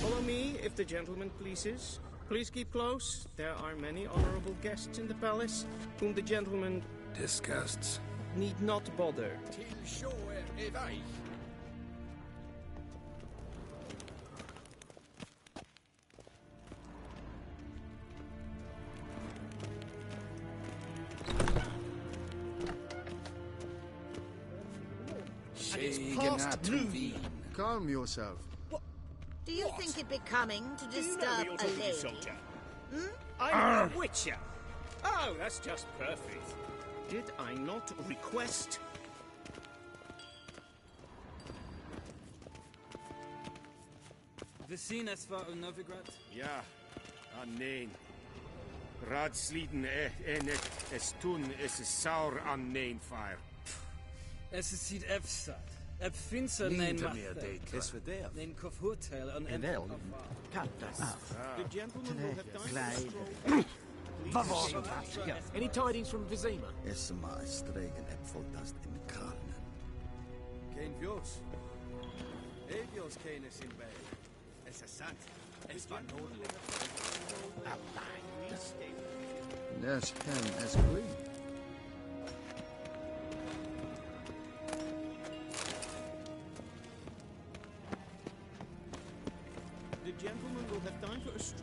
Speaker 21: Follow me, if the gentleman pleases. Please keep close. There are many honorable guests in the palace, whom the gentleman...
Speaker 2: disgusts.
Speaker 21: ...need not bother.
Speaker 19: It's past noon. Calm yourself.
Speaker 12: Do you think it becoming to disturb a lady?
Speaker 21: I'm a witcher. Oh, that's just perfect. Did I not request?
Speaker 22: We zien es voor Novigrad?
Speaker 17: Ja, nee. Raadsleden net es tun, es is saur an neen fire.
Speaker 22: Es ziet efsat. Ep finser
Speaker 17: Niet
Speaker 22: nein
Speaker 17: te
Speaker 22: macht.
Speaker 17: meer date.
Speaker 22: Is verderf. Nein kofhotel an
Speaker 13: En wel, kattas.
Speaker 21: The gentleman will have done
Speaker 13: Klein. Any tidings from Vizima? Es maar stregen ep voltast in Karnen.
Speaker 22: Geen vjos. Evios kenes in bij. Es is sant. Es war nodig.
Speaker 13: There's hen as green.
Speaker 21: The gentleman will have time for a stroll.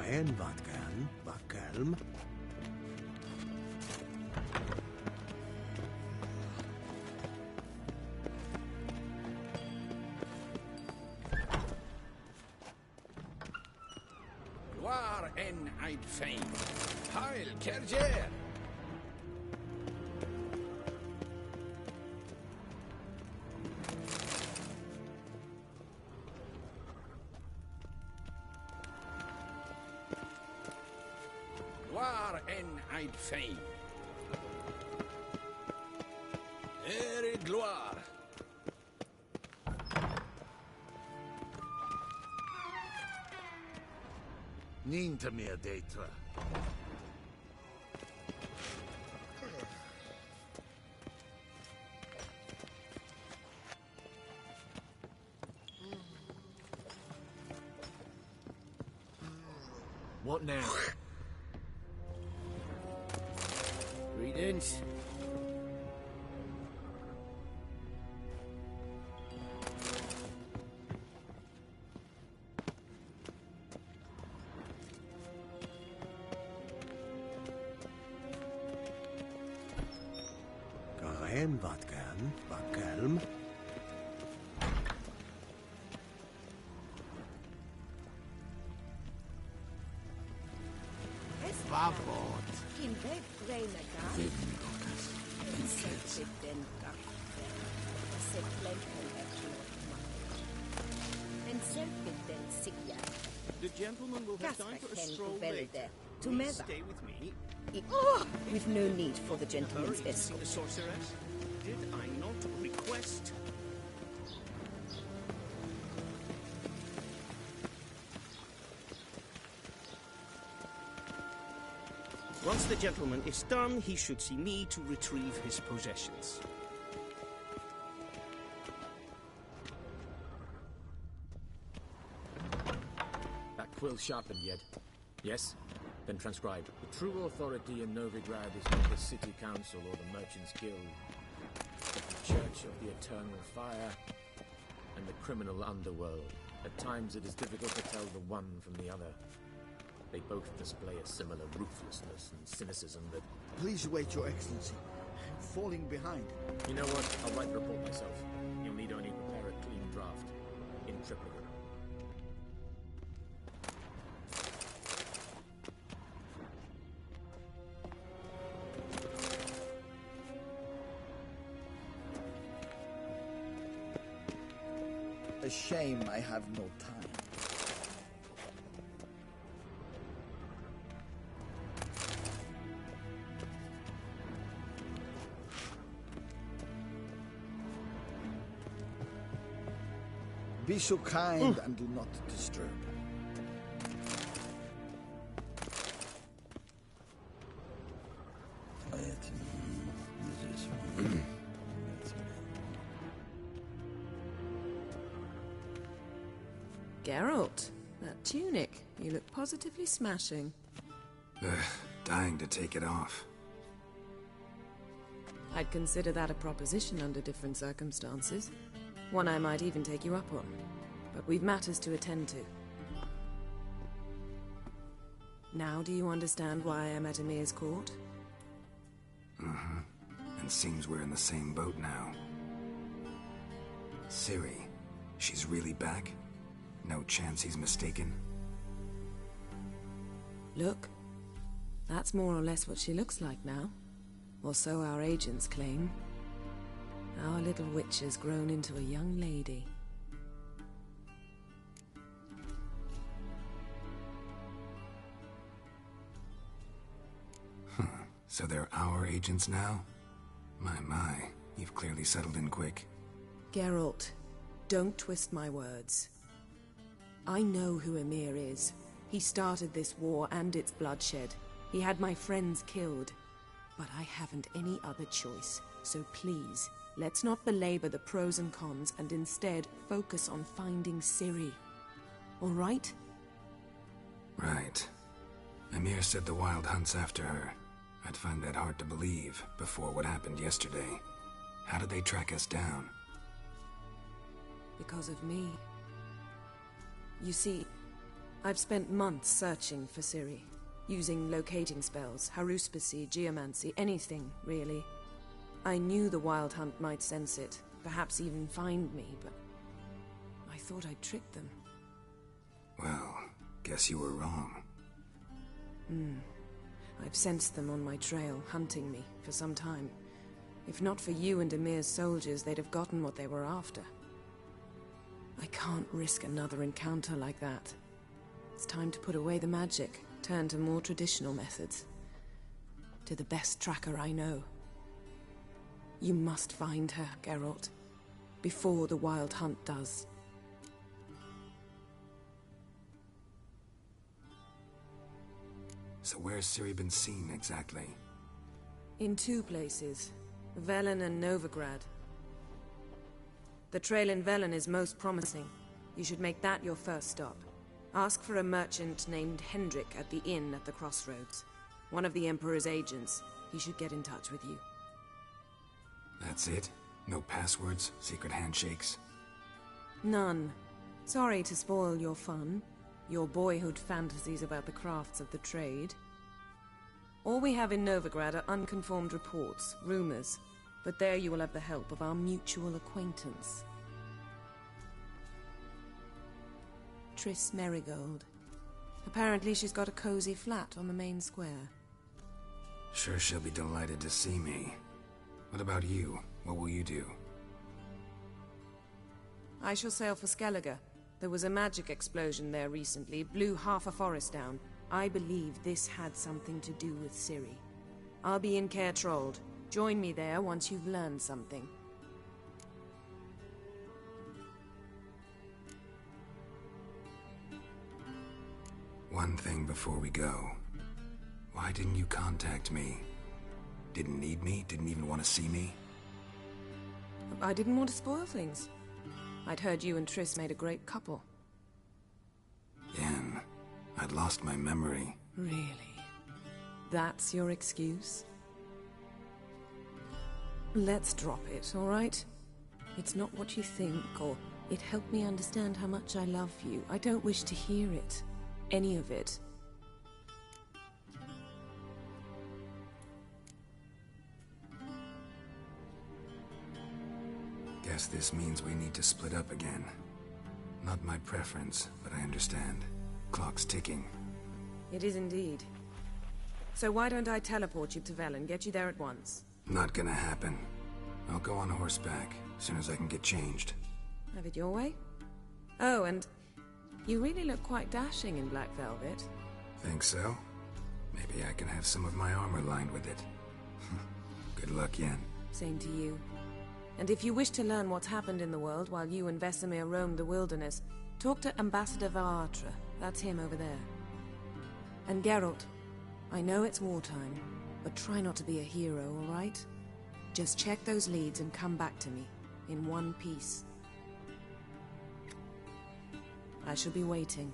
Speaker 1: Geen wat kan, wat kalm.
Speaker 4: Waar en uit fijn. Heil, Kerjer! Waar en uit fijn. Ere gloire.
Speaker 15: Niente meer detra.
Speaker 13: What now?
Speaker 22: Greetings.
Speaker 1: Geen wat kan, wat kalm.
Speaker 13: Vavot.
Speaker 14: In bed, Reinaga.
Speaker 13: Vindokas.
Speaker 14: Insensit den kaffe. Set lenken en selfit den sigja.
Speaker 21: The gentleman will have time for a stroll later.
Speaker 14: To
Speaker 21: Please
Speaker 14: Meva.
Speaker 21: stay with me.
Speaker 14: With no need for the
Speaker 21: Hurry
Speaker 14: gentleman's
Speaker 21: to see
Speaker 14: escort.
Speaker 21: the sorceress. Did I not request? Once the gentleman is done, he should see me to retrieve his possessions.
Speaker 18: That quill sharpened yet? Yes? Then transcribe. The true authority in Novigrad is not the city council or the merchants' guild, but the church of the eternal fire and the criminal underworld. At times it is difficult to tell the one from the other. They both display a similar ruthlessness and cynicism that...
Speaker 6: Please wait, Your Excellency. I'm falling behind.
Speaker 18: You know what? I'll write the report myself. You'll need only prepare a clean draft. In triplicate.
Speaker 6: A shame I have no time. Be so kind and do not disturb.
Speaker 3: Geralt, that tunic. You look positively smashing.
Speaker 2: Dying to take it off.
Speaker 3: I'd consider that a proposition under different circumstances. One I might even take you up on. But we've matters to attend to. Now do you understand why I'm at Emir's court?
Speaker 2: Mm-hmm. And seems we're in the same boat now. Ciri, She's really back? No chance he's mistaken?
Speaker 3: Look. That's more or less what she looks like now. Or so our agents claim. Our little witch has grown into a young lady.
Speaker 2: So they're our agents now? My, you've clearly settled in quick.
Speaker 3: Geralt, don't twist my words. I know who Emir is. He started this war and its bloodshed. He had my friends killed. But I haven't any other choice. So please, let's not belabor the pros and cons and instead focus on finding Ciri. All right?
Speaker 2: Right. Emir said the Wild Hunt's after her. I'd find that hard to believe before what happened yesterday. How did they track us down?
Speaker 3: Because of me. You see, I've spent months searching for Ciri, using locating spells, haruspicy, geomancy, anything, really. I knew the Wild Hunt might sense it, perhaps even find me, but I thought I'd tricked them.
Speaker 2: Well, guess you were wrong.
Speaker 3: I've sensed them on my trail, hunting me, for some time. If not for you and Emir's soldiers, they'd have gotten what they were after. I can't risk another encounter like that. It's time to put away the magic, turn to more traditional methods. To the best tracker I know. You must find her, Geralt. Before the Wild Hunt does.
Speaker 2: So where's Ciri been seen, exactly?
Speaker 3: In two places. Velen and Novigrad. The trail in Velen is most promising. You should make that your first stop. Ask for a merchant named Hendrik at the inn at the crossroads. One of the Emperor's agents. He should get in touch with you.
Speaker 2: That's it? No passwords, secret handshakes?
Speaker 3: None. Sorry to spoil your fun. Your boyhood fantasies about the crafts of the trade. All we have in Novigrad are unconformed reports, rumors. But there you will have the help of our mutual acquaintance. Triss Merigold. Apparently she's got a cozy flat on the main square.
Speaker 2: Sure she'll be delighted to see me. What about you? What will you do?
Speaker 3: I shall sail for Skellige. There was a magic explosion there recently, blew half a forest down. I believe this had something to do with Ciri. I'll be in Caer Trolde. Join me there once you've learned something.
Speaker 2: One thing before we go. Why didn't you contact me? Didn't need me? Didn't even want to see me?
Speaker 3: I didn't want to spoil things. I'd heard you and Triss made a great couple.
Speaker 2: Yen, I'd lost my memory.
Speaker 3: Really? That's your excuse? Let's drop it, all right? It's not what you think, or it helped me understand how much I love you. I don't wish to hear it. Any of it.
Speaker 2: Guess this means we need to split up again. Not my preference, but I understand. Clock's ticking.
Speaker 3: It is indeed. So why don't I teleport you to Velen, get you there at once?
Speaker 2: Not gonna happen. I'll go on horseback, as soon as I can get changed.
Speaker 3: Have it your way? Oh, and you really look quite dashing in black velvet.
Speaker 2: Think so? Maybe I can have some of my armor lined with it. Good luck, Yen.
Speaker 3: Same to you. And if you wish to learn what's happened in the world while you and Vesemir roamed the wilderness, talk to Ambassador Varatra. That's him over there. And Geralt, I know it's wartime, but try not to be a hero, all right? Just check those leads and come back to me, in one piece. I shall be waiting.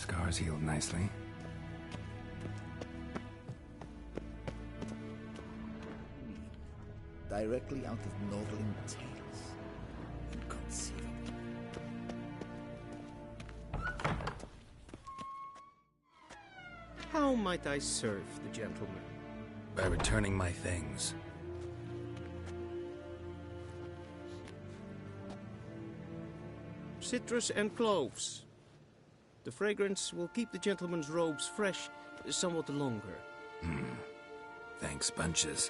Speaker 2: Scars healed nicely.
Speaker 6: Directly out of Nordling tales. Inconceivable.
Speaker 21: How might I serve the gentleman?
Speaker 2: By returning my things.
Speaker 21: Citrus and cloves. The fragrance will keep the gentleman's robes fresh somewhat longer.
Speaker 2: Thanks, bunches.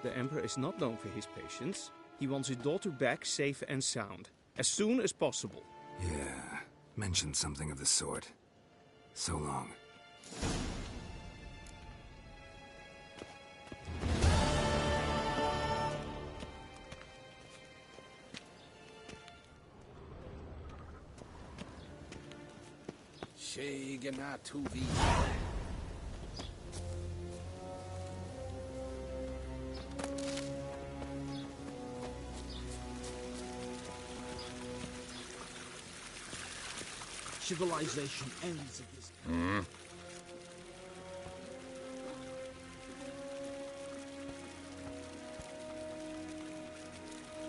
Speaker 21: The Emperor is not known for his patience. He wants his daughter back safe and sound, as soon as possible.
Speaker 2: Yeah, mentioned something of the sort. So long.
Speaker 13: Civilization ends at this.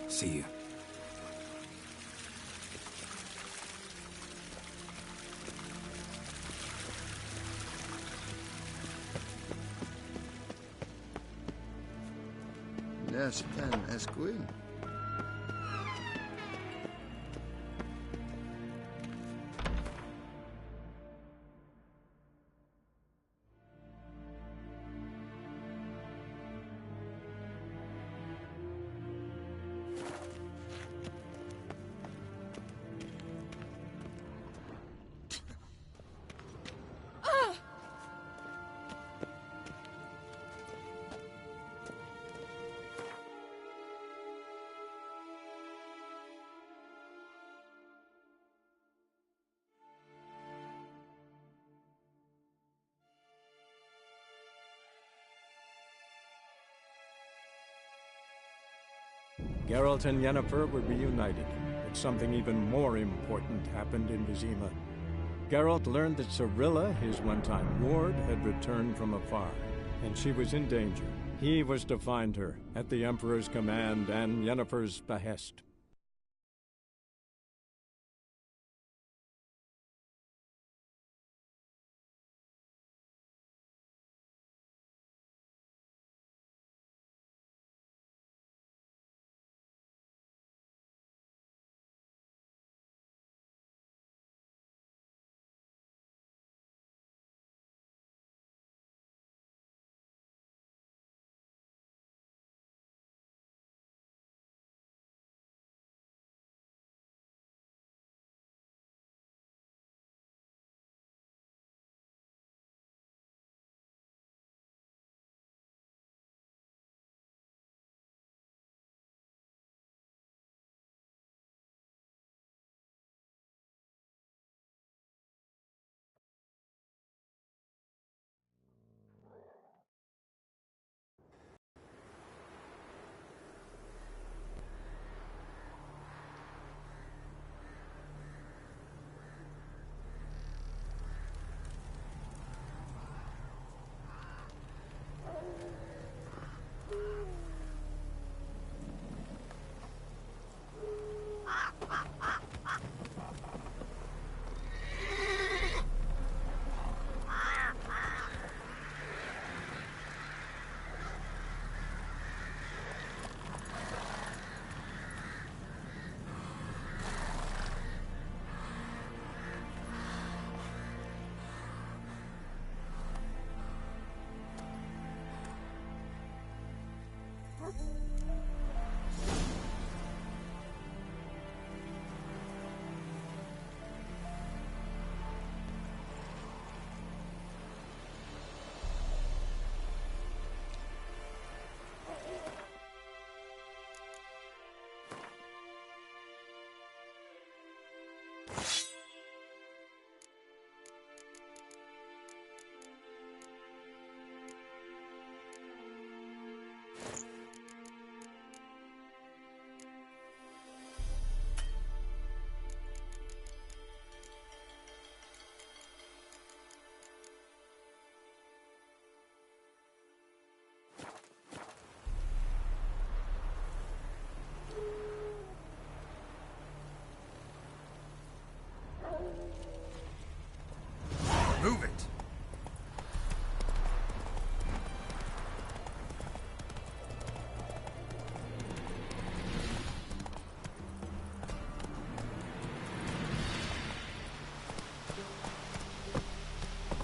Speaker 2: See you.
Speaker 6: Yes, pen esquin.
Speaker 20: Geralt and Yennefer were reunited, but something even more important happened in Vizima. Geralt learned that Cirilla, his one-time ward, had returned from afar, and she was in danger. He was to find her, at the Emperor's command and Yennefer's behest.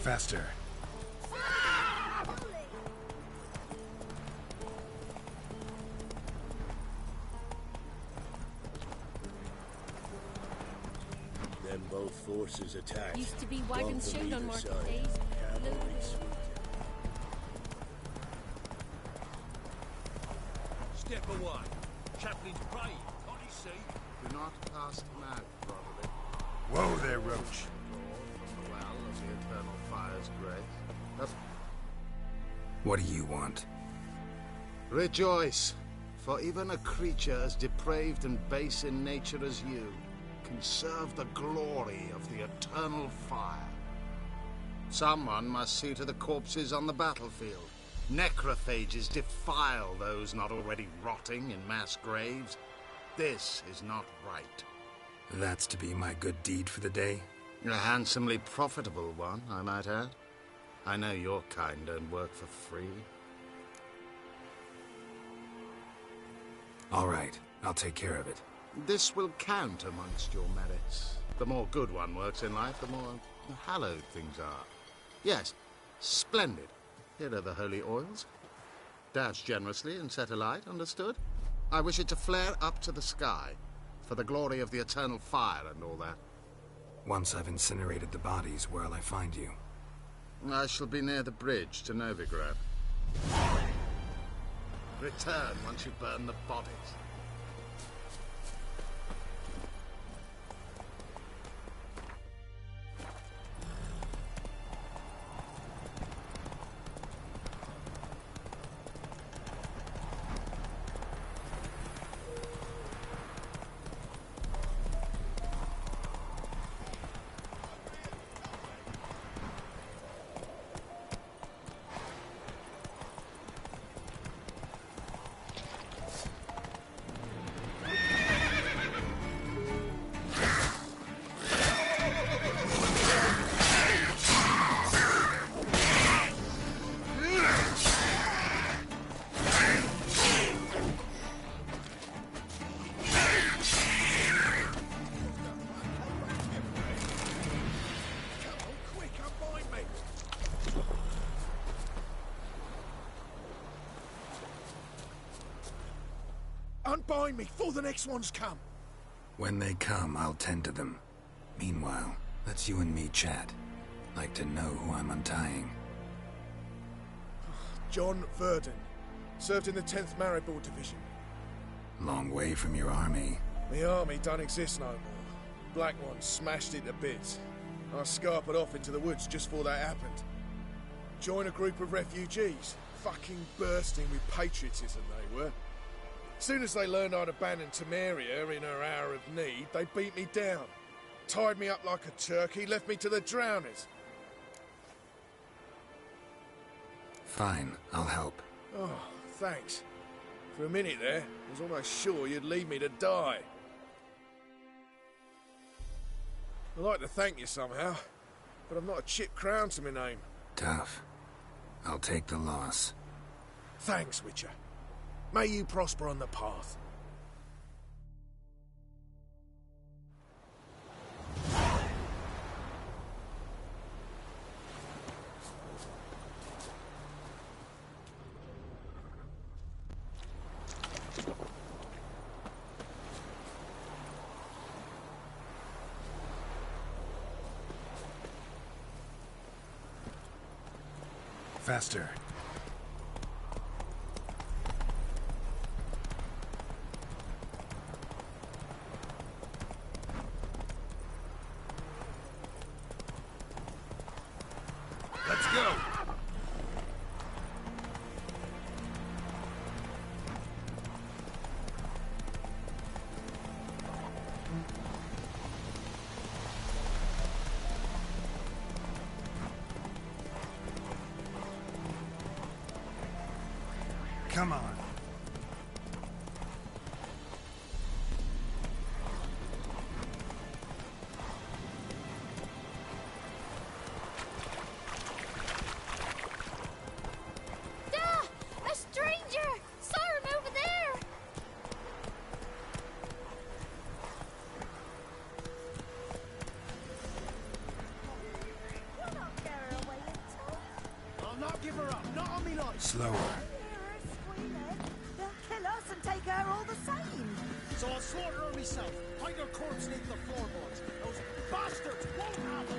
Speaker 15: Faster.
Speaker 13: Then both forces attacked.
Speaker 11: Used to be wagons
Speaker 13: One from
Speaker 11: showed on
Speaker 13: either
Speaker 11: market
Speaker 13: side.
Speaker 11: days.
Speaker 13: Cavalry sweeping.
Speaker 15: Step away. Chaplain's praying. Can't he see?
Speaker 19: Do not cast mad, brotherly.
Speaker 15: Whoa there, Roach.
Speaker 19: From the well of the eternal fire's grace. That's...
Speaker 2: What do you want?
Speaker 19: Rejoice, for even a creature as depraved and base in nature as you can serve the glory of the eternal fire. Someone must see to the corpses on the battlefield. Necrophages defile those not already rotting in mass graves. This is not right.
Speaker 2: That's to be my good deed for the day?
Speaker 19: A handsomely profitable one, I might add. I know your kind don't work for free.
Speaker 2: All right, I'll take care of it.
Speaker 19: This will count amongst your merits. The more good one works in life, the more hallowed things are. Yes, splendid. Here are the holy oils. Dash generously and set alight, understood? I wish it to flare up to the sky, for the glory of the eternal fire and all that.
Speaker 2: Once I've incinerated the bodies, where'll I find you?
Speaker 19: I shall be near the bridge to Novigrad. Return once you burn the bodies.
Speaker 15: Unbind me before the next ones come.
Speaker 2: When they come, I'll tend to them. Meanwhile, let's you and me chat. Like to know who I'm untying.
Speaker 15: John Verdon. Served in the 10th Maribor Division.
Speaker 2: Long way from your army.
Speaker 15: The army don't exist no more. Black Ones smashed it to bits. I scarpered off into the woods just before that happened. Joined a group of refugees. Fucking bursting with patriotism they were. Soon as they learned I'd abandoned Temeria in her hour of need, they beat me down. Tied me up like a turkey, left me to the drowners.
Speaker 2: Fine, I'll help.
Speaker 15: Oh, thanks. For a minute there, I was almost sure you'd leave me to die. I'd like to thank you somehow, but I've not a chip crown to my name.
Speaker 2: Tough. I'll take the loss.
Speaker 15: Thanks, Witcher. May you prosper on the path. Faster. Let's go. Come on.
Speaker 5: A stranger! Saw him over there!
Speaker 14: You're not far away
Speaker 2: Slower.
Speaker 12: They'll kill us and take her all the same.
Speaker 13: So I'll slaughter her myself. Hide her corpse neath the floorboards. Those bastards won't have her.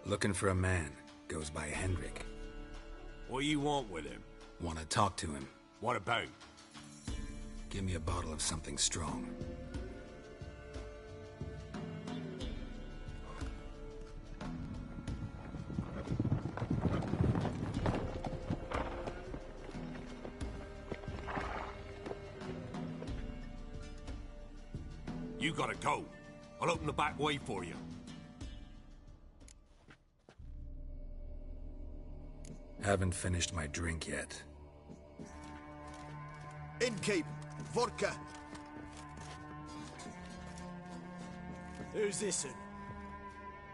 Speaker 2: Looking for a man. Goes by Hendrik.
Speaker 8: What do you want with him?
Speaker 2: Want to talk to him.
Speaker 8: What about?
Speaker 2: Give me a bottle of something strong.
Speaker 8: You gotta go. I'll open the back way for you.
Speaker 2: Haven't finished my drink yet.
Speaker 7: Innkeep, vodka.
Speaker 13: Who's this one?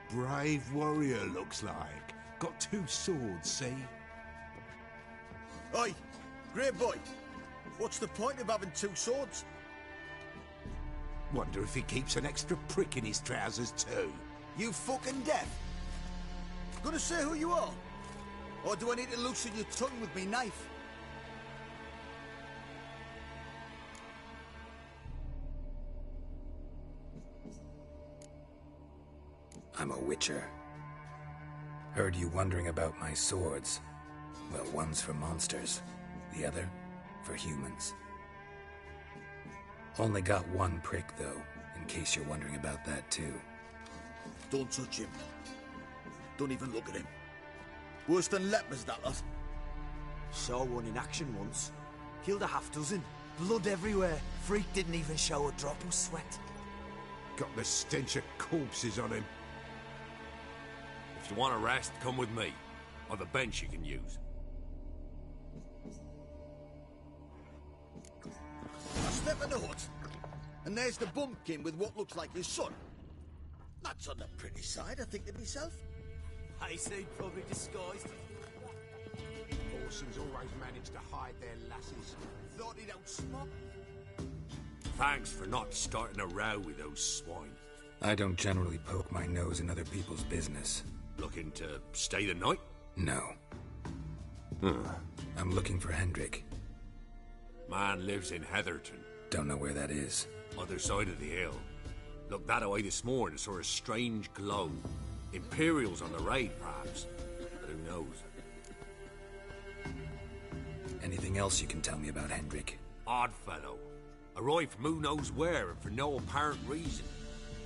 Speaker 1: Brave warrior, looks like. Got 2 swords, see?
Speaker 7: Oi, great boy. What's the point of having 2 swords?
Speaker 1: Wonder if he keeps an extra prick in his trousers too.
Speaker 7: You fucking deaf? Gonna say who you are? Or do I need to loosen your tongue with me knife?
Speaker 2: I'm a witcher. Heard you wondering about my swords. Well, one's for monsters, the other for humans. Only got 1 prick, though, in case you're wondering about that, too.
Speaker 7: Don't touch him. Don't even look at him. Worse than lepers, that lot.
Speaker 6: Saw one in action once. Killed a half-dozen. Blood everywhere. Freak didn't even show a drop of sweat.
Speaker 1: Got the stench of corpses on him.
Speaker 8: If you want a rest, come with me. Or the bench you can use.
Speaker 7: I step in the hut, and there's the bumpkin with what looks like his son. That's on the pretty side, I think to myself.
Speaker 6: I say probably disguised.
Speaker 1: Orsons always manage to hide their lasses.
Speaker 7: Thought he'd outsmart.
Speaker 8: Thanks for not starting a row with those swine.
Speaker 2: I don't generally poke my nose in other people's business.
Speaker 8: Looking to stay the night?
Speaker 2: No. I'm looking for Hendrik.
Speaker 8: Man lives in Heatherton.
Speaker 2: Don't know where that is.
Speaker 8: Other side of the hill. Looked that away this morning, saw a strange glow. Imperials on the raid, perhaps. But who knows?
Speaker 2: Anything else you can tell me about Hendrik?
Speaker 8: Odd fellow. Arrived from who knows where and for no apparent reason.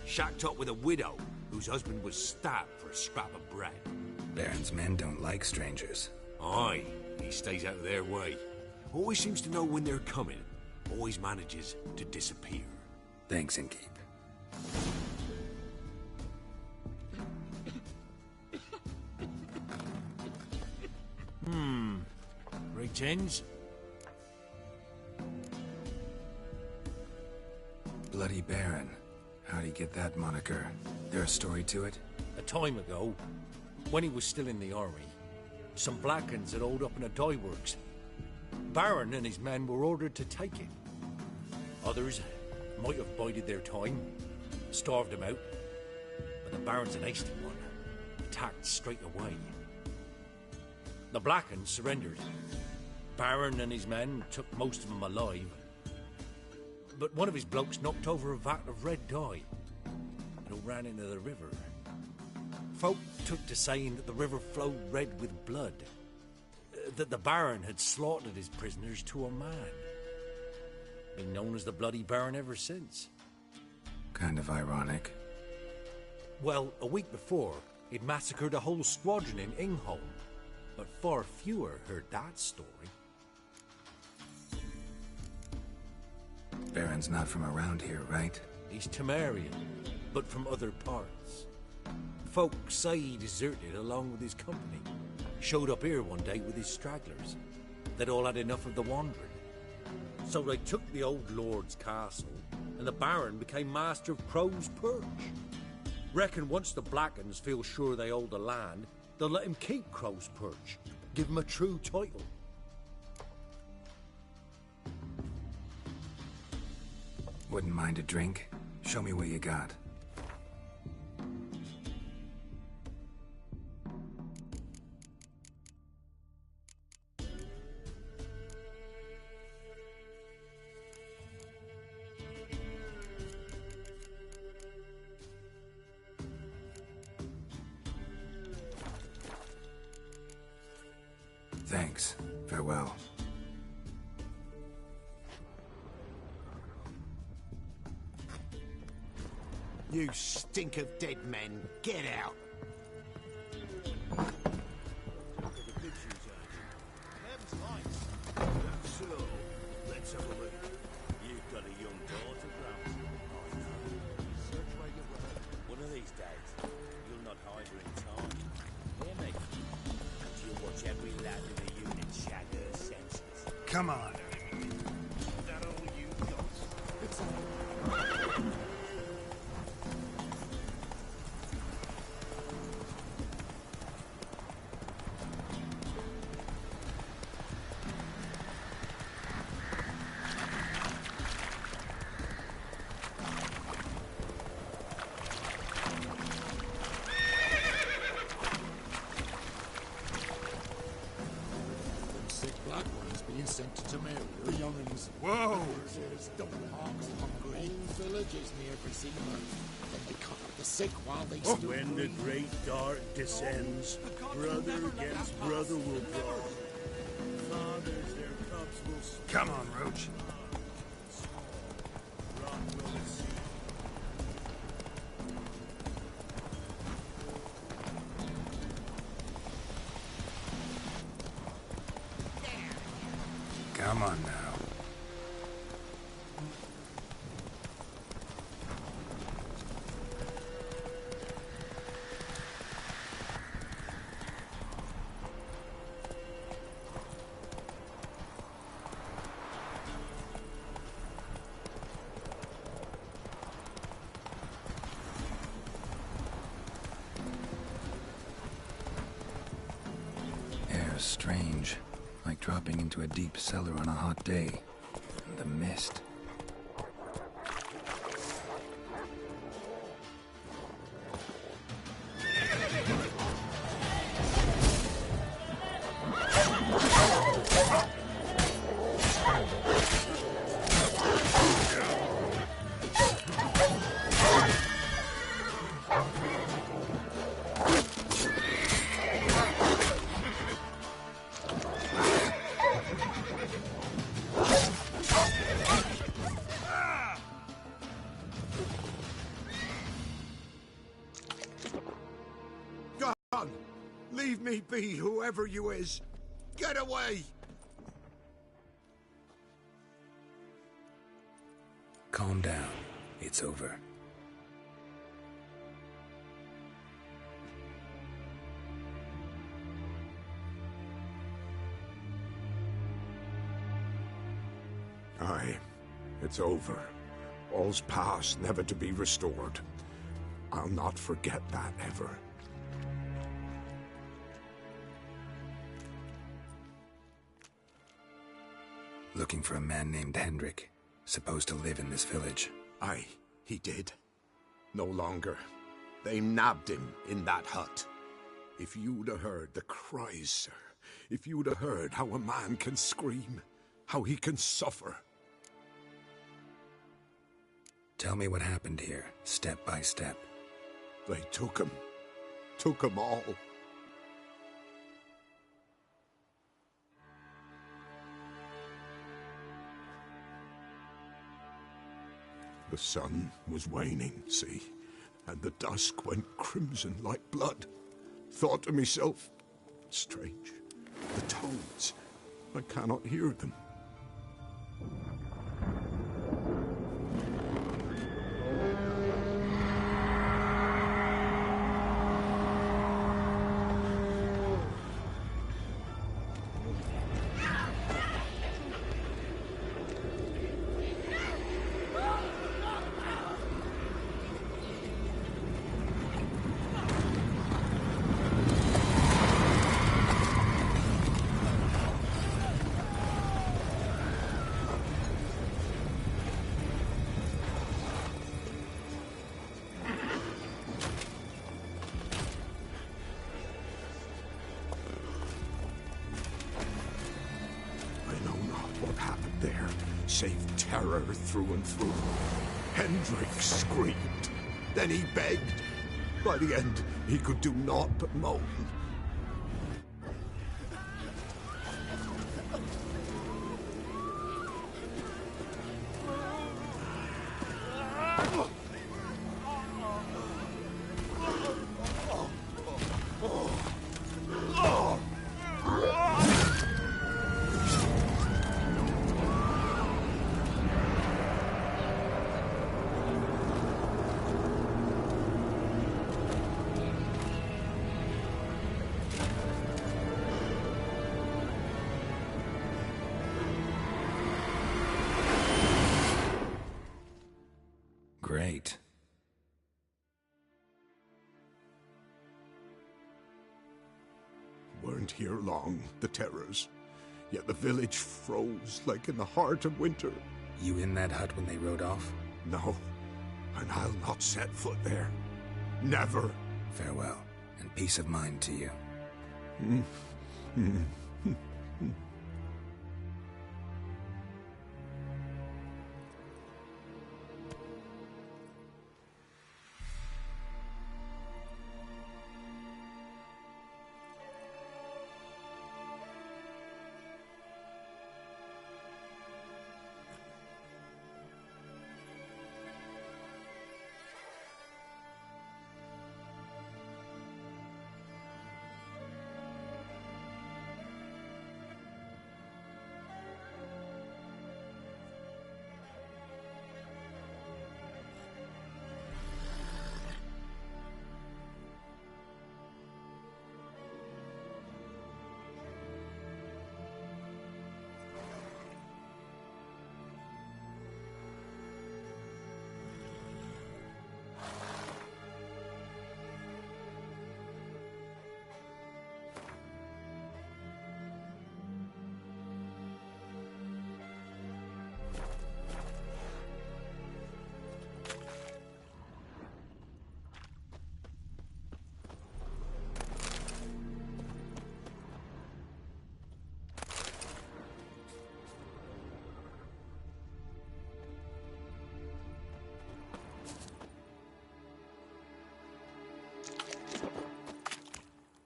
Speaker 8: Shacked up with a widow whose husband was stabbed for a scrap of bread.
Speaker 2: Baron's men don't like strangers.
Speaker 8: Aye, he stays out of their way. Always seems to know when they're coming. Always manages to disappear.
Speaker 2: Thanks, Innkeep.
Speaker 8: Greetings.
Speaker 2: Bloody Baron. How'd he get that moniker? There a story to it?
Speaker 8: A time ago, when he was still in the army, some Blackens had holed up in a dye works. Baron and his men were ordered to take it. Others might have bided their time, starved him out, but the Baron's an hasty one. Attacked straight away. The Blackens surrendered. Baron and his men took most of them alive. But one of his blokes knocked over a vat of red dye. It all ran into the river. Folk took to saying that the river flowed red with blood. That the Baron had slaughtered his prisoners to a man. Been known as the Bloody Baron ever since.
Speaker 2: Kind of ironic.
Speaker 8: Well, a week before, he'd massacred a whole squadron in Ingholm. But far fewer heard that story.
Speaker 2: Baron's not from around here, right?
Speaker 8: He's Temerian, but from other parts. Folk say he deserted along with his company. Showed up here one day with his stragglers. they'd all had enough of the wandering. So they took the old lord's castle, and the Baron became master of Crow's Perch. Reckon once the Blackens feel sure they hold the land, they'll let him keep Crow's Perch, give him a true title.
Speaker 2: Wouldn't mind a drink? Show me what you got. Thanks. Farewell.
Speaker 19: You stink of dead men. Get out.
Speaker 7: So, let's have a look. You've got a young daughter, Grant. I know. Search where you were. One of these days, you'll not hide her in time. Hear me? And you'll watch every lad in the unit shag her senses.
Speaker 19: Come on.
Speaker 7: Is that all you've got?
Speaker 19: It's
Speaker 4: Sick black ones being sent to Tamil. The young'uns.
Speaker 19: Whoa!
Speaker 4: There's double hawks hungry. Villages near Brazil. Then they cut up the sick while they stood.
Speaker 7: When the great dark descends, brother against brother will brawl. Fathers their cubs will slaughter.
Speaker 19: Come on, Roach.
Speaker 7: Rot will receive.
Speaker 2: Come on now. Air's strange. Like dropping into a deep cellar on a hot day. The mist.
Speaker 19: Leave me be, whoever you is. Get away!
Speaker 2: Calm down. It's over.
Speaker 9: Aye, it's over. All's past, never to be restored. I'll not forget that ever.
Speaker 2: Looking for a man named Hendrik, supposed to live in this village.
Speaker 9: Aye, he did. No longer. They nabbed him in that hut. If you'd have heard the cries, sir. If you'd have heard how a man can scream, how he can suffer.
Speaker 2: Tell me what happened here, step by step.
Speaker 9: They took him. Took him all. The sun was waning, see, and the dusk went crimson like blood. Thought to myself, strange, the toads, I cannot hear them. terror through and through. Hendrik screamed. Then he begged. By the end, he could do naught but moan.
Speaker 2: Great.
Speaker 9: Weren't here long, the terrors. Yet the village froze like in the heart of winter.
Speaker 2: You in that hut when they rode off?
Speaker 9: No, and I'll not set foot there. Never.
Speaker 2: Farewell, and peace of mind to you.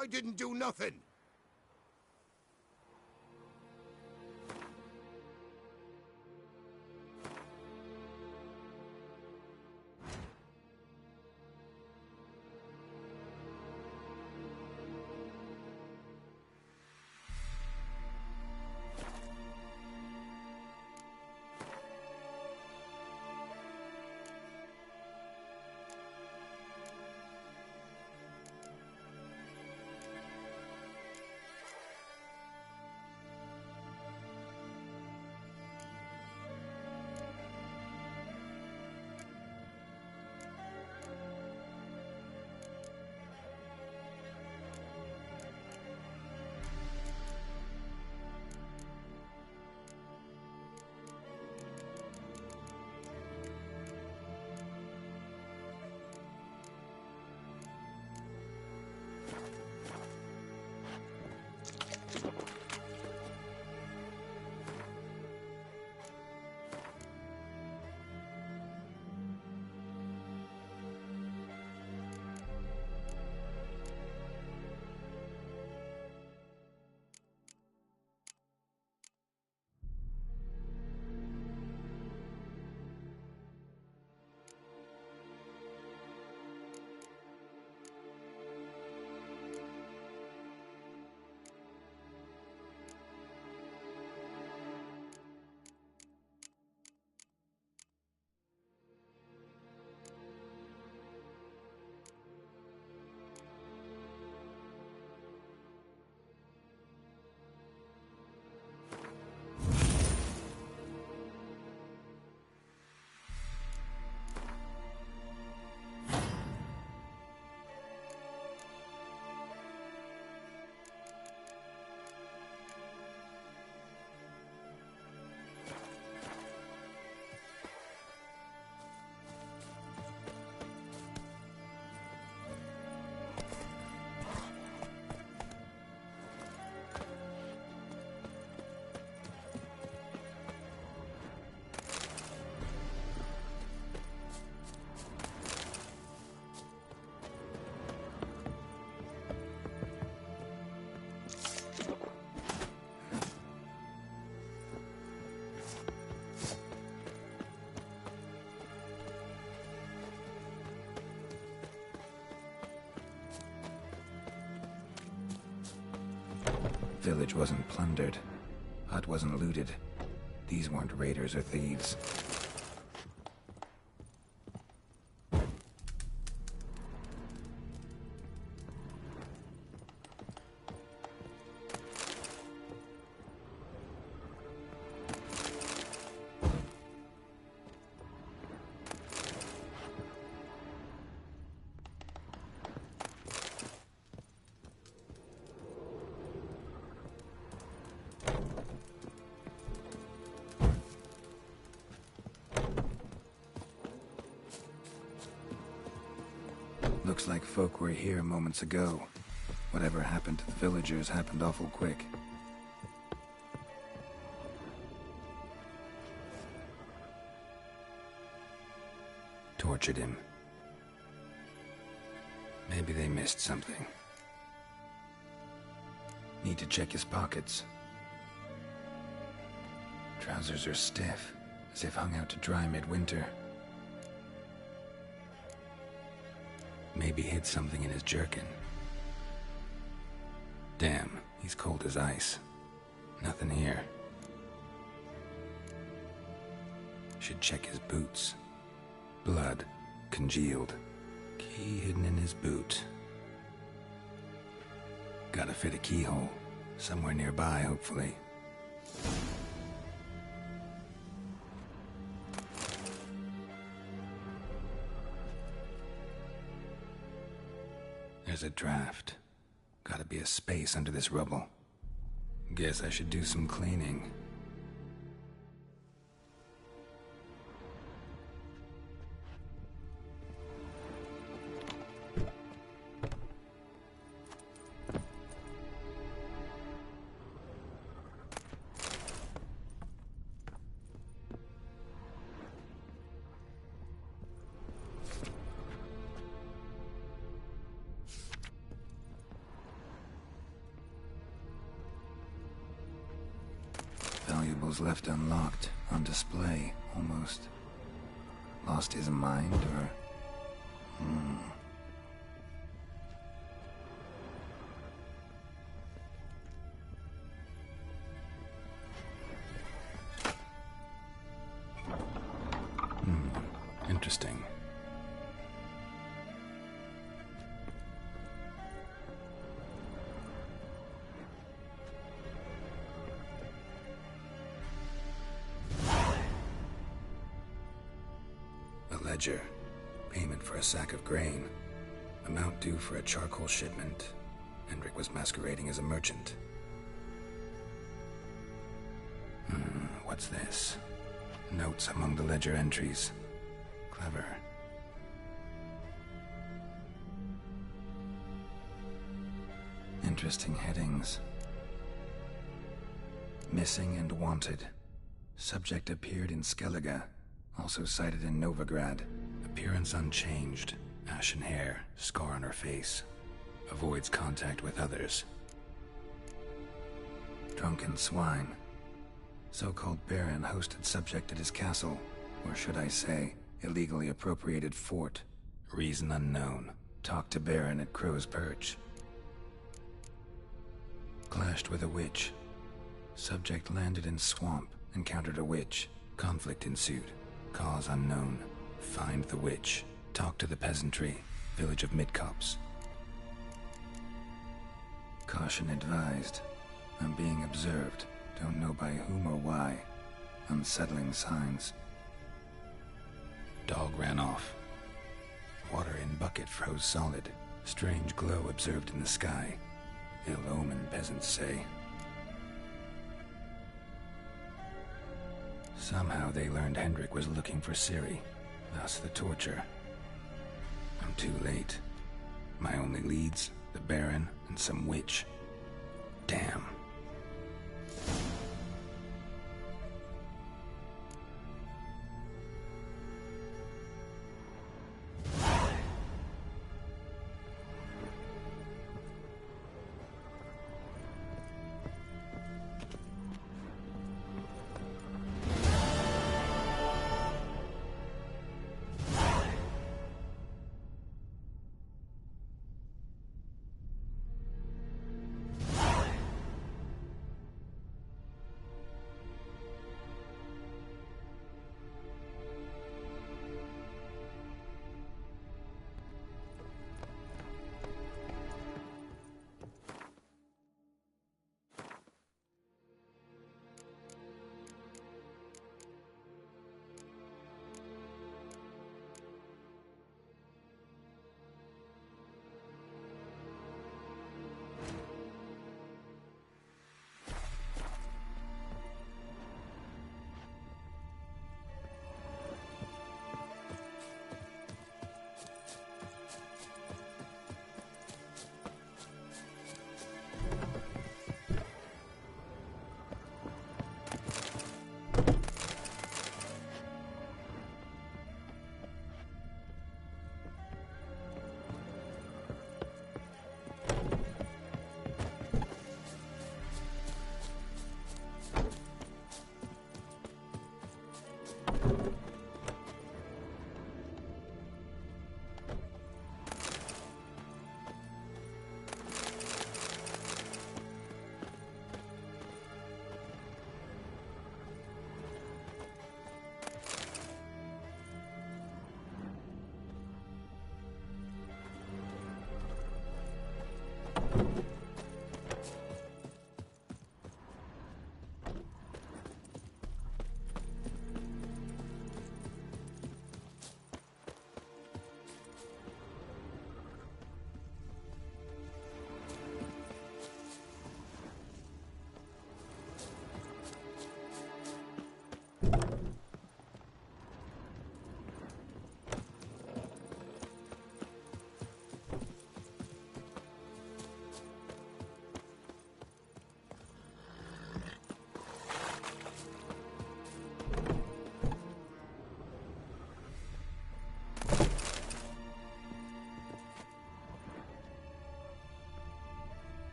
Speaker 9: I didn't do nothing.
Speaker 2: Village wasn't plundered. Hut wasn't looted. These weren't raiders or thieves. Looks like folk were here moments ago. Whatever happened to the villagers happened awful quick. Tortured him. Maybe they missed something. Need to check his pockets. Trousers are stiff, as if hung out to dry midwinter. Maybe hid something in his jerkin. Damn, he's cold as ice. Nothing here. Should check his boots. Blood, congealed. Key hidden in his boot. Gotta fit a keyhole. Somewhere nearby, hopefully. There's a draft. Gotta be a space under this rubble. Guess I should do some cleaning. Valuables left unlocked, on display, almost. Lost his mind, or... Interesting. Ledger. Payment for a sack of grain. Amount due for a charcoal shipment. Hendrik was masquerading as a merchant. What's this? Notes among the ledger entries. Clever. Interesting headings. Missing and wanted. Subject appeared in Skellige. Also sighted in Novigrad. Appearance unchanged. Ashen hair, scar on her face. Avoids contact with others. Drunken swine. So-called Baron hosted subject at his castle. Or should I say, illegally appropriated fort. Reason unknown. Talked to Baron at Crow's Perch. Clashed with a witch. Subject landed in swamp. Encountered a witch. Conflict ensued. Cause unknown. Find the witch. Talk to the peasantry. Village of Midcopse. Caution advised. I'm being observed. Don't know by whom or why. Unsettling signs. Dog ran off. Water in bucket froze solid. Strange glow observed in the sky. Ill omen, peasants say. Somehow they learned Hendrik was looking for Ciri, thus the torture. I'm too late. My only leads, the Baron and some witch. Damn.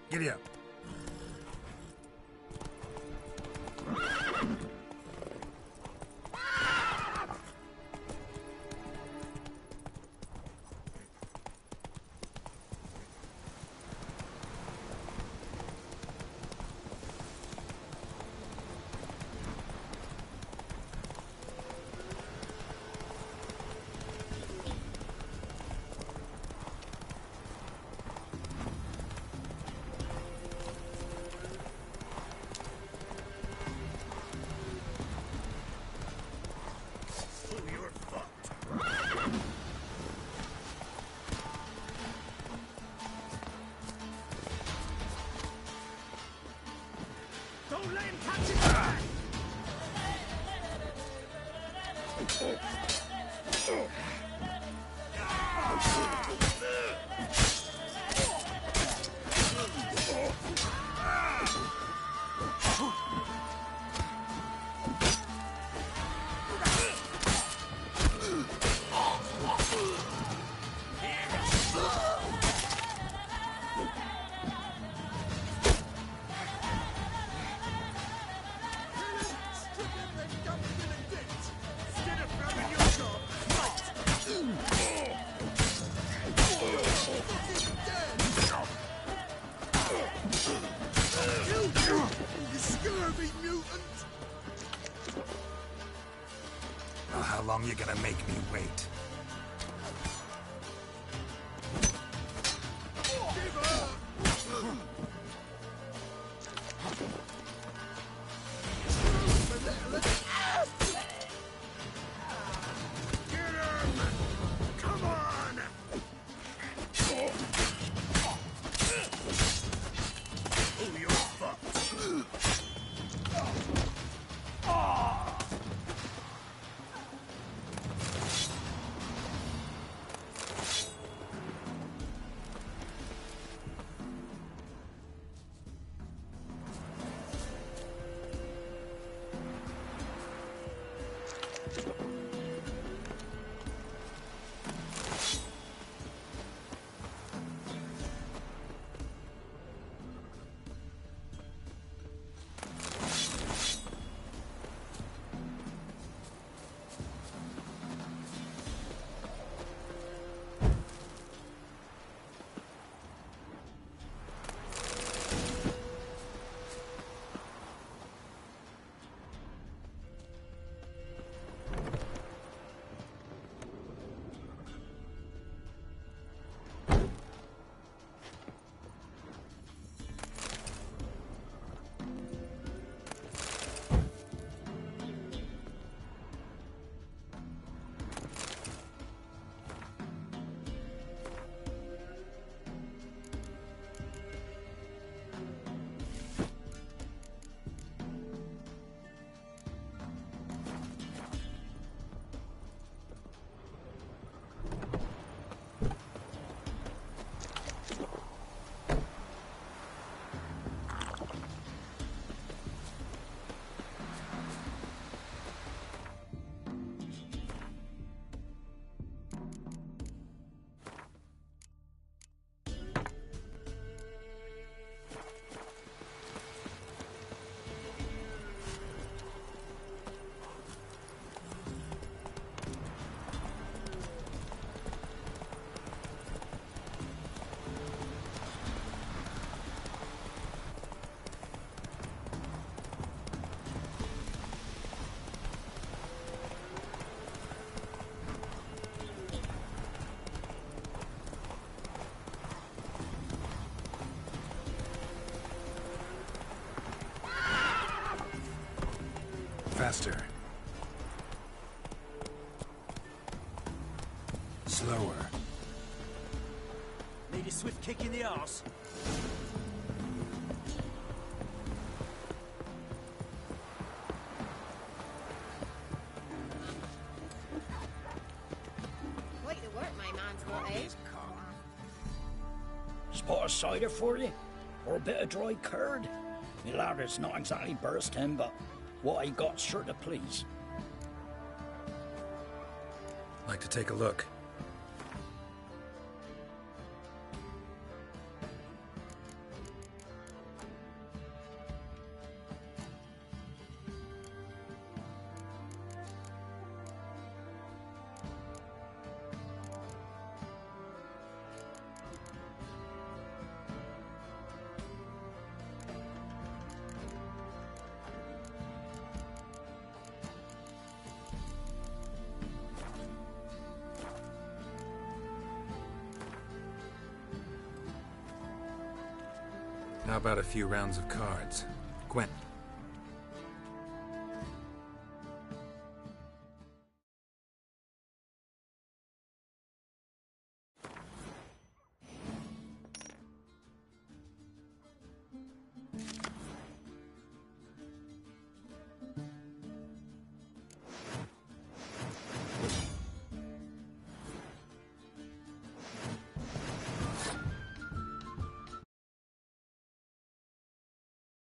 Speaker 2: Giddy up.
Speaker 7: Don't let him catch it back!
Speaker 2: Now, how long you gonna make me wait? Faster. Slower.
Speaker 7: Need a swift kick in the arse.
Speaker 11: Quite the work my man's got, eh?
Speaker 10: Spot a cider for you? Or a bit of dry curd? Me lather's not exactly bursting, but what I got's sure to please.
Speaker 2: Like to take a look. How about a few rounds of cards? Gwen,